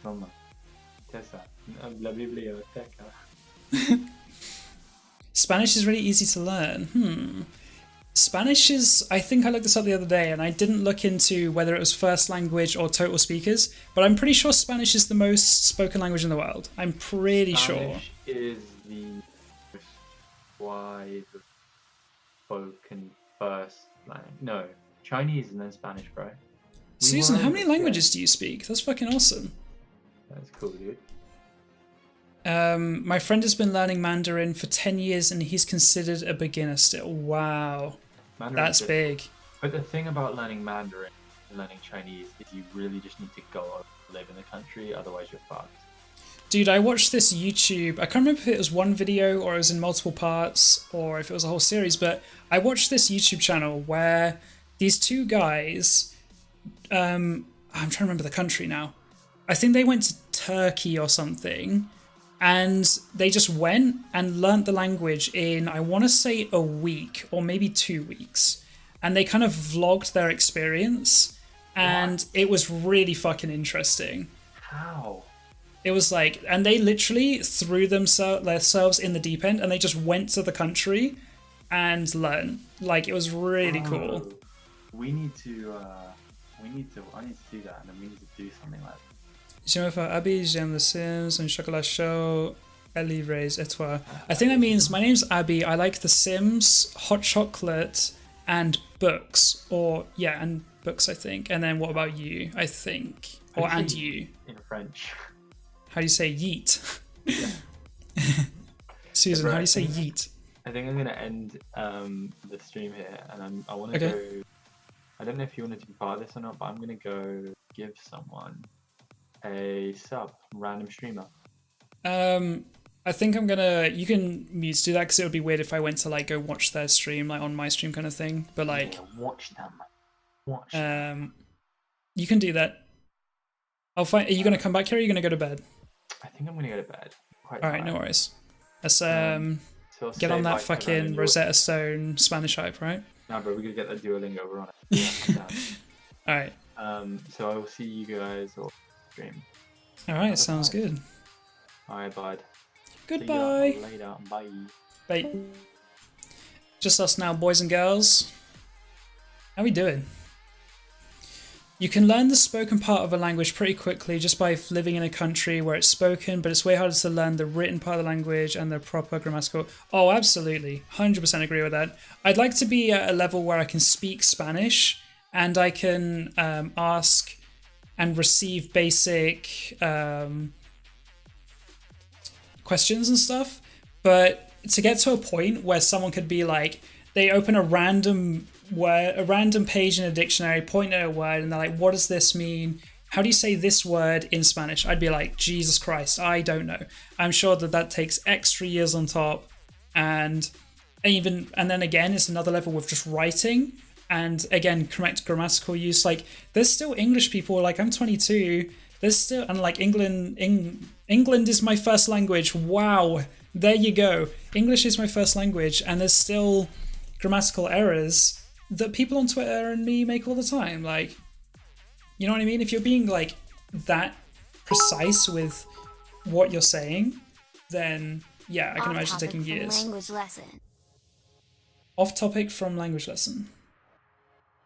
Toma. Tessa. La biblioteca. Spanish is really easy to learn. Spanish is, I think I looked this up the other day and I didn't look into whether it was first language or total speakers, but I'm pretty sure Spanish is the most spoken language in the world. I'm pretty sure. Spanish is the most widely spoken first language. No, Chinese and then Spanish, bro. Susan, how many Yeah. languages do you speak? That's fucking awesome. That's cool, dude. My friend has been learning Mandarin for 10 years and he's considered a beginner still. Wow. Mandarin's That's just- big. But the thing about learning Mandarin and learning Chinese is you really just need to go live in the country, otherwise you're fucked. Dude, I watched this YouTube, I can't remember if it was one video or it was in multiple parts or if it was a whole series, but I watched this YouTube channel where these two guys, I'm trying to remember the country now. I think they went to Turkey or something, and they just went and learnt the language in, I want to say a week or maybe 2 weeks. And they kind of vlogged their experience, and it was really fucking interesting. How? It was like, and they literally threw themselves in the deep end, and they just went to the country and learned. Like, it was really cool. Oh, I need to do that, and then we need to do something like that. Je m'appelle Abby, j'aime les Sims, un chocolat chaud, et livres, et toi. I think that means, my name's Abby, I like The Sims, hot chocolate, and books. Or, yeah, and books, I think. And then what about you, I think? Or, and you. In French. How do you say yeet? Susan, how do you say yeet? I think I'm gonna end the stream here, and I want to Okay. go. I don't know if you want to be part of this or not, but I'm gonna go give someone a sub, random streamer. I think I'm gonna. You can mute to do that because it would be weird if I went to like go watch their stream like on my stream kind of thing. But like, Yeah, watch them. Watch. Them. you can do that. I'll find. Are you gonna come back here? Or are you gonna go to bed? I think I'm gonna go to bed. Quite All right, no tired. worries. Let's So I'll get say on that bye to fucking Random. Rosetta Stone Spanish hype, right? Nah, bro, we gotta get that Duolingo. We're on it. Yeah, I'm down. All right. So I will see you guys or stream. All right, sounds good. All right, bud. Goodbye. See ya later. Bye. Bye. Just us now, boys and girls. How we doing? You can learn the spoken part of a language pretty quickly just by living in a country where it's spoken, but it's way harder to learn the written part of the language and the proper grammatical. Oh, absolutely. 100% agree with that. I'd like to be at a level where I can speak Spanish and I can ask and receive basic questions and stuff. But to get to a point where someone could be like, they open a random page in a dictionary, point at a word, and they're like, what does this mean? How do you say this word in Spanish? I'd be like, Jesus Christ, I don't know. I'm sure that takes extra years on top. And then again, it's another level with just writing. And again, correct grammatical use. Like, there's still English people, like I'm 22, there's still, and like England is my first language. Wow, there you go. English is my first language, and there's still grammatical errors that people on Twitter and me make all the time. Like, you know what I mean? If you're being like that precise with what you're saying, then yeah, I can imagine taking years. Language lesson. Off topic from language lesson.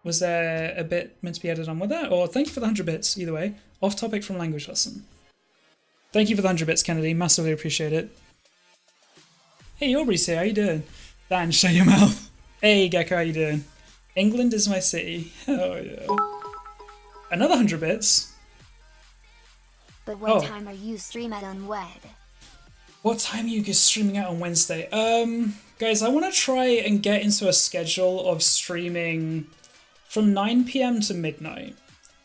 Was there a bit meant to be added on with that? Or thank you for the 100 bits, either way. Off topic from language lesson. Thank you for the 100 bits, Kennedy. Massively appreciate it. Hey, Aubrey's here. How you doing? Dan, shut your mouth. Hey, Gecko, how you doing? England is my city. Oh, yeah. Another 100 bits. But what time are you streaming on WED? What time are you guys streaming out on Wednesday? Guys, I want to try and get into a schedule of streaming from 9 p.m. to midnight,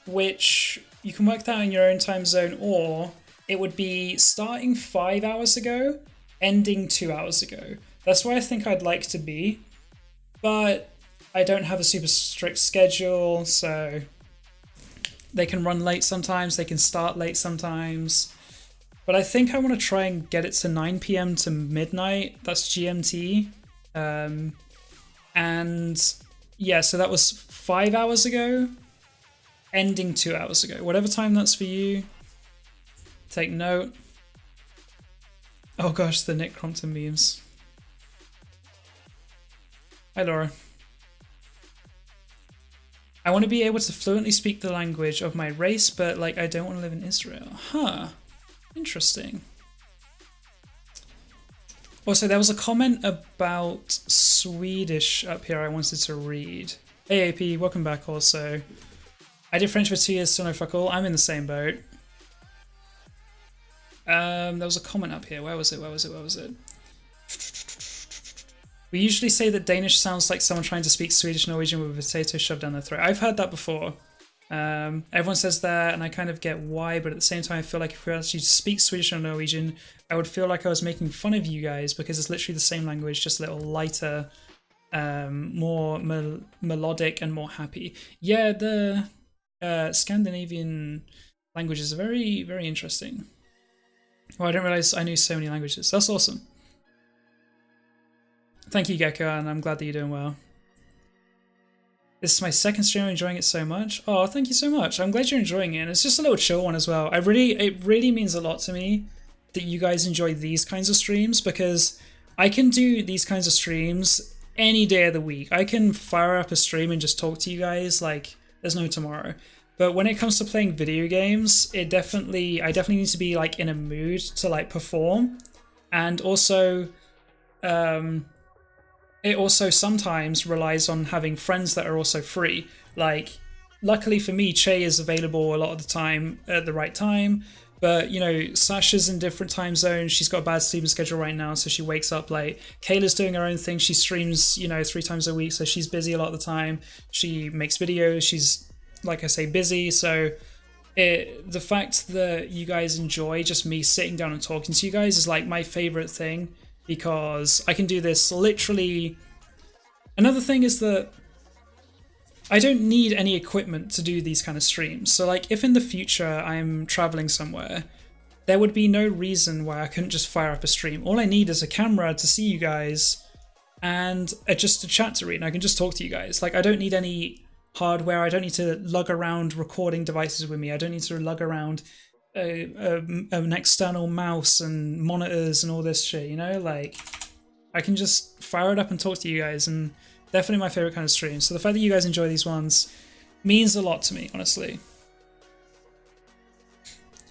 which you can work that in your own time zone, or it would be starting 5 hours ago, ending 2 hours ago. That's where I think I'd like to be, but I don't have a super strict schedule, so they can run late sometimes, they can start late sometimes. But I think I want to try and get it to 9 p.m. to midnight. That's GMT. And yeah, so that was 5 hours ago, ending 2 hours ago. Whatever time that's for you, take note. Oh gosh, the Nick Crompton memes. Hi, Laura. I want to be able to fluently speak the language of my race, but like I don't want to live in Israel. Huh. Interesting. Also, there was a comment about Swedish up here I wanted to read. Hey AP, welcome back also. I did French for 2 years, still no fuck all. I'm in the same boat. There was a comment up here. Where was it? We usually say that Danish sounds like someone trying to speak Swedish Norwegian with a potato shoved down their throat. I've heard that before. Everyone says that, and I kind of get why, but at the same time I feel like if we actually speak Swedish or Norwegian, I would feel like I was making fun of you guys because it's literally the same language, just a little lighter, more melodic and more happy. Yeah, the Scandinavian languages are very, very interesting. Well, I didn't realize I knew so many languages. That's awesome. Thank you, Gecko, and I'm glad that you're doing well. This is my second stream. I'm enjoying it so much. Oh, thank you so much. I'm glad you're enjoying it. And it's just a little chill one as well. It really means a lot to me that you guys enjoy these kinds of streams, because I can do these kinds of streams any day of the week. I can fire up a stream and just talk to you guys like there's no tomorrow. But when it comes to playing video games, I definitely need to be like in a mood to like perform. And also, it also sometimes relies on having friends that are also free. Like, luckily for me, Chai is available a lot of the time at the right time. But, you know, Sasha's in different time zones. She's got a bad sleeping schedule right now, so she wakes up late. Kayla's doing her own thing. She streams, you know, 3 times a week, so she's busy a lot of the time. She makes videos. She's, like I say, busy. So the fact that you guys enjoy just me sitting down and talking to you guys is like my favorite thing, because I can do this literally. Another thing is that I don't need any equipment to do these kind of streams. So like if in the future I'm traveling somewhere, there would be no reason why I couldn't just fire up a stream. All I need is a camera to see you guys and just a chat to read, and I can just talk to you guys. Like, I don't need any hardware. I don't need to lug around recording devices with me. I don't need to lug around an external mouse and monitors and all this shit, you know? Like, I can just fire it up and talk to you guys, and definitely my favorite kind of stream. So the fact that you guys enjoy these ones means a lot to me, honestly.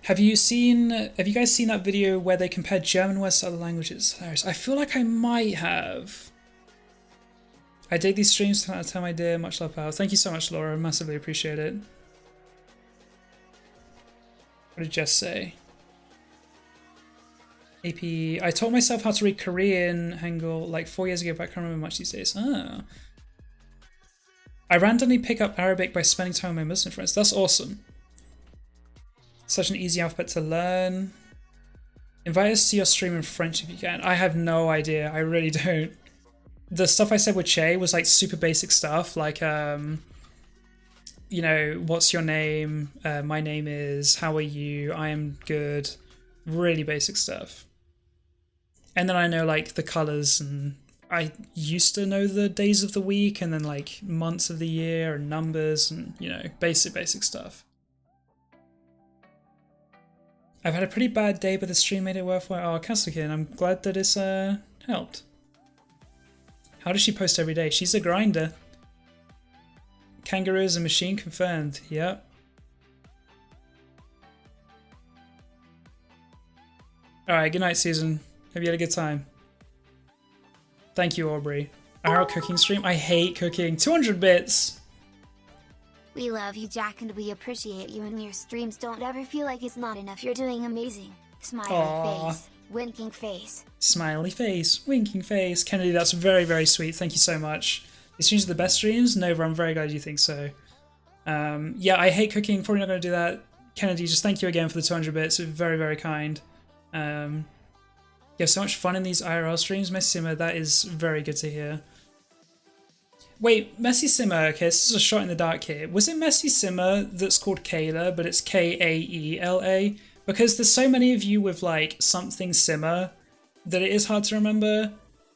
Have you guys seen that video where they compared German words to other languages? Hilarious. I feel like I might have. I dig these streams, 10 out of 10, my dear. Much love, pal. Thank you so much, Laura. Massively appreciate it. What did Jess say? AP. I taught myself how to read Korean Hangul like 4 years ago, but I can't remember much these days. Ah. I randomly pick up Arabic by spending time with my Muslim friends. That's awesome. Such an easy alphabet to learn. Invite us to your stream in French if you can. I have no idea. I really don't. The stuff I said with Chai was like super basic stuff, like you know, what's your name? My name is. How are you? I am good. Really basic stuff. And then I know like the colors, and I used to know the days of the week, and then like months of the year and numbers, and you know, basic stuff. I've had a pretty bad day, but the stream made it worthwhile. Oh, Castikin, I'm glad that it's helped. How does she post every day? She's a grinder. Kangaroo is a machine, confirmed. Yep. Alright, good night, Susan. Hope you had a good time. Thank you, Aubrey. IRL cooking stream? I hate cooking. 200 bits! We love you, Jack, and we appreciate you, and your streams don't ever feel like it's not enough. You're doing amazing. Smiley Aww. face. Winking face. Smiley face. Winking face. Kennedy, that's very, very sweet. Thank you so much. These streams are the best streams? Nova, I'm very glad you think so. Yeah, I hate cooking. Probably not going to do that. Kennedy, just thank you again for the 200 bits. Very, very kind. You have so much fun in these IRL streams, Messi Simmer. That is very good to hear. Wait, Messi Simmer. Okay, this is a shot in the dark here. Was it Messi Simmer that's called Kayla, but it's Kaela? Because there's so many of you with like something Simmer that it is hard to remember.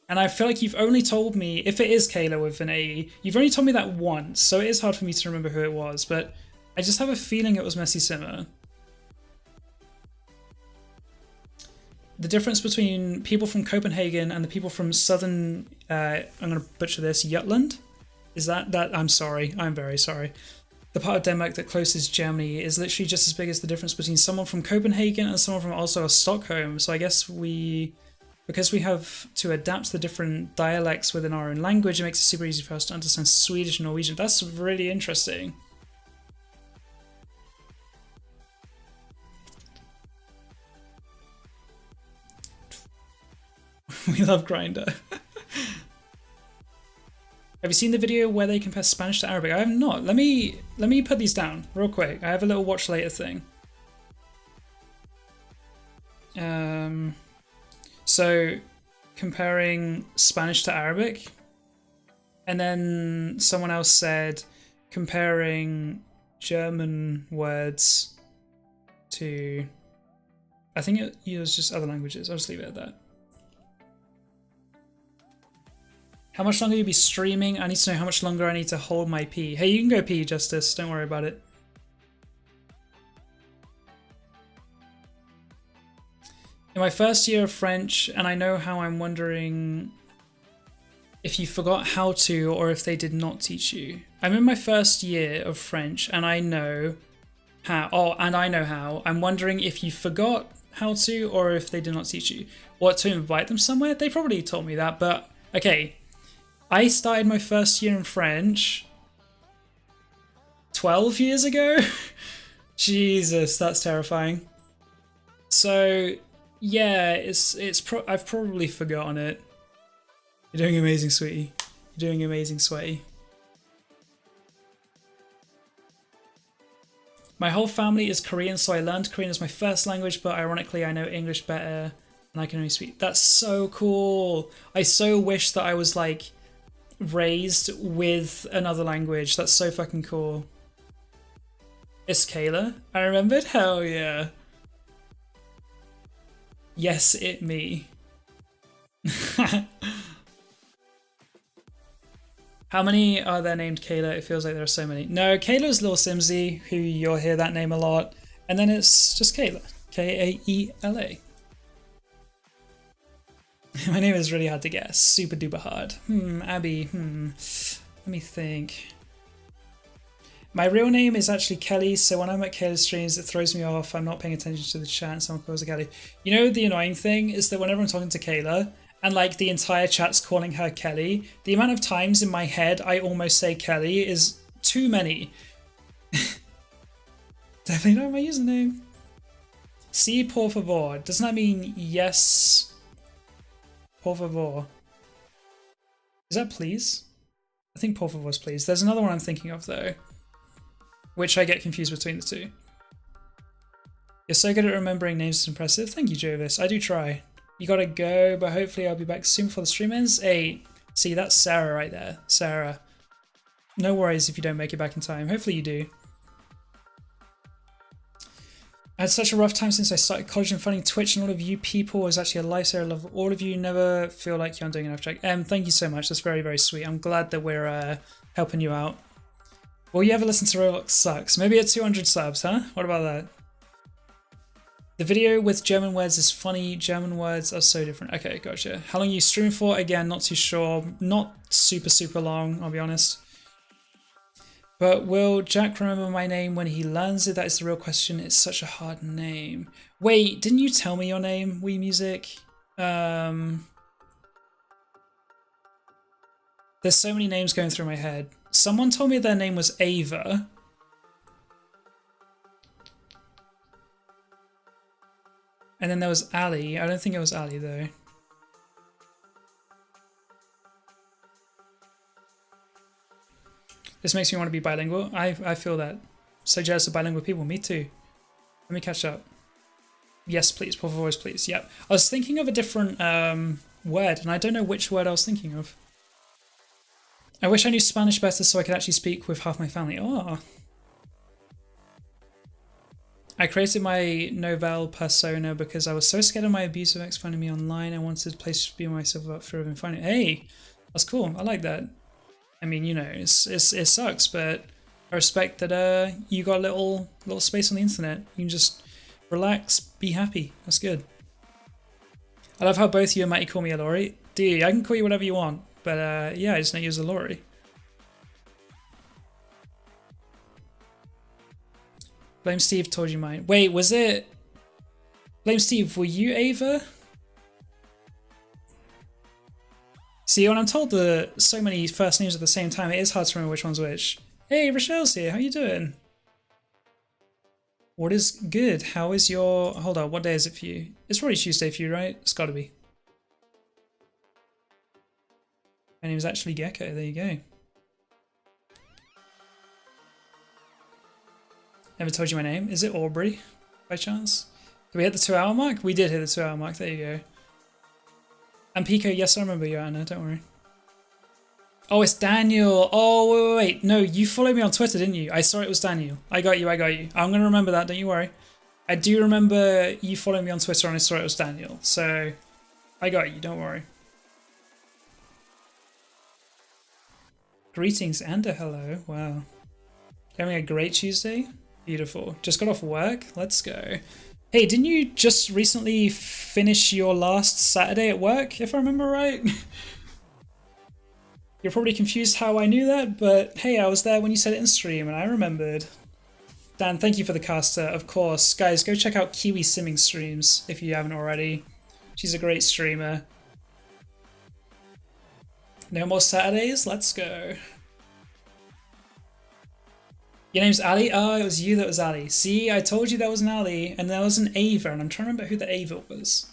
And I feel like you've only told me, if it is Kayla with an AE, you've only told me that once, so it is hard for me to remember who it was, but I just have a feeling it was Messi Simmer. The difference between people from Copenhagen and the people from southern, I'm going to butcher this, Jutland? Is that, I'm sorry, I'm very sorry. The part of Denmark that closes Germany is literally just as big as the difference between someone from Copenhagen and someone from also Stockholm. So I guess because we have to adapt to the different dialects within our own language, it makes it super easy for us to understand Swedish and Norwegian. That's really interesting. We love Grindr. Have you seen the video where they compare Spanish to Arabic? I have not. Let me put these down real quick. I have a little watch later thing. So comparing Spanish to Arabic, and then someone else said comparing German words to, I think it was just other languages. I'll just leave it at that. How much longer will you be streaming? I need to know how much longer I need to hold my pee. Hey, you can go pee, Justice. Don't worry about it. In my first year of French, and I know how, I'm wondering if you forgot how to or if they did not teach you. I'm in my first year of French, and I know how. Oh, and I know how. I'm wondering if you forgot how to or if they did not teach you. What, to invite them somewhere? They probably told me that, but okay. I started my first year in French 12 years ago? Jesus, that's terrifying. So, yeah, I've probably forgotten it. You're doing amazing, sweetie. You're doing amazing, sweaty. My whole family is Korean, so I learned Korean as my first language, but ironically I know English better and I can only speak. That's so cool. I so wish that I was like raised with another language. That's so fucking cool. It's Kayla. I remembered? Hell yeah. Yes, it me. How many are there named Kayla? It feels like there are so many. No, Kayla's Lil Simsy, who you'll hear that name a lot. And then it's just Kayla. Kaela. My name is really hard to guess. Super duper hard. Abby. Let me think. My real name is actually Kelly, so when I'm at Kayla's streams, it throws me off. I'm not paying attention to the chat and someone calls her Kelly. You know, the annoying thing is that whenever I'm talking to Kayla, and like the entire chat's calling her Kelly, the amount of times in my head I almost say Kelly is too many. Definitely not my username. Si, por favor. Doesn't that mean yes? Por favor. Is that please? I think por favor is please. There's another one I'm thinking of though, which I get confused between the two. You're so good at remembering names, it's impressive. Thank you, Jovis. I do try. You gotta go, but hopefully I'll be back soon before the stream ends. Hey, see, that's Sarah right there. Sarah. No worries if you don't make it back in time. Hopefully you do. I had such a rough time since I started college, and finding Twitch and all of you people was actually a lifesaver. I love all of you. Never feel like you're doing enough, Jack. Thank you so much. That's very, very sweet. I'm glad that we're helping you out. Will you ever listen to Roblox Sucks? Maybe at 200 subs, huh? What about that? The video with German words is funny. German words are so different. Okay, gotcha. How long are you streaming for? Again, not too sure. Not super, super long, I'll be honest. But will Jack remember my name when he learns it? That is the real question. It's such a hard name. Wait, didn't you tell me your name, Wii Music? There's so many names going through my head. Someone told me their name was Ava. And then there was Ali. I don't think it was Ali though. This makes me want to be bilingual. I feel that. So jealous of bilingual people. Me too. Let me catch up. Yes, please. Por favor, please. Yep. I was thinking of a different word, and I don't know which word I was thinking of. I wish I knew Spanish better so I could actually speak with half my family. Oh. I created my novel persona because I was so scared of my abusive ex finding me online. I wanted to place to be myself without fear of him finding. Hey, that's cool. I like that. I mean, you know, it sucks, but I respect that you got a little space on the internet. You can just relax, be happy. That's good. I love how both you and Matty call me a Lori. Dude, I can call you whatever you want, but yeah, I just know you as a Lori. Blame Steve told you mine. Wait, was it? Blame Steve, were you Ava? See, when I'm told so many first names at the same time, it is hard to remember which one's which. Hey, Rochelle's here. How you doing? What is good? How is your... Hold on, what day is it for you? It's probably Tuesday for you, right? It's gotta be. My name is actually Gecko. There you go. Never told you my name. Is it Aubrey, by chance? Did we hit the 2-hour mark? We did hit the 2-hour mark. There you go. And Pico, yes, I remember you, Anna. Don't worry. Oh, it's Daniel. Oh, wait. No, you followed me on Twitter, didn't you? I saw it was Daniel. I got you. I'm going to remember that. Don't you worry. I do remember you following me on Twitter and I saw it was Daniel. So, I got you. Don't worry. Greetings and a hello. Wow. Having a great Tuesday? Beautiful. Just got off work? Let's go. Hey, didn't you just recently finish your last Saturday at work, if I remember right? You're probably confused how I knew that, but hey, I was there when you said it in stream and I remembered. Dan, thank you for the caster, of course. Guys, go check out Kiwi Simming streams if you haven't already. She's a great streamer. No more Saturdays? Let's go. Your name's Ali? Oh, it was you that was Ali. See, I told you there was an Ali, and there was an Ava, and I'm trying to remember who the Ava was.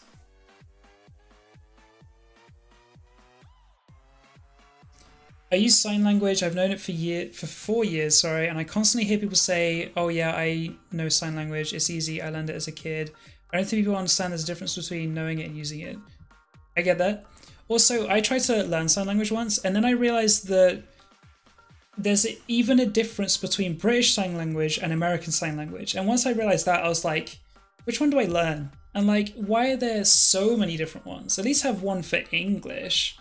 I use sign language. I've known it for 4 years, sorry, and I constantly hear people say, oh yeah, I know sign language. It's easy. I learned it as a kid. I don't think people understand there's a difference between knowing it and using it. I get that. Also, I tried to learn sign language once, and then I realized that there's even a difference between British Sign Language and American Sign Language. And once I realized that, I was like, which one do I learn? And like, why are there so many different ones? At least have one for English.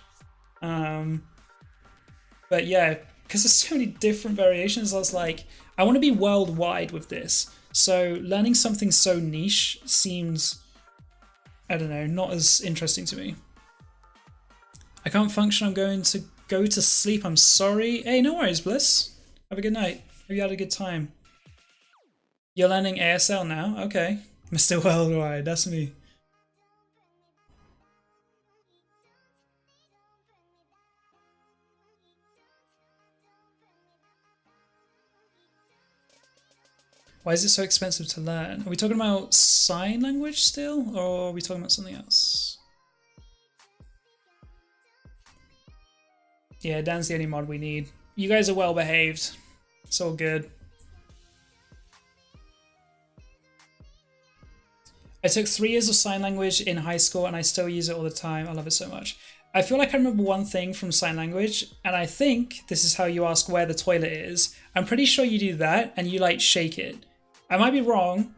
But yeah, because there's so many different variations, I was like, I want to be worldwide with this. So learning something so niche seems, I don't know, not as interesting to me. I can't function, I'm going to go to sleep, I'm sorry. Hey, no worries, Bliss. Have a good night. Hope you had a good time. You're learning ASL now? Okay. Mr. Worldwide, that's me. Why is it so expensive to learn? Are we talking about sign language still, or are we talking about something else? Yeah, Dan's the only mod we need. You guys are well behaved. It's all good. I took 3 years of sign language in high school and I still use it all the time. I love it so much. I feel like I remember one thing from sign language, and I think this is how you ask where the toilet is. I'm pretty sure you do that and you like shake it. I might be wrong.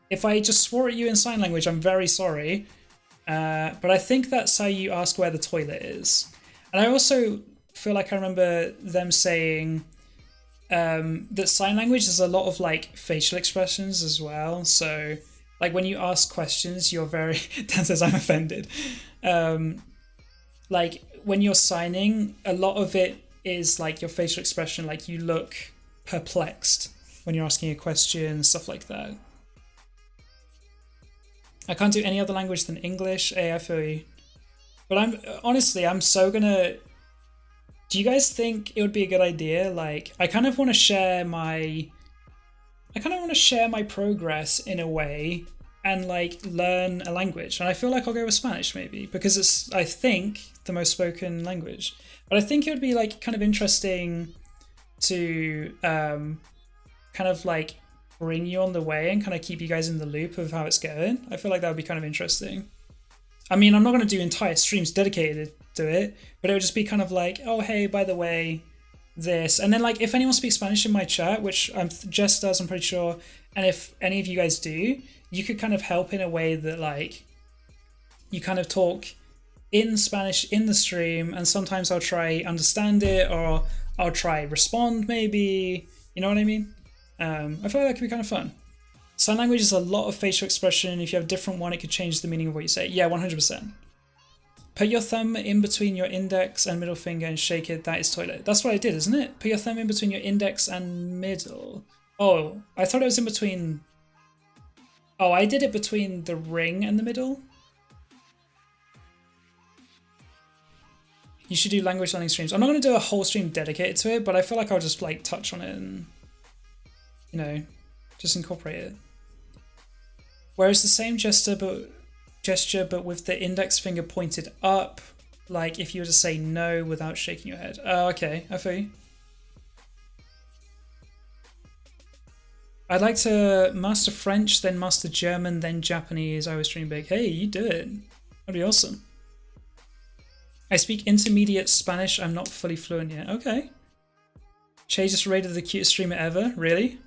If I just swore at you in sign language, I'm very sorry. But I think that's how you ask where the toilet is. And I also feel like I remember them saying that sign language is a lot of like facial expressions as well. So like when you ask questions, you're very, Dan says I'm offended. Like when you're signing, a lot of it is like your facial expression, like you look perplexed when you're asking a question, stuff like that. I can't do any other language than English. Hey, I feel you. But I'm so gonna, do you guys think it would be a good idea? Like, I kind of want to share my progress in a way and like learn a language. And I feel like I'll go with Spanish maybe because it's, I think, the most spoken language. But I think it would be like kind of interesting to kind of like bring you on the way and kind of keep you guys in the loop of how it's going. I feel like that would be kind of interesting. I mean, I'm not going to do entire streams dedicated to it, but it would just be kind of like, oh, hey, by the way, this. And then like if anyone speaks Spanish in my chat, which Jess does, I'm pretty sure, and if any of you guys do, you could kind of help in a way that like you kind of talk in Spanish in the stream, and sometimes I'll try understand it or I'll try respond maybe, you know what I mean? I feel like that could be kind of fun. Sign language is a lot of facial expression. If you have a different one, it could change the meaning of what you say. Yeah, 100%. Put your thumb in between your index and middle finger and shake it. That is toilet. That's what I did, isn't it? Put your thumb in between your index and middle. Oh, I thought it was in between. Oh, I did it between the ring and the middle. You should do language learning streams. I'm not going to do a whole stream dedicated to it, but I feel like I'll just like touch on it and, you know, just incorporate it. Whereas the same gesture but with the index finger pointed up, like if you were to say no without shaking your head. Oh, okay, I feel you. I'd like to master French, then master German, then Japanese. I was stream big. Hey, you do it. That'd be awesome. I speak intermediate Spanish. I'm not fully fluent yet. Okay. Che just rated the cutest streamer ever. Really?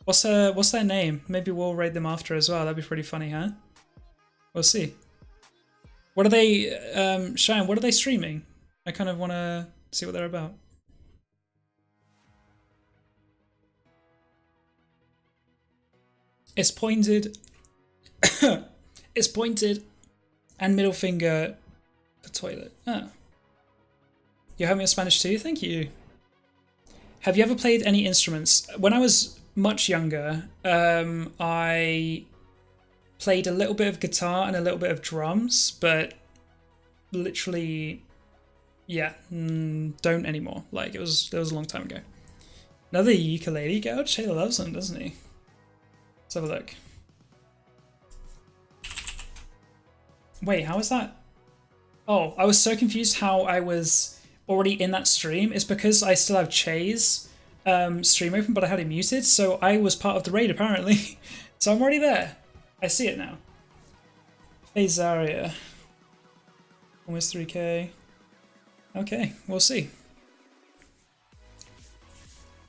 What's their name? Maybe we'll raid them after as well. That'd be pretty funny, huh? We'll see. What are they, Cheyenne, what are they streaming? I kind of want to see what they're about. It's pointed. It's pointed and middle finger for toilet. Oh. You're having a Spanish too? Thank you. Have you ever played any instruments? When I was much younger, I played a little bit of guitar and a little bit of drums, but literally, yeah, don't anymore. Like it was a long time ago. Another ukulele girl. Shayla loves them, doesn't he? Let's have a look. Wait, how is that? Oh, I was so confused how I was already in that stream. It's because I still have Chay's stream open, but I had it muted, so I was part of the raid apparently. So I'm already there. I see it now. Zaria. Almost 3k. Okay, we'll see.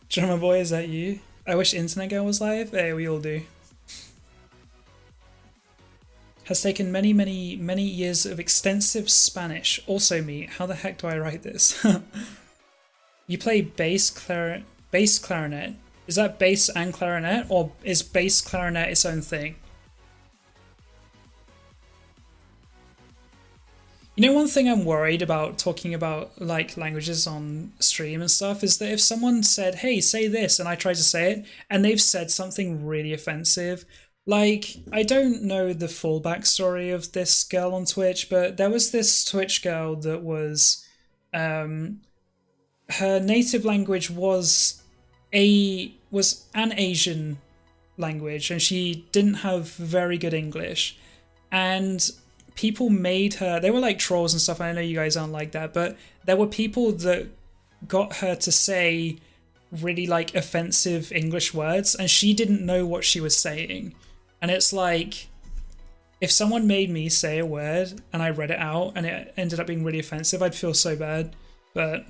Drummer Boy, is that you? I wish Internet Girl was live. Hey, we all do. Has taken many, many, many years of extensive Spanish. Also me. How the heck do I write this? You play bass clarinet. Is that bass and clarinet, or is bass clarinet its own thing? You know, one thing I'm worried about talking about like languages on stream and stuff is that if someone said, hey, say this, and I try to say it, and they've said something really offensive, like, I don't know the full backstory of this girl on Twitch, but there was this Twitch girl that was, her native language was an Asian language, and she didn't have very good English, and people made her, they were like trolls and stuff, I know you guys aren't like that, but there were people that got her to say really like offensive English words, and she didn't know what she was saying. And it's like, if someone made me say a word and I read it out and it ended up being really offensive, I'd feel so bad. But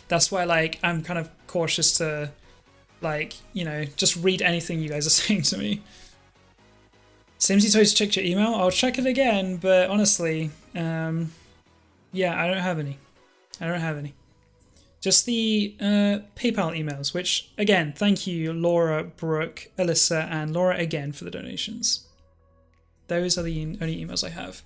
that's why, like, I'm kind of cautious to, like, you know, just read anything you guys are saying to me. Simsy Toast checked your email. I'll check it again, but honestly, yeah, I don't have any. I don't have any. Just the PayPal emails, which, again, thank you, Laura, Brooke, Alyssa, and Laura again for the donations. Those are the only emails I have.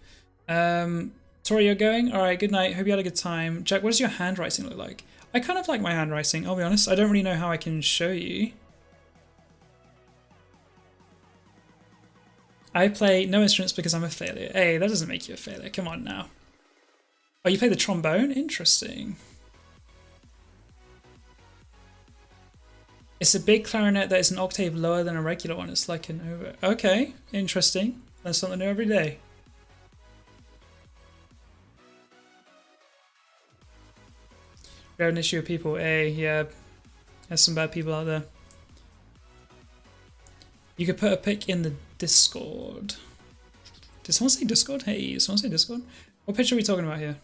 Tori, you're going? All right, good night. Hope you had a good time. Jack, what does your handwriting look like? I kind of like my handwriting, I'll be honest. I don't really know how I can show you. I play no instruments because I'm a failure. Hey, that doesn't make you a failure. Come on now. Oh, you play the trombone? Interesting. It's a big clarinet that is an octave lower than a regular one. It's like an over... Okay, interesting. Learn something new every day. We have an issue with people. Hey, yeah. There's some bad people out there. You could put a pic in the Discord. Did someone say Discord? Hey, did someone say Discord? What picture are we talking about here?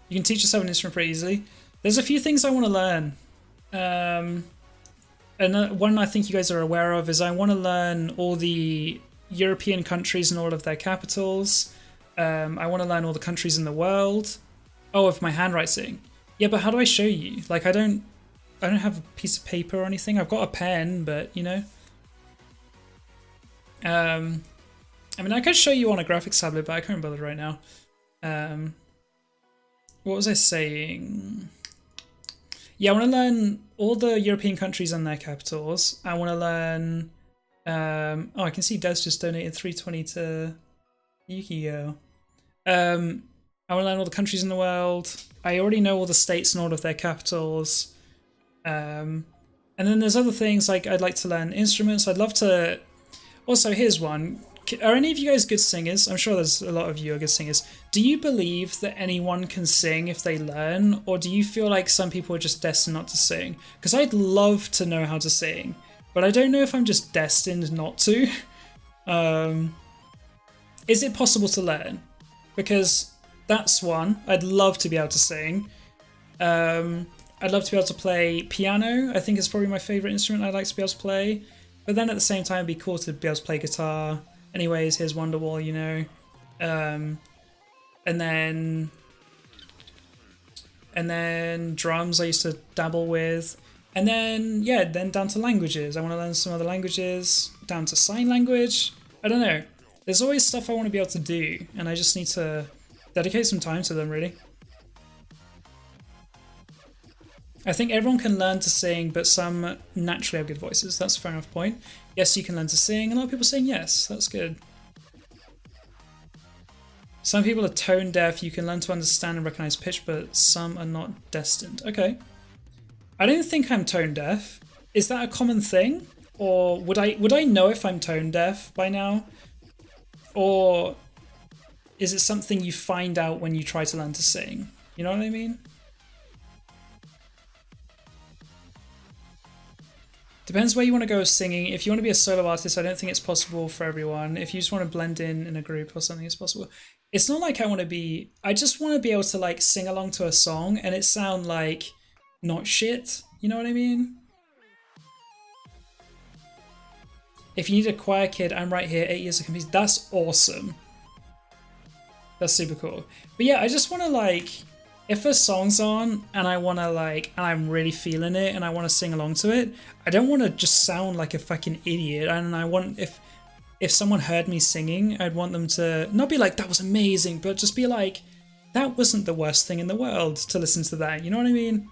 You can teach yourself an instrument pretty easily. There's a few things I want to learn. And one I think you guys are aware of is I want to learn all the European countries and all of their capitals. I want to learn all the countries in the world. Oh, of my handwriting. Yeah, but how do I show you? Like, I don't have a piece of paper or anything. I've got a pen, but you know. I mean, I could show you on a graphics tablet, but I can't bother right now. What was I saying? Yeah, I want to learn all the European countries and their capitals. I want to learn... oh, I can see Des just donated 320 to Yukio. I want to learn all the countries in the world. I already know all the states and all of their capitals. And then there's other things, like I'd like to learn instruments. I'd love to... Also, here's one. Are any of you guys good singers? I'm sure there's a lot of you are good singers. Do you believe that anyone can sing if they learn? Or do you feel like some people are just destined not to sing? Because I'd love to know how to sing, but I don't know if I'm just destined not to. Is it possible to learn? Because that's one. I'd love to be able to sing. I'd love to be able to play piano. I think it's probably my favourite instrument I'd like to be able to play. But then at the same time, it'd be cool to be able to play guitar. Anyways, here's Wonderwall, you know. And then drums I used to dabble with. And then, yeah, then down to languages. I want to learn some other languages. Down to sign language. I don't know. There's always stuff I want to be able to do. And I just need to dedicate some time to them, really. I think everyone can learn to sing, but some naturally have good voices. That's a fair enough point. Yes, you can learn to sing. A lot of people saying yes. That's good. Some people are tone deaf. You can learn to understand and recognize pitch, but some are not destined. Okay. I don't think I'm tone deaf. Is that a common thing? Or would I know if I'm tone deaf by now? Or is it something you find out when you try to learn to sing? You know what I mean? Depends where you want to go with singing. If you want to be a solo artist, I don't think it's possible for everyone. If you just want to blend in a group or something, it's possible. It's not like I just want to be able to like sing along to a song and it sound like not shit. You know what I mean? If you need a choir kid, I'm right here, 8 years of computer. That's awesome. That's super cool. But yeah, I just want to like if a song's on and I want to like, and I'm really feeling it and I want to sing along to it, I don't want to just sound like a fucking idiot. And I want, if someone heard me singing, I'd want them to not be like, that was amazing, but just be like, that wasn't the worst thing in the world to listen to that. You know what I mean?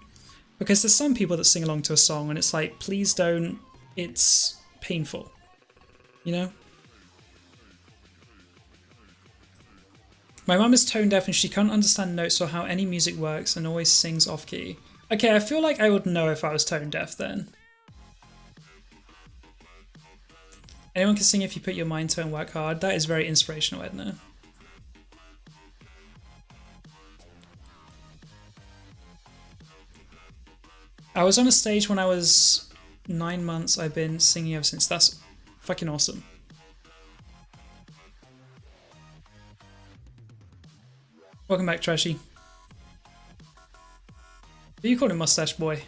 Because there's some people that sing along to a song and it's like, please don't, it's painful. You know? My mum is tone deaf and she can't understand notes or how any music works and always sings off key. Okay, I feel like I would know if I was tone deaf then. Anyone can sing if you put your mind to it and work hard. That is very inspirational, Edna. I was on a stage when I was 9 months. I've been singing ever since. That's fucking awesome. Welcome back, Trashy. Who you call him Mustache Boy?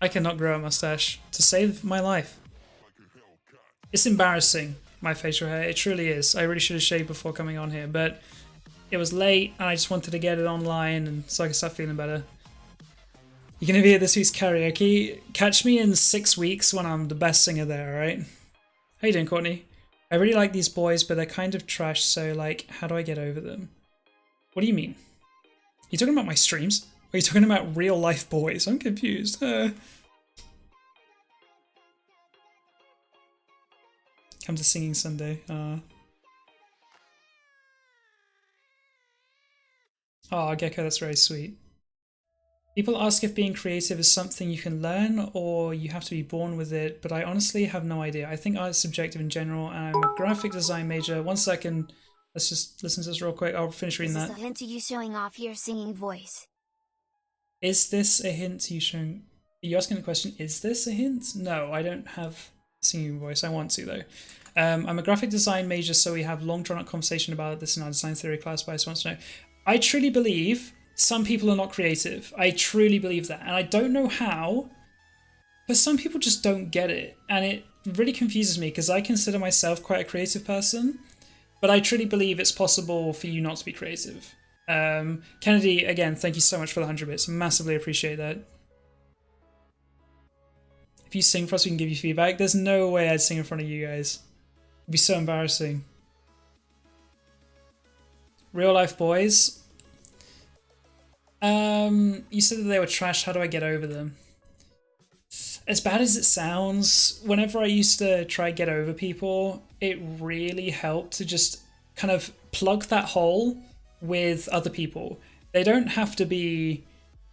I cannot grow a mustache to save my life. It's embarrassing, my facial hair. It truly is. I really should have shaved before coming on here, but it was late and I just wanted to get it online and so I could start feeling better. You're gonna be at this week's karaoke? Catch me in 6 weeks when I'm the best singer there, alright? How you doing, Courtney? I really like these boys, but they're kind of trash, so like, how do I get over them? What do you mean? You talking about my streams? Or are you talking about real life boys? I'm confused. Come to singing Sunday. Oh, Gecko, that's very sweet. People ask if being creative is something you can learn or you have to be born with it, but I honestly have no idea. I think art is subjective in general, and I'm a graphic design major. 1 second. Let's just listen to this real quick. I'll finish reading that. Is this a hint to you showing off your singing voice? Is this a hint to you showing... Are you asking the question, is this a hint? No, I don't have a singing voice. I want to, though. I'm a graphic design major, so we have long drawn-out conversation about this in our design theory class, but I just want to know. I truly believe some people are not creative. I truly believe that. And I don't know how, but some people just don't get it. And it really confuses me because I consider myself quite a creative person. But I truly believe it's possible for you not to be creative. Kennedy, again, thank you so much for the 100 bits. Massively appreciate that. If you sing for us, we can give you feedback. There's no way I'd sing in front of you guys. It'd be so embarrassing. Real life boys. You said that they were trash. How do I get over them? As bad as it sounds, whenever I used to try get over people, it really helped to just kind of plug that hole with other people. They don't have to be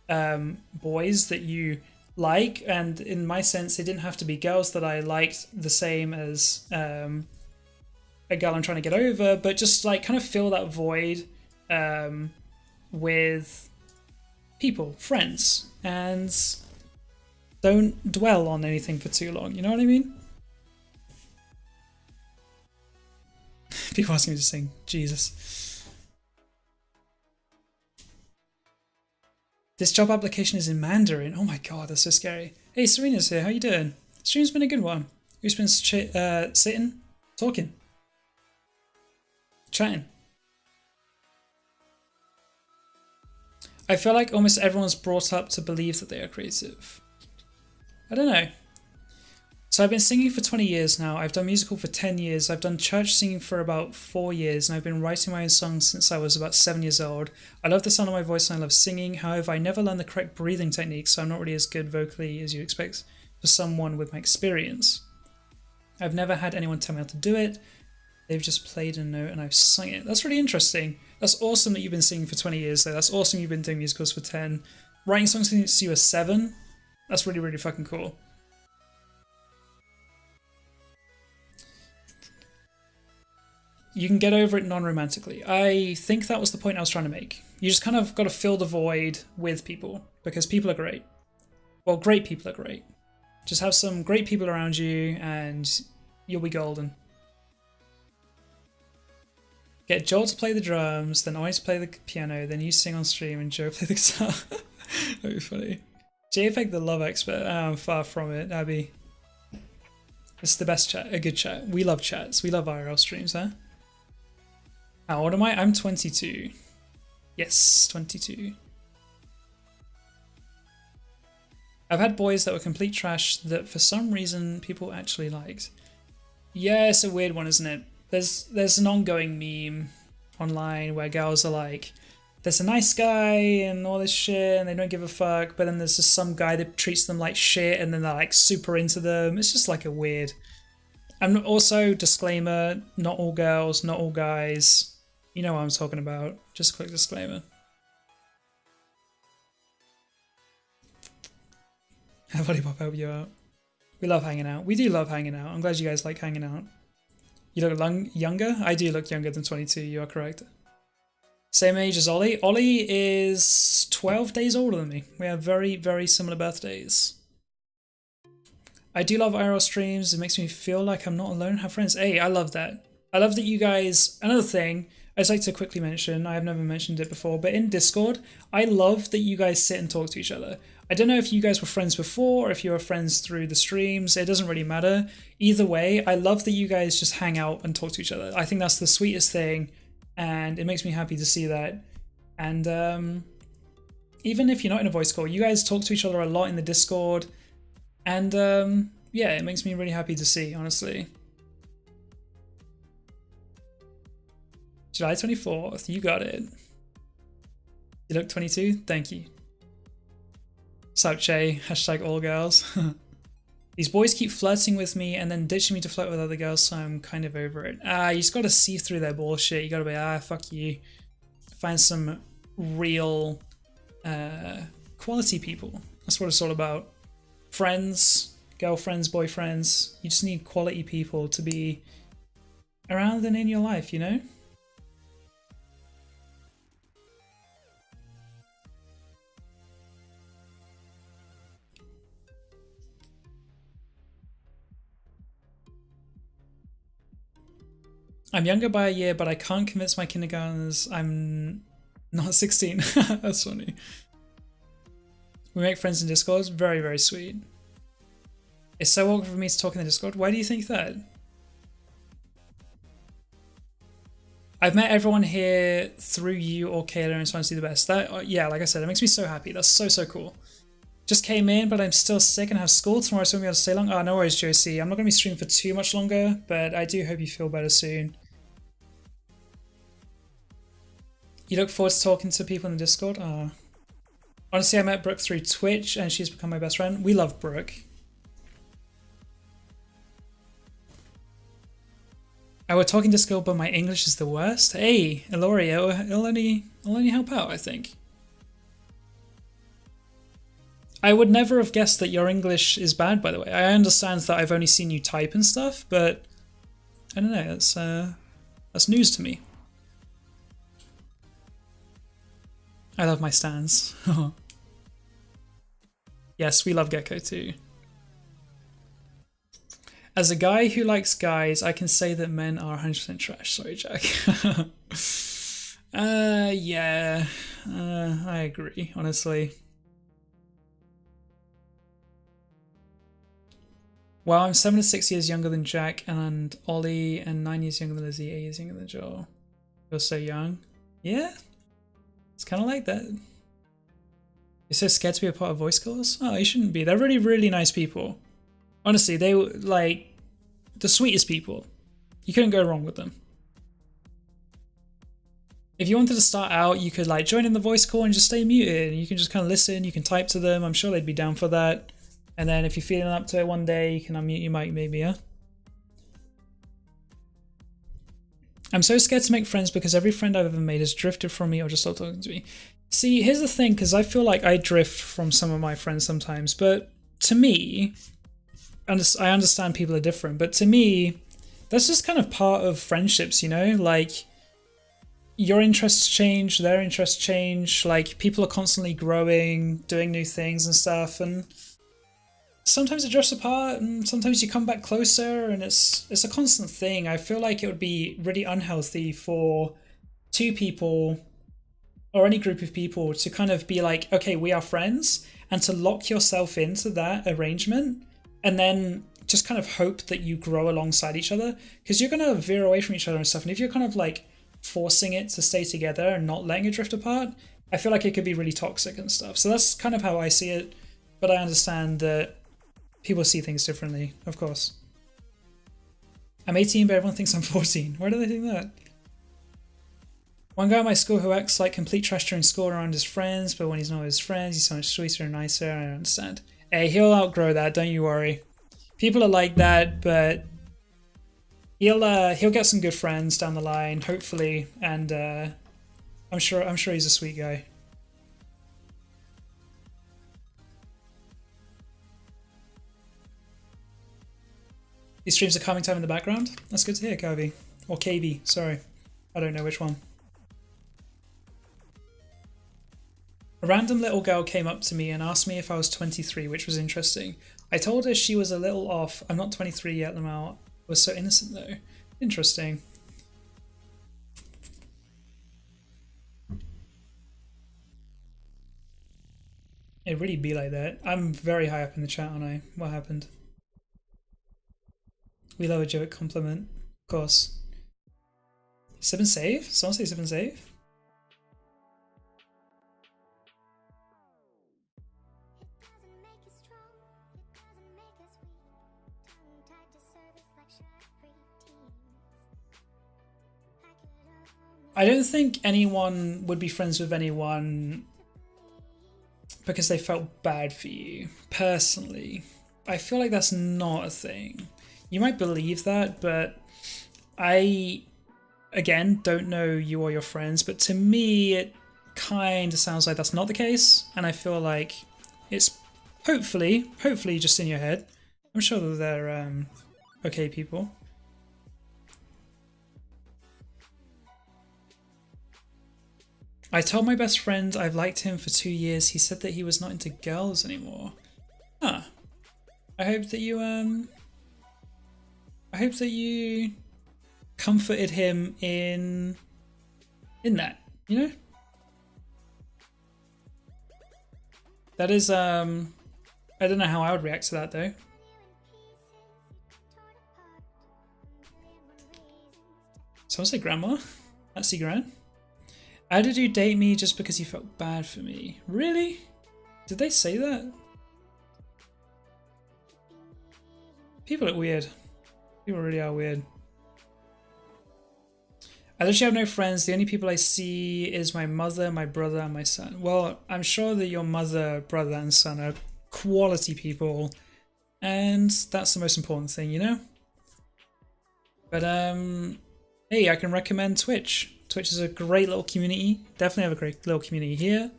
boys that you like, and in my sense, they didn't have to be girls that I liked the same as a girl I'm trying to get over, but just like kind of fill that void with people, friends, and don't dwell on anything for too long, you know what I mean? People asking me to sing, Jesus. This job application is in Mandarin. Oh my god, that's so scary. Hey, Serena's here, how you doing? Stream's been a good one. We've been sitting, talking, chatting. I feel like almost everyone's brought up to believe that they are creative. I don't know. So I've been singing for 20 years now. I've done musical for 10 years. I've done church singing for about 4 years, and I've been writing my own songs since I was about 7 years old. I love the sound of my voice and I love singing. However, I never learned the correct breathing technique, so I'm not really as good vocally as you expect for someone with my experience. I've never had anyone tell me how to do it. They've just played a note and I've sung it. That's really interesting. That's awesome that you've been singing for 20 years though. That's awesome you've been doing musicals for 10. Writing songs since you were 7. That's really, really fucking cool. You can get over it non-romantically. I think that was the point I was trying to make. You just kind of got to fill the void with people, because people are great. Well, great people are great. Just have some great people around you and you'll be golden. Get Joel to play the drums, then I to play the piano, then you sing on stream and Joe play the guitar. That'd be funny. JFEG the love expert. I'm far from it, Abby. It's the best chat, a good chat. We love chats. We love IRL streams, huh? How old am I? I'm 22. Yes, 22. I've had boys that were complete trash that for some reason people actually liked. Yeah, it's a weird one, isn't it? There's an ongoing meme online where girls are like, there's a nice guy and all this shit and they don't give a fuck, but then there's just some guy that treats them like shit and then they're like super into them. It's just like a weird... And also, disclaimer, not all girls, not all guys. You know what I'm talking about. Just a quick disclaimer. Buddy Pop, help you out. We love hanging out. We do love hanging out. I'm glad you guys like hanging out. You look younger? I do look younger than 22, you are correct. Same age as Ollie. Ollie is 12 days older than me. We have very, very similar birthdays. I do love IRL streams. It makes me feel like I'm not alone. Have friends. Hey, I love that. I love that you guys... Another thing I'd like to quickly mention, I have never mentioned it before, but in Discord, I love that you guys sit and talk to each other. I don't know if you guys were friends before or if you were friends through the streams. It doesn't really matter. Either way, I love that you guys just hang out and talk to each other. I think that's the sweetest thing, and it makes me happy to see that. And even if you're not in a voice call, you guys talk to each other a lot in the Discord, and yeah, it makes me really happy to see, honestly. July 24th, you got it. You look 22? Thank you. Sup, Chai? Hashtag all girls. These boys keep flirting with me and then ditching me to flirt with other girls, so I'm kind of over it. You just gotta see through their bullshit. You gotta be, fuck you. Find some real quality people. That's what it's all about. Friends, girlfriends, boyfriends. You just need quality people to be around and in your life, you know? I'm younger by a year, but I can't convince my kindergartners I'm not 16. That's funny. We make friends in Discord. Very, very sweet. It's so awkward for me to talk in the Discord. Why do you think that? I've met everyone here through you or Kayla and so on to do the best. That, yeah, like I said, it makes me so happy. That's so, so cool. Just came in, but I'm still sick and have school tomorrow, so I'm going to be able to stay long. Oh, no worries, Josie. I'm not going to be streaming for too much longer, but I do hope you feel better soon. You look forward to talking to people in the Discord? Oh. Honestly, I met Brooke through Twitch, and she's become my best friend. We love Brooke. I was talking to Discord, but my English is the worst. Hey, Eloria, it'll only help out, I think. I would never have guessed that your English is bad, by the way. I understand that I've only seen you type and stuff, but I don't know, that's news to me. I love my stans. Yes, we love Gecko too. As a guy who likes guys, I can say that men are 100% trash. Sorry, Jack. Yeah, I agree, honestly. Wow, I'm 7 to 6 years younger than Jack and Ollie, and 9 years younger than Lizzie, 8 years younger than Joel. You're so young. Yeah, it's kind of like that. You're so scared to be a part of voice calls? Oh, you shouldn't be. They're really, really nice people. Honestly, they were like the sweetest people. You couldn't go wrong with them. If you wanted to start out, you could like join in the voice call and just stay muted. You can just kind of listen, you can type to them. I'm sure they'd be down for that. And then if you're feeling up to it one day, you can unmute your mic maybe, yeah? I'm so scared to make friends because every friend I've ever made has drifted from me or just stopped talking to me. See, here's the thing, because I feel like I drift from some of my friends sometimes, but to me, I understand people are different, but to me, that's just kind of part of friendships, you know? Like, your interests change, their interests change, like, people are constantly growing, doing new things and stuff, and sometimes it drifts apart, and sometimes you come back closer, and it's a constant thing. I feel like it would be really unhealthy for two people, or any group of people, to kind of be like, okay, we are friends, and to lock yourself into that arrangement, and then just kind of hope that you grow alongside each other, because you're going to veer away from each other and stuff. And if you're kind of like forcing it to stay together and not letting it drift apart, I feel like it could be really toxic and stuff. So that's kind of how I see it, but I understand that people see things differently, of course. I'm 18, but everyone thinks I'm 14. Why do they think that? One guy at my school who acts like complete trash during school around his friends, but when he's not with his friends, he's so much sweeter and nicer. I don't understand. Hey, he'll outgrow that, don't you worry. People are like that, but he'll get some good friends down the line, hopefully, and I'm sure he's a sweet guy. These streams are calming time in the background. That's good to hear, Kavi. Or KB, sorry. I don't know which one. A random little girl came up to me and asked me if I was 23, which was interesting. I told her she was a little off. I'm not 23 yet, Lamau. Was so innocent though. Interesting. It really be like that. I'm very high up in the chat, aren't I? What happened? We love a joke compliment, of course. Sip and save? Someone say sip and save? I don't think anyone would be friends with anyone because they felt bad for you, personally. I feel like that's not a thing. You might believe that, but I, again, don't know you or your friends, but to me it kind of sounds like that's not the case, and I feel like it's hopefully just in your head. I'm sure that they're okay people. I told my best friend I've liked him for 2 years. He said that he was not into girls anymore. Huh. I hope that you comforted him in that, you know? That is I don't know how I would react to that though. Someone say grandma? That's your gran? How did you date me just because you felt bad for me? Really? Did they say that? People are weird. People really are weird. I literally have no friends. The only people I see is my mother, my brother, and my son. Well, I'm sure that your mother, brother, and son are quality people, and that's the most important thing, you know? But hey, I can recommend Twitch. Twitch is a great little community. Definitely have a great little community here.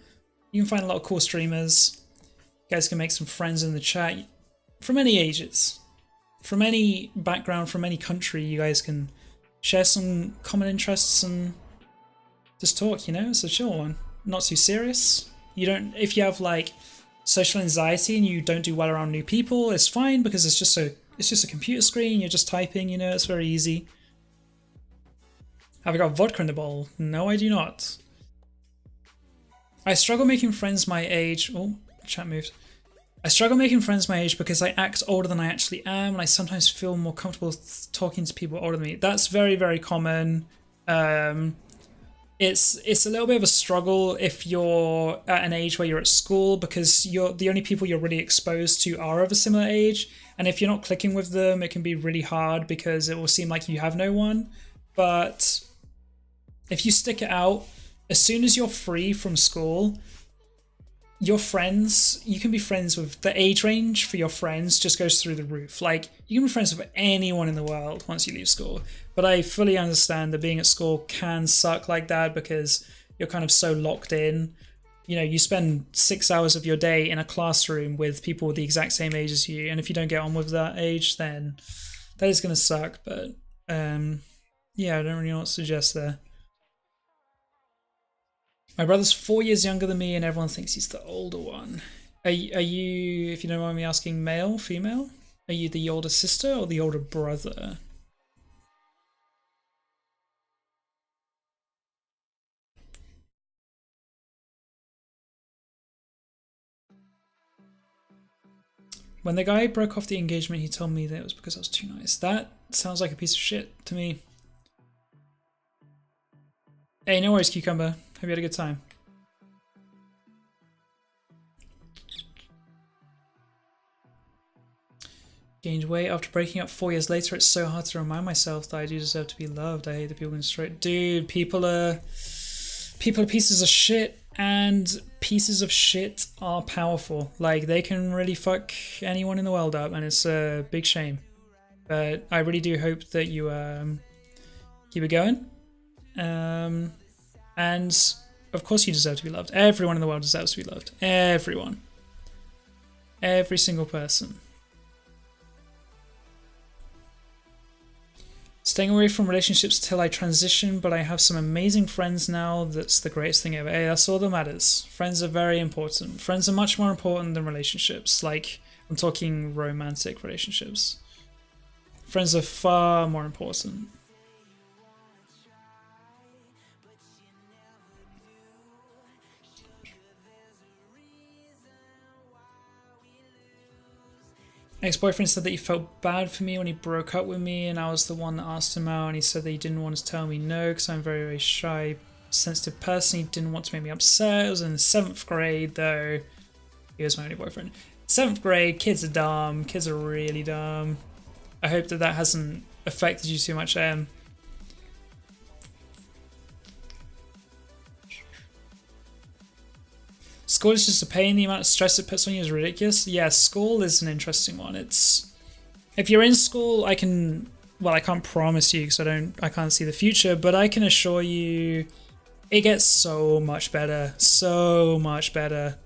You can find a lot of cool streamers. You guys can make some friends in the chat from any ages, from any background, from any country. You guys can share some common interests and just talk, you know? It's a chill one. Not too serious. You don't, if you have like social anxiety and you don't do well around new people, it's fine because it's just a computer screen, you're just typing, you know, it's very easy. Have I got vodka in the bowl? No, I do not. I struggle making friends my age. Oh, chat moved. I struggle making friends my age because I act older than I actually am, and I sometimes feel more comfortable talking to people older than me. That's very, very common. It's a little bit of a struggle if you're at an age where you're at school because you're the only people you're really exposed to are of a similar age, and if you're not clicking with them, it can be really hard because it will seem like you have no one. But if you stick it out, as soon as you're free from school, your friends, you can be friends with, the age range for your friends just goes through the roof. Like, you can be friends with anyone in the world once you leave school. But I fully understand that being at school can suck like that because you're kind of so locked in. You know, you spend 6 hours of your day in a classroom with people the exact same age as you, and if you don't get on with that age, then that is going to suck. But yeah, I don't really know what to suggest there. My brother's 4 years younger than me and everyone thinks he's the older one. Are you, if you don't mind me asking, male, female? Are you the older sister or the older brother? When the guy broke off the engagement, he told me that it was because I was too nice. That sounds like a piece of shit to me. Hey, no worries, Cucumber. Hope you had a good time. Gained weight after breaking up 4 years later. It's so hard to remind myself that I do deserve to be loved. I hate that people going straight. Dude, people are pieces of shit, and pieces of shit are powerful. Like, they can really fuck anyone in the world up, and it's a big shame. But I really do hope that you keep it going. And of course you deserve to be loved. Everyone in the world deserves to be loved. Everyone. Every single person. Staying away from relationships till I transition, but I have some amazing friends now. That's the greatest thing ever. Hey, that's all that matters. Friends are very important. Friends are much more important than relationships. Like, I'm talking romantic relationships. Friends are far more important. Ex-boyfriend said that he felt bad for me when he broke up with me, and I was the one that asked him out, and he said that he didn't want to tell me no because I'm very, very shy, sensitive person. He didn't want to make me upset. It was in 7th grade, though. He was my only boyfriend. 7th grade, kids are dumb. Kids are really dumb. I hope that that hasn't affected you too much, School is just a pain. The amount of stress it puts on you is ridiculous. Yeah, school is an interesting one. It's, if you're in school, I can't promise you because I can't see the future, but I can assure you it gets so much better. So much better.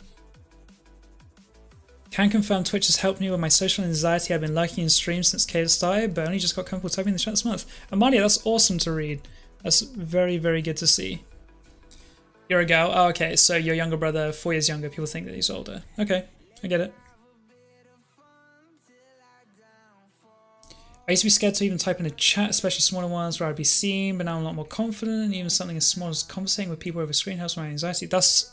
Can confirm Twitch has helped me with my social anxiety. I've been lurking in streams since Kale started, but only just got comfortable typing in the chat this month. Amalia, that's awesome to read. That's very, very good to see. You're a gal? Oh, okay, so your younger brother, 4 years younger, people think that he's older. Okay, I get it. I used to be scared to even type in a chat, especially smaller ones where I'd be seen, but now I'm a lot more confident, and even something as small as conversating with people over screen helps my anxiety. That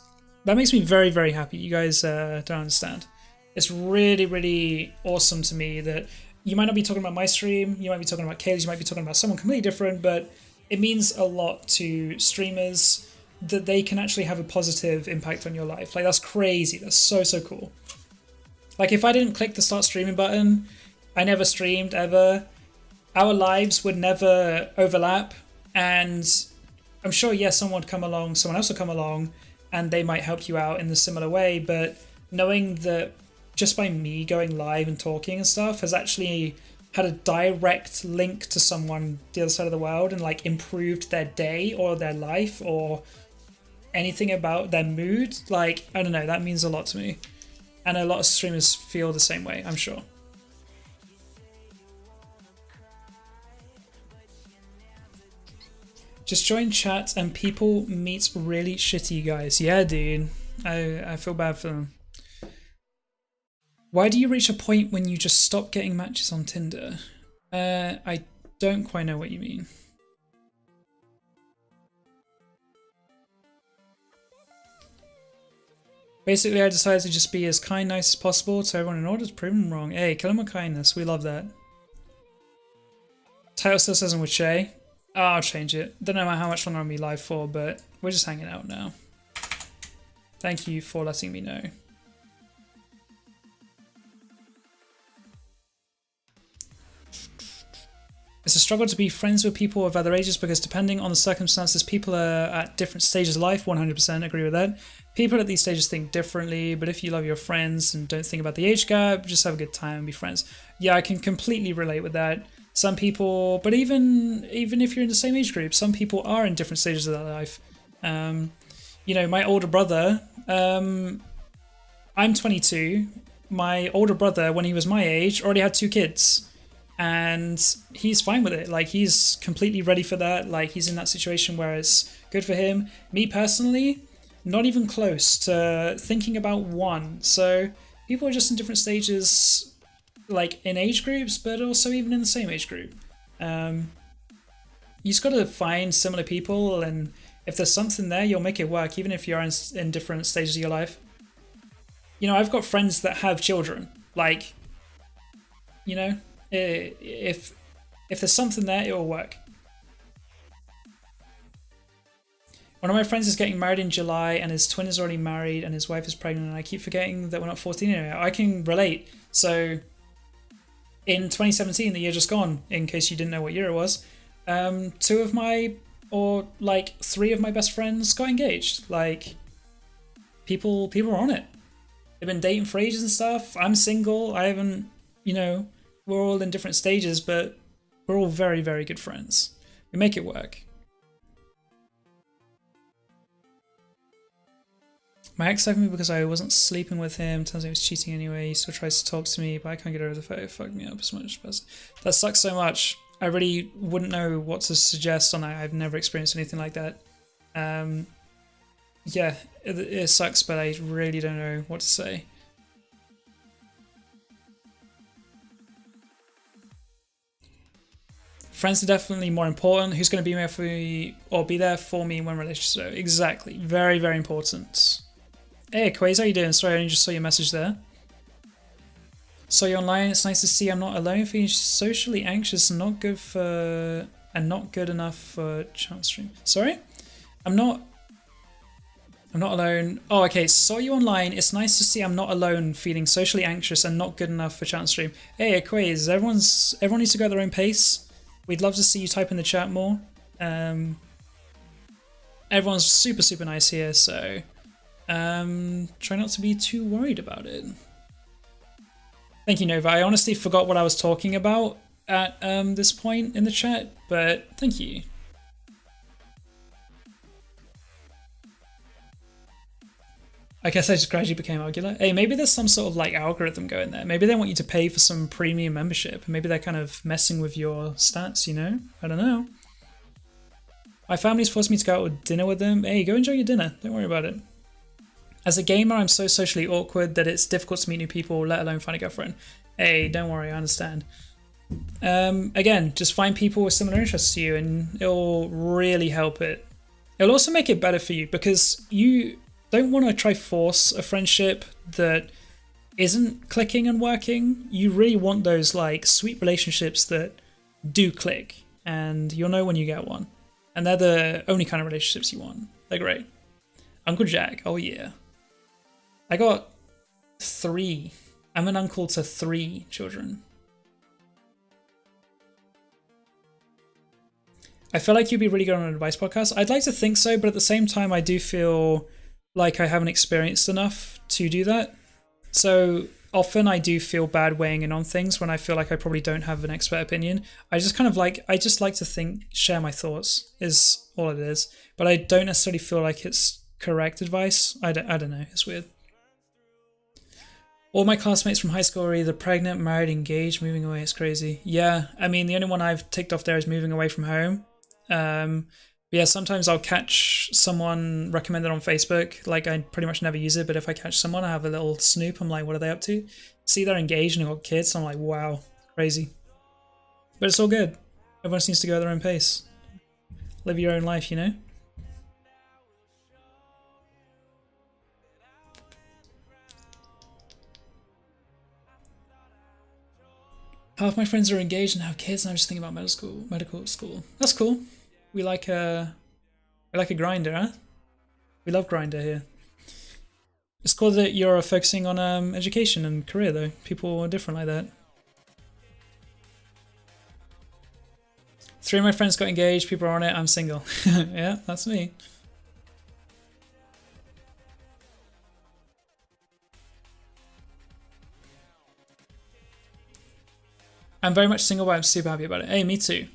makes me very, very happy. You guys don't understand. It's really, really awesome to me that you might not be talking about my stream, you might be talking about Kaylee's, you might be talking about someone completely different, but it means a lot to streamers that they can actually have a positive impact on your life. Like, that's crazy. That's so, so cool. Like, if I didn't click the start streaming button, I never streamed ever, our lives would never overlap, and I'm sure, yes, someone else would come along, and they might help you out in a similar way, but knowing that just by me going live and talking and stuff has actually had a direct link to someone the other side of the world and, like, improved their day or their life or anything about their mood, like, I don't know, that means a lot to me. And a lot of streamers feel the same way, I'm sure. Just join chat and people meet really shitty guys. Yeah, dude. I feel bad for them. Why do you reach a point when you just stop getting matches on Tinder? I don't quite know what you mean. Basically, I decided to just be as kind, nice as possible to everyone in order to prove them wrong. Hey, kill them with kindness. We love that. Title still says I'm with Chai. Oh, I'll change it. Don't know how much longer I'll be live for, but we're just hanging out now. Thank you for letting me know. It's a struggle to be friends with people of other ages because depending on the circumstances, people are at different stages of life. 100% agree with that. People at these stages think differently, but if you love your friends and don't think about the age gap, just have a good time and be friends. Yeah, I can completely relate with that. Some people, but even if you're in the same age group, some people are in different stages of their life. You know, my older brother, I'm 22. My older brother, when he was my age, already had 2 kids. And he's fine with it. Like, he's completely ready for that. Like, he's in that situation where it's good for him. Me personally, not even close to thinking about one. So people are just in different stages, like in age groups, but also even in the same age group. You just got to find similar people, and if there's something there, you'll make it work, even if you're in different stages of your life. You know, I've got friends that have children. Like, you know, if there's something there, it will work. One of my friends is getting married in July and his twin is already married and his wife is pregnant and I keep forgetting that we're not 14 yet. I can relate. So in 2017, the year just gone, in case you didn't know what year it was, three of my best friends got engaged. Like, people are on it. They've been dating for ages and stuff. I'm single. I haven't, we're all in different stages, but we're all very, very good friends. We make it work. My ex left me because I wasn't sleeping with him. Turns out he was cheating anyway. He still tries to talk to me, but I can't get over the fact it fucked me up as much. That sucks so much. I really wouldn't know what to suggest on that. I've never experienced anything like that. Yeah, it sucks, but I really don't know what to say. Friends are definitely more important. Who's going to be there for me or be there for me when relationships are? Exactly. Very, very important. Hey, Quaze, how you doing? Sorry, I only just saw your message there. Saw you online. It's nice to see I'm not alone. Feeling socially anxious and not good enough for chat stream. Sorry? I'm not alone. Oh, okay. Saw you online. It's nice to see I'm not alone. Feeling socially anxious and not good enough for chat stream. Hey, Quaze, everyone needs to go at their own pace. We'd love to see you type in the chat more. Everyone's super, super nice here, so try not to be too worried about it. Thank you, Nova. I honestly forgot what I was talking about at this point in the chat, but thank you. I guess I just gradually became Argular. Hey, maybe there's some sort of like algorithm going there. Maybe they want you to pay for some premium membership. Maybe they're kind of messing with your stats, I don't know. My family's forced me to go out with dinner with them. Hey, go enjoy your dinner. Don't worry about it. As a gamer, I'm so socially awkward that it's difficult to meet new people, let alone find a girlfriend. Hey, don't worry, I understand. Again, just find people with similar interests to you and it'll really help it. It'll also make it better for you because you don't want to try force a friendship that isn't clicking and working. You really want those like sweet relationships that do click and you'll know when you get one. And they're the only kind of relationships you want. They're great. Uncle Jack, oh yeah. I got 3. I'm an uncle to 3 children. I feel like you'd be really good on an advice podcast. I'd like to think so, but at the same time, I do feel like I haven't experienced enough to do that. So often I do feel bad weighing in on things when I feel like I probably don't have an expert opinion. I just like to share my thoughts is all it is. But I don't necessarily feel like it's correct advice. I don't know. It's weird. All my classmates from high school are either pregnant, married, engaged, moving away. It's crazy. Yeah, I mean, the only one I've ticked off there is moving away from home. Yeah, sometimes I'll catch someone recommended on Facebook. Like, I pretty much never use it, but if I catch someone, I have a little snoop. I'm like, what are they up to? See, they're engaged and got kids. I'm like, wow, crazy. But it's all good. Everyone just needs to go at their own pace. Live your own life, Half my friends are engaged and have kids, and I'm just thinking about medical school. That's cool. We like a grinder, huh? We love grinder here. It's cool that you're focusing on education and career, though. People are different like that. 3 of my friends got engaged. People are on it. I'm single. Yeah, that's me. I'm very much single, but I'm super happy about it. Hey, me too.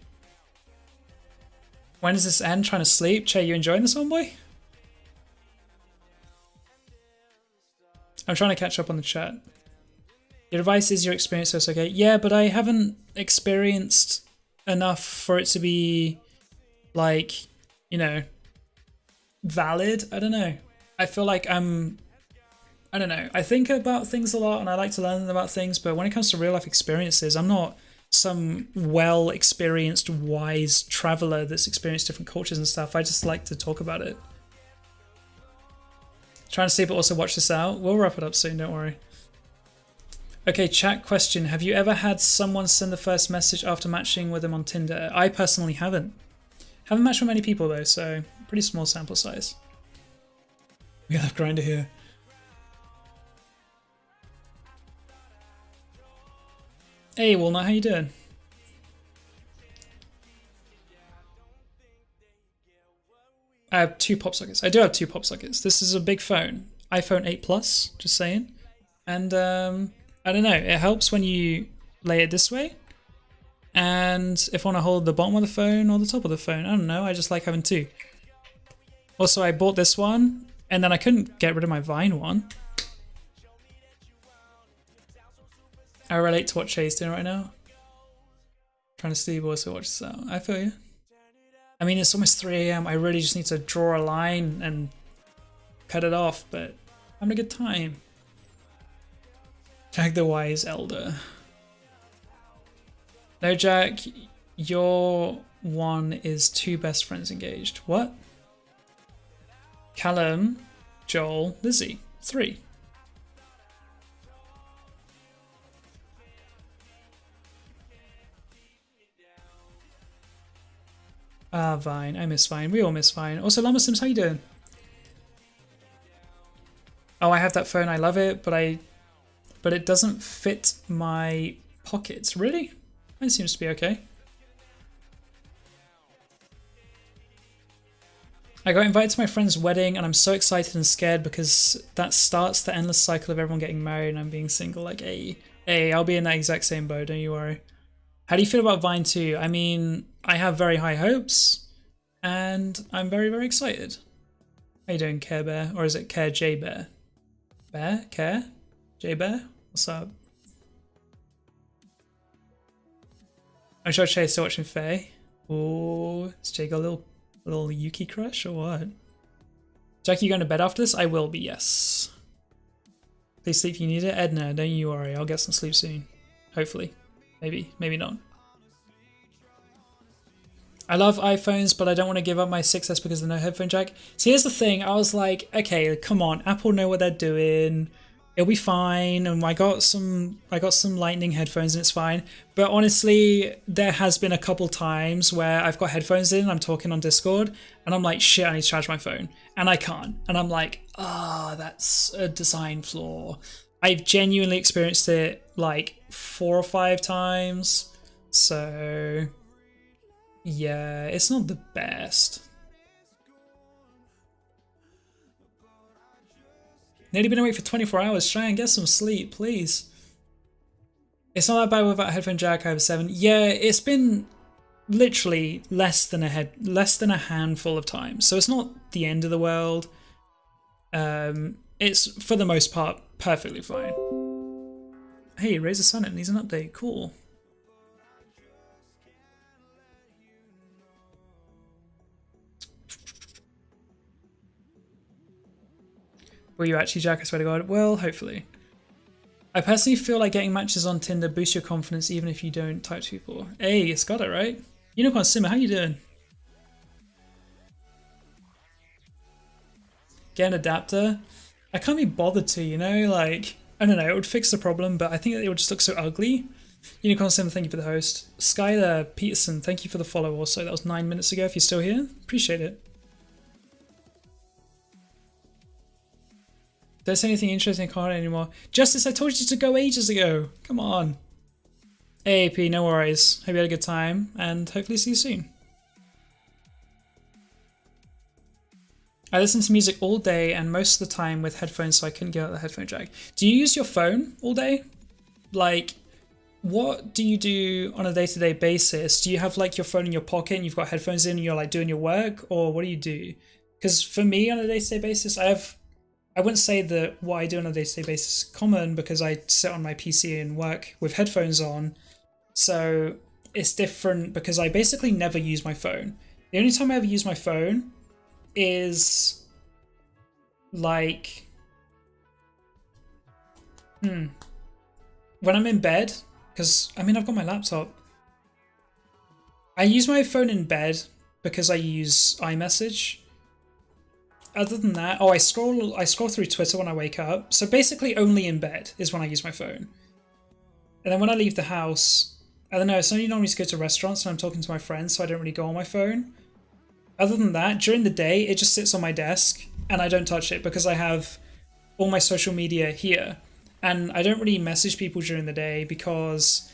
When does this end? Trying to sleep? Che, you enjoying this one, boy? I'm trying to catch up on the chat. Your advice is your experience, so it's okay. Yeah, but I haven't experienced enough for it to be, like, valid. I don't know. I feel like I don't know. I think about things a lot and I like to learn about things, but when it comes to real life experiences, I'm not some well-experienced, wise traveler that's experienced different cultures and stuff. I just like to talk about it. Trying to see, but also watch this out. We'll wrap it up soon, don't worry. Okay, chat question. Have you ever had someone send the first message after matching with them on Tinder? I personally haven't. Haven't matched with many people though, so Pretty small sample size. We have Grinder here. Hey Walnut, how you doing? I have 2 pop sockets. I do have 2 pop sockets. This is a big phone. iPhone 8 Plus, just saying. And I don't know, it helps when you lay it this way. And if I want to hold the bottom of the phone or the top of the phone, I don't know, I just like having 2. Also, I bought this one, and then I couldn't get rid of my Vine one. I relate to what Chay's doing right now. Trying to sleep, also watch this out. I feel you. I mean, it's almost 3 AM. I really just need to draw a line and cut it off, but I'm having a good time. Jack the Wise Elder. No, Jack, your one is 2 best friends engaged. What? Callum, Joel, Lizzie. 3. Ah, Vine. I miss Vine. We all miss Vine. Also, Llama Sims, how you doing? Oh, I have that phone. I love it, but it doesn't fit my pockets. Really? Mine seems to be okay. I got invited to my friend's wedding, and I'm so excited and scared because that starts the endless cycle of everyone getting married and I'm being single. Like, hey, I'll be in that exact same boat. Don't you worry. How do you feel about Vine 2? I mean, I have very high hopes, and I'm very, very excited. How you doing, Care Bear? Or is it Care J Bear? Bear? Care? J Bear? What's up? I'm sure Chay's still watching Faye. Ooh, has Jay got a little Yuki crush or what? Jack, you going to bed after this? I will be, yes. Please sleep if you need it. Edna, don't you worry. I'll get some sleep soon. Hopefully. Maybe, maybe not. I love iPhones, but I don't want to give up my 6S because of the no headphone jack. See, here's the thing. I was like, okay, come on. Apple know what they're doing. It'll be fine. And I got some Lightning headphones and it's fine. But honestly, there has been a couple times where I've got headphones in, I'm talking on Discord, and I'm like, shit, I need to charge my phone. And I can't. And I'm like, that's a design flaw. I've genuinely experienced it like 4 or 5 times. So yeah, it's not the best. Nearly been awake for 24 hours. Try and get some sleep, please. It's not that bad without a headphone jack. I have a 7. Yeah, it's been literally less than a handful of times. So it's not the end of the world. It's for the most part perfectly fine. Hey, Razor Sonnet needs an update. Cool. Will you actually, Jack? I swear to God. Well, hopefully. I personally feel like getting matches on Tinder boosts your confidence even if you don't type to people. Hey, it's got it, right? Unicorn Simmer, how you doing? Get an adapter. I can't be bothered to, you know? Like, I don't know, it would fix the problem, but I think it would just look so ugly. Unicorn Simmer, thank you for the host. Skylar Peterson, thank you for the follow also. That was 9 minutes ago if you're still here. Appreciate it. Don't say anything interesting in Can't anymore. Justice, I told you to go ages ago. Come on. AAP, no worries. Hope you had a good time, and hopefully see you soon. I listen to music all day and most of the time with headphones, so I couldn't get out the headphone jack. Do you use your phone all day? Like, what do you do on a day-to-day basis? Do you have like your phone in your pocket and you've got headphones in and you're like doing your work, or what do you do? Because for me on a day-to-day basis, I wouldn't say that what I do on a day-to-day basis is common because I sit on my PC and work with headphones on. So it's different because I basically never use my phone. The only time I ever use my phone is like when I'm in bed, because I mean I've got my laptop. I use my phone in bed because I use iMessage. Other than that, I scroll through Twitter when I wake up. So basically only in bed is when I use my phone. And then when I leave the house, I don't know, it's only normally to go to restaurants and I'm talking to my friends, so I don't really go on my phone. Other than that, during the day, it just sits on my desk and I don't touch it because I have all my social media here. And I don't really message people during the day because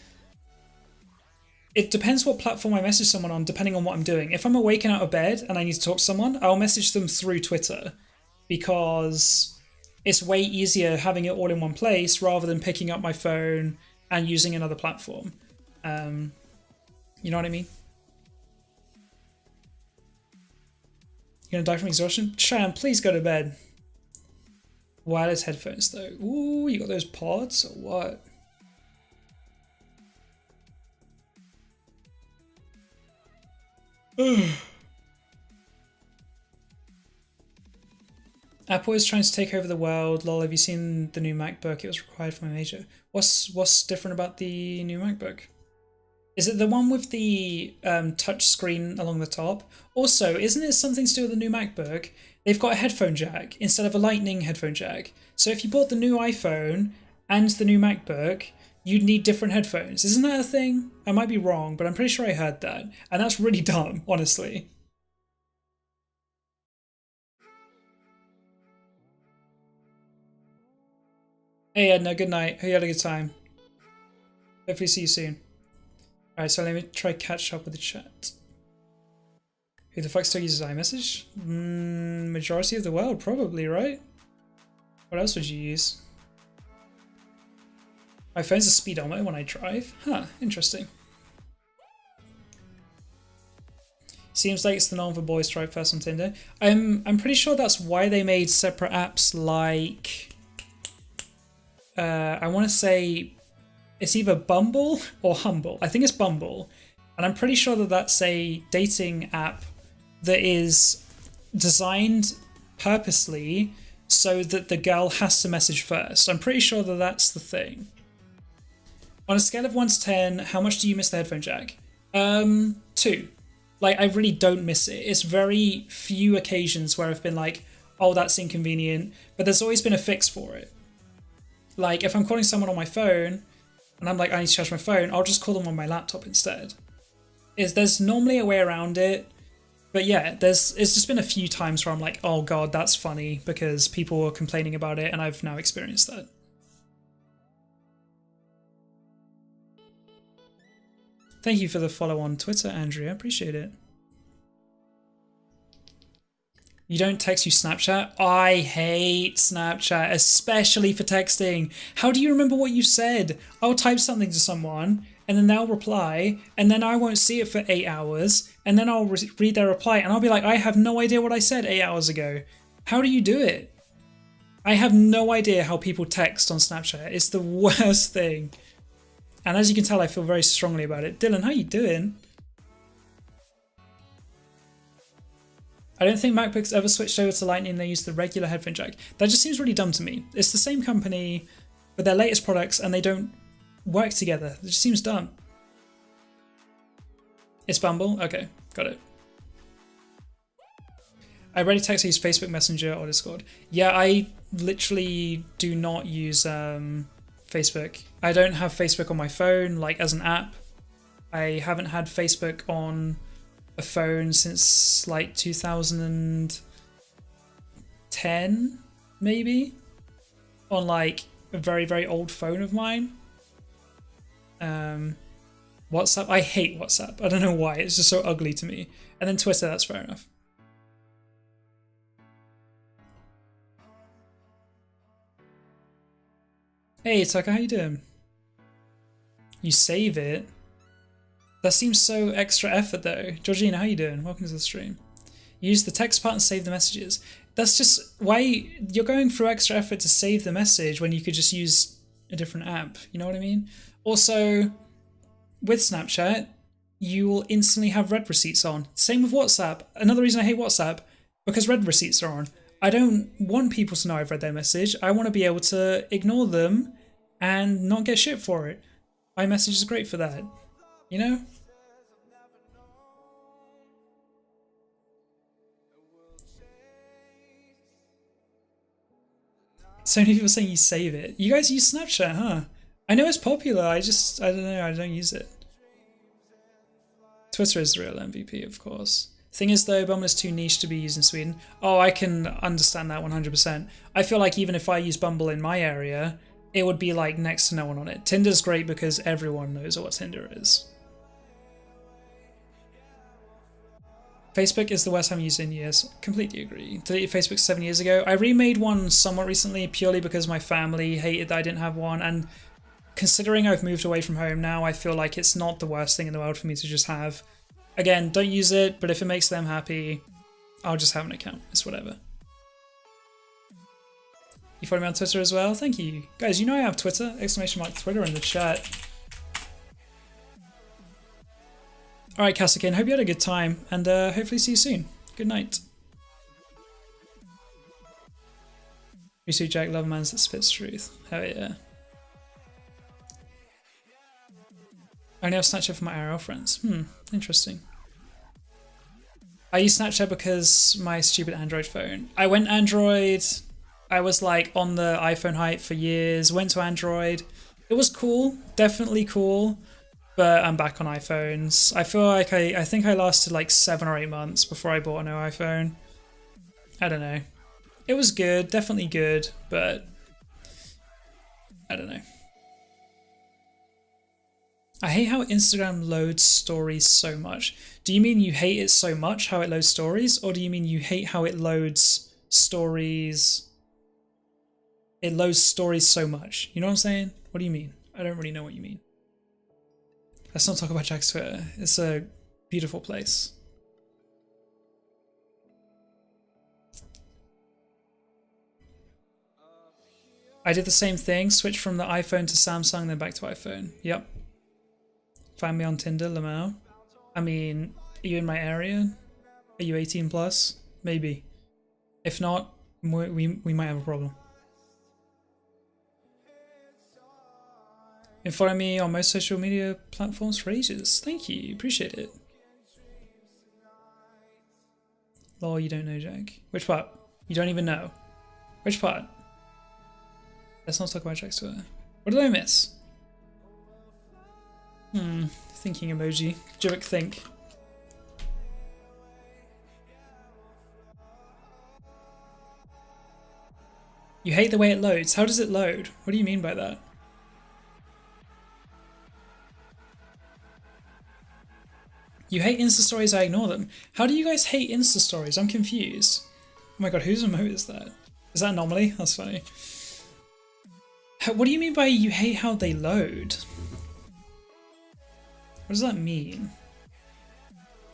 it depends what platform I message someone on, depending on what I'm doing. If I'm awake and out of bed and I need to talk to someone, I'll message them through Twitter because it's way easier having it all in one place rather than picking up my phone and using another platform. You know what I mean? You're gonna die from exhaustion? Cheyenne, please go to bed. Wireless headphones though. Ooh, you got those pods or what? Apple is trying to take over the world. Lol, have you seen the new MacBook? It was required for my major. What's different about the new MacBook? Is it the one with the touch screen along the top? Also, isn't it something to do with the new MacBook? They've got a headphone jack instead of a lightning headphone jack. So if you bought the new iPhone and the new MacBook, you'd need different headphones. Isn't that a thing? I might be wrong, but I'm pretty sure I heard that. And that's really dumb, honestly. Hey Edna, good night. Hope you had a good time. Hopefully see you soon. Alright, so let me try catch up with the chat. Who the fuck still uses iMessage? Majority of the world, probably, right? What else would you use? My phone's a speedometer when I drive. Huh, interesting. Seems like it's the norm for boys to drive first on Tinder. I'm pretty sure that's why they made separate apps like... I want to say it's either Bumble or Humble. I think it's Bumble. And I'm pretty sure that that's a dating app that is designed purposely so that the girl has to message first. I'm pretty sure that that's the thing. On a scale of 1 to 10, how much do you miss the headphone jack? 2. Like, I really don't miss it. It's very few occasions where I've been like, oh, that's inconvenient. But there's always been a fix for it. Like, if I'm calling someone on my phone, and I'm like, I need to charge my phone, I'll just call them on my laptop instead. There's normally a way around it. But yeah, it's just been a few times where I'm like, oh god, that's funny, because people were complaining about it, and I've now experienced that. Thank you for the follow on Twitter, Andrea. Appreciate it. You don't text, you Snapchat? I hate Snapchat, especially for texting. How do you remember what you said? I'll type something to someone, and then they'll reply, and then I won't see it for 8 hours, and then I'll read their reply, and I'll be like, I have no idea what I said 8 hours ago. How do you do it? I have no idea how people text on Snapchat. It's the worst thing. And as you can tell, I feel very strongly about it. Dylan, how you doing? I don't think MacBooks ever switched over to Lightning. They use the regular headphone jack. That just seems really dumb to me. It's the same company with their latest products and they don't work together. It just seems dumb. It's Bumble? Okay, got it. I already text, I use Facebook Messenger or Discord. Yeah, I literally do not use Facebook. I don't have Facebook on my phone, like as an app. I haven't had Facebook on a phone since like 2010, maybe, on like a very, very old phone of mine. WhatsApp, I hate WhatsApp. I don't know why, it's just so ugly to me. And then Twitter, that's fair enough. Hey Tucker, how you doing? You save it? That seems so extra effort though. Georgina, how you doing? Welcome to the stream. Use the text part and save the messages. That's just why you're going through extra effort to save the message when you could just use a different app. You know what I mean? Also, with Snapchat, you will instantly have read receipts on. Same with WhatsApp. Another reason I hate WhatsApp, because read receipts are on. I don't want people to know I've read their message. I want to be able to ignore them and not get shit for it. iMessage is great for that. You know? So many people saying you save it. You guys use Snapchat, huh? I know it's popular, I don't know, I don't use it. Twitter is the real MVP, of course. Thing is though, Bumble is too niche to be used in Sweden. Oh, I can understand that 100%. I feel like even if I use Bumble in my area, it would be like next to no one on it. Tinder's great because everyone knows what Tinder is. Facebook is the worst time used in years. Completely agree. Deleted Facebook 7 years ago. I remade one somewhat recently purely because my family hated that I didn't have one, and considering I've moved away from home now, I feel like it's not the worst thing in the world for me to just have. Again, don't use it, but if it makes them happy, I'll just have an account. It's whatever. You follow me on Twitter as well? Thank you. Guys, you know I have Twitter. Exclamation mark Twitter in the chat. Alright, Kasakin, hope you had a good time, and hopefully see you soon. Good night. You see Jack, love mans that spits truth. Hell yeah. I only have Snapchat for my IRL friends. Interesting. I use Snapchat because my stupid Android phone. I went Android. I was like on the iPhone hype for years. Went to Android. It was cool, definitely cool. But I'm back on iPhones. I feel like I think I lasted like 7 or 8 months before I bought a new iPhone. I don't know. It was good, definitely good, but I don't know. I hate how Instagram loads stories so much. Do you mean you hate it so much, how it loads stories? Or do you mean you hate how it loads stories? It loads stories so much. You know what I'm saying? What do you mean? I don't really know what you mean. Let's not talk about Jack's Twitter. It's a beautiful place. I did the same thing, switched from the iPhone to Samsung, then back to iPhone. Yep. Find me on Tinder, Lamau. I mean, are you in my area? Are you 18 plus? Maybe. If not, we might have a problem. And follow me on most social media platforms for ages. Thank you, appreciate it. Lol, you don't know, Jack. Which part? You don't even know. Which part? Let's not talk about Jack's Twitter. What did I miss? Thinking emoji. Jivik think. You hate the way it loads. How does it load? What do you mean by that? You hate Insta stories, I ignore them. How do you guys hate Insta stories? I'm confused. Oh my god, whose emote is that? Is that Anomaly? That's funny. What do you mean by you hate how they load? What does that mean?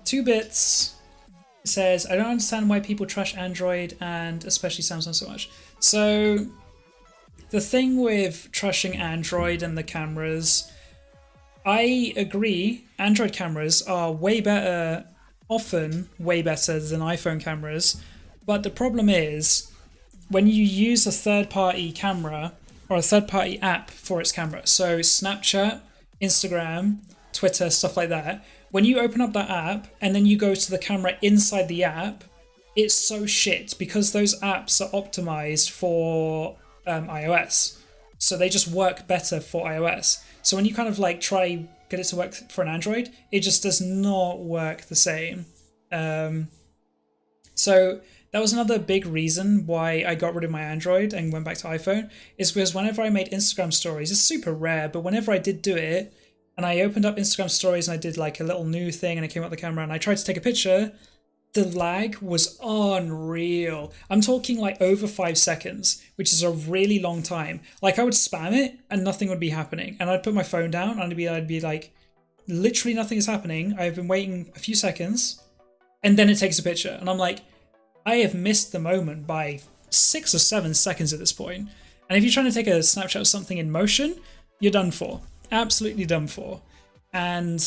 2 bits. It says, I don't understand why people trash Android and especially Samsung so much. So, the thing with trashing Android and the cameras, I agree, Android cameras are way better, often way better than iPhone cameras, but the problem is, when you use a third-party camera, or a third-party app for its camera, so Snapchat, Instagram, Twitter, stuff like that, when you open up that app, and then you go to the camera inside the app, it's so shit, because those apps are optimized for iOS, so they just work better for iOS. So when you kind of like try get it to work for an Android, it just does not work the same. So that was another big reason why I got rid of my Android and went back to iPhone, is because whenever I made Instagram stories, it's super rare, but whenever I did do it, and I opened up Instagram stories and I did like a little new thing and I came out the camera and I tried to take a picture, the lag was unreal. I'm talking like over 5 seconds, which is a really long time. Like I would spam it and nothing would be happening. And I'd put my phone down and I'd be like, literally nothing is happening. I've been waiting a few seconds and then it takes a picture. And I'm like, I have missed the moment by 6 or 7 seconds at this point. And if you're trying to take a snapshot of something in motion, you're done for. Absolutely done for. And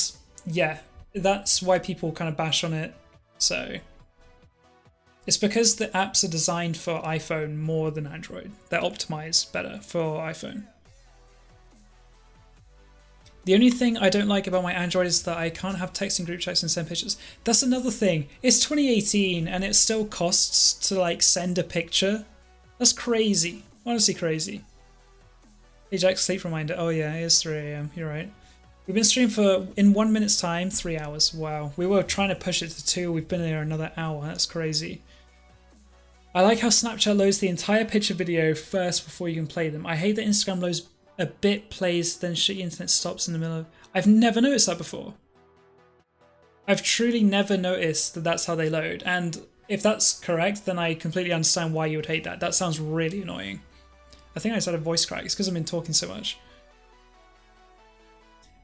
yeah, that's why people kind of bash on it. So it's because the apps are designed for iPhone more than Android. They're optimized better for iPhone. The only thing I don't like about my Android is that I can't have text in group chats and send pictures. That's another thing. It's 2018 and it still costs to like send a picture. That's crazy. Honestly crazy. Hey Jack, sleep reminder. Oh yeah, it is 3 AM. You're right. We've been streaming for, in 1 minute's time, 3 hours. Wow. We were trying to push it to 2. We've been here another hour. That's crazy. I like how Snapchat loads the entire picture video first before you can play them. I hate that Instagram loads a bit, plays, then shitty internet stops in the middle of... I've never noticed that before. I've truly never noticed that that's how they load. And if that's correct, then I completely understand why you would hate that. That sounds really annoying. I think I just had a voice crack. It's because I've been talking so much.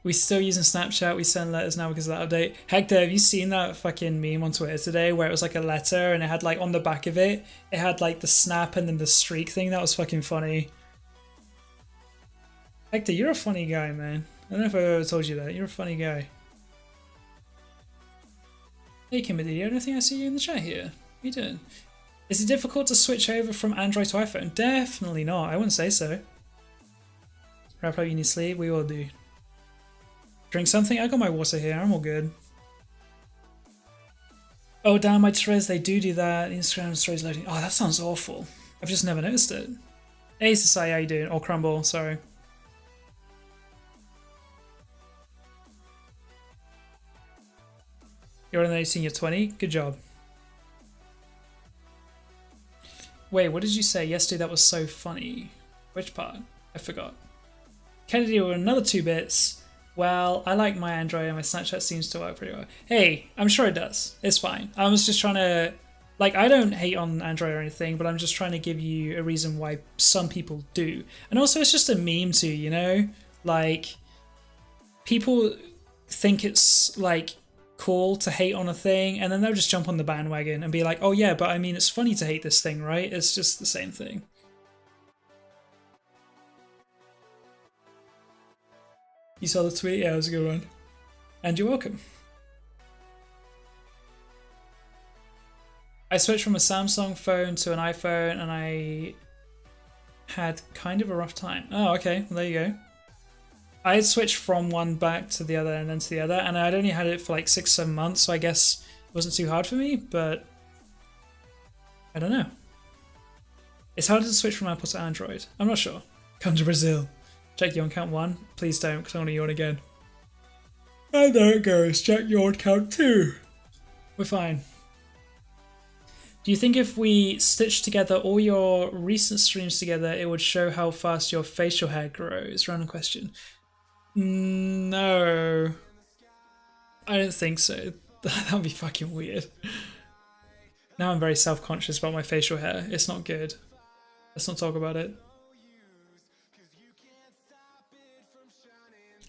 We still using Snapchat. We send letters now because of that update. Hector, have you seen that fucking meme on Twitter today where it was like a letter and it had like on the back of it, it had like the snap and then the streak thing? That was fucking funny. Hector, you're a funny guy, man. I don't know if I've ever told you that. You're a funny guy. Hey, Kimberly, I don't think I see you in the chat here. What are you doing? Is it difficult to switch over from Android to iPhone? Definitely not. I wouldn't say so. Wrap up, you need sleep. We all do. Drink something? I got my water here. I'm all good. Oh, damn, my Therese, they do that. Instagram stories loading. Oh, that sounds awful. I've just never noticed it. Hey, Society, how you doing? Or Crumble, sorry. You're only senior 20? Good job. Wait, what did you say? Yesterday that was so funny. Which part? I forgot. Kennedy with another 2 bits. Well, I like my Android and my Snapchat seems to work pretty well. Hey, I'm sure it does. It's fine. I was just trying to... Like, I don't hate on Android or anything, but I'm just trying to give you a reason why some people do. And also, it's just a meme too, you know? Like, people think it's, like, cool to hate on a thing, and then they'll just jump on the bandwagon and be like, oh yeah, but I mean, it's funny to hate this thing, right? It's just the same thing. You saw the tweet? Yeah, it was a good one. And you're welcome. I switched from a Samsung phone to an iPhone and I had kind of a rough time. Oh, okay, well, there you go. I had switched from one back to the other and then to the other, and I'd only had it for like 6-7 months, so I guess it wasn't too hard for me, but I don't know. It's harder to switch from Apple to Android. I'm not sure. Come to Brazil. Check yawn count 1. Please don't, because I want to yawn again. And there it goes. Check yawn count 2. We're fine. Do you think if we stitched together all your recent streams together, it would show how fast your facial hair grows? Random question. No. I don't think so. That would be fucking weird. Now I'm very self-conscious about my facial hair. It's not good. Let's not talk about it.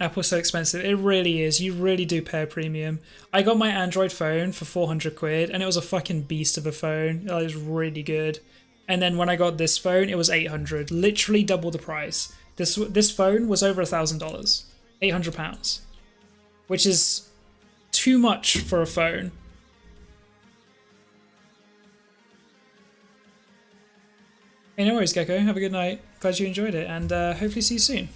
Apple's so expensive. It really is. You really do pay a premium. I got my Android phone for 400 quid and it was a fucking beast of a phone. It was really good. And then when I got this phone, it was 800. Literally double the price. This phone was over $1,000. £800. Which is too much for a phone. Hey, no worries, Gecko. Have a good night. Glad you enjoyed it and hopefully see you soon.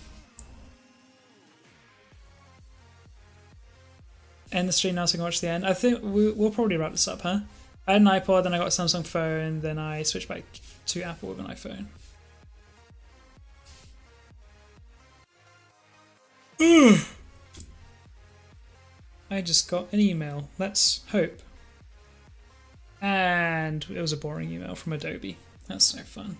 End the stream now so I can watch the end. I think we'll probably wrap this up, huh? I had an iPod, then I got a Samsung phone, then I switched back to Apple with an iPhone. I just got an email. Let's hope. And it was a boring email from Adobe. That's no fun.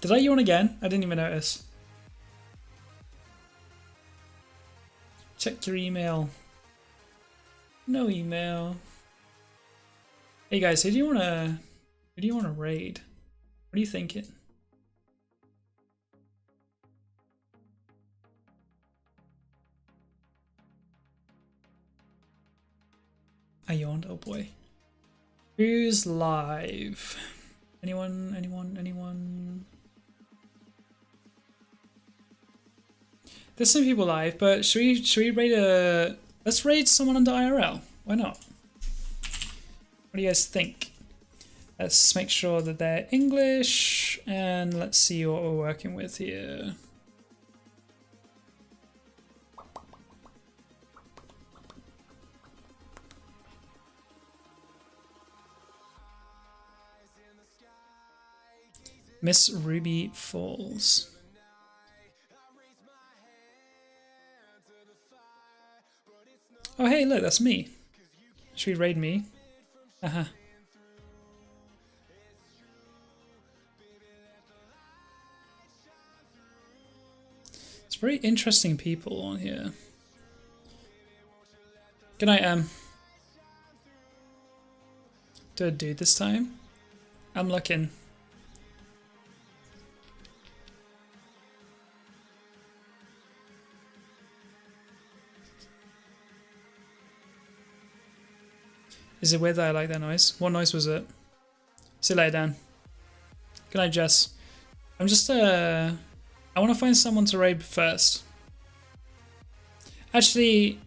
Did I yawn again? I didn't even notice. Check your email. No email. Hey guys, who do you wanna raid? What are you thinking? I yawned, oh boy. Who's live? Anyone? There's some people live, but should we raid let's raid someone under IRL. Why not? What do you guys think? Let's make sure that they're English and let's see what we're working with here. Miss Ruby Falls. Oh hey, look, that's me. Should we raid me? Uh-huh. It's very interesting people on here. Good night, Do a dude this time? I'm looking. Is it weird that I like that noise? What noise was it? See you later, Dan. Good night, Jess. I'm just, I want to find someone to raid first. Actually,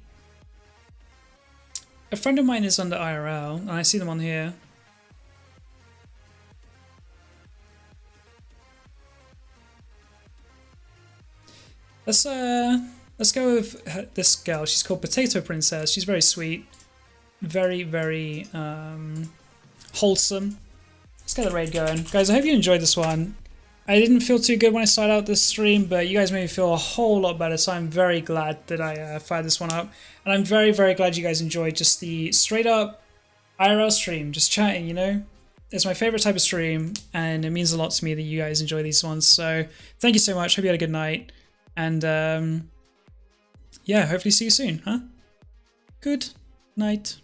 a friend of mine is under IRL, and I see them on here. Let's go with this girl. She's called Potato Princess. She's very sweet. Very, very wholesome. Let's get the raid going. Guys, I hope you enjoyed this one. I didn't feel too good when I started out this stream, but you guys made me feel a whole lot better, so I'm very glad that I fired this one up. And I'm very, very glad you guys enjoyed just the straight up IRL stream, just chatting, you know? It's my favorite type of stream, and it means a lot to me that you guys enjoy these ones. So thank you so much. Hope you had a good night. And yeah, hopefully see you soon, huh? Good night.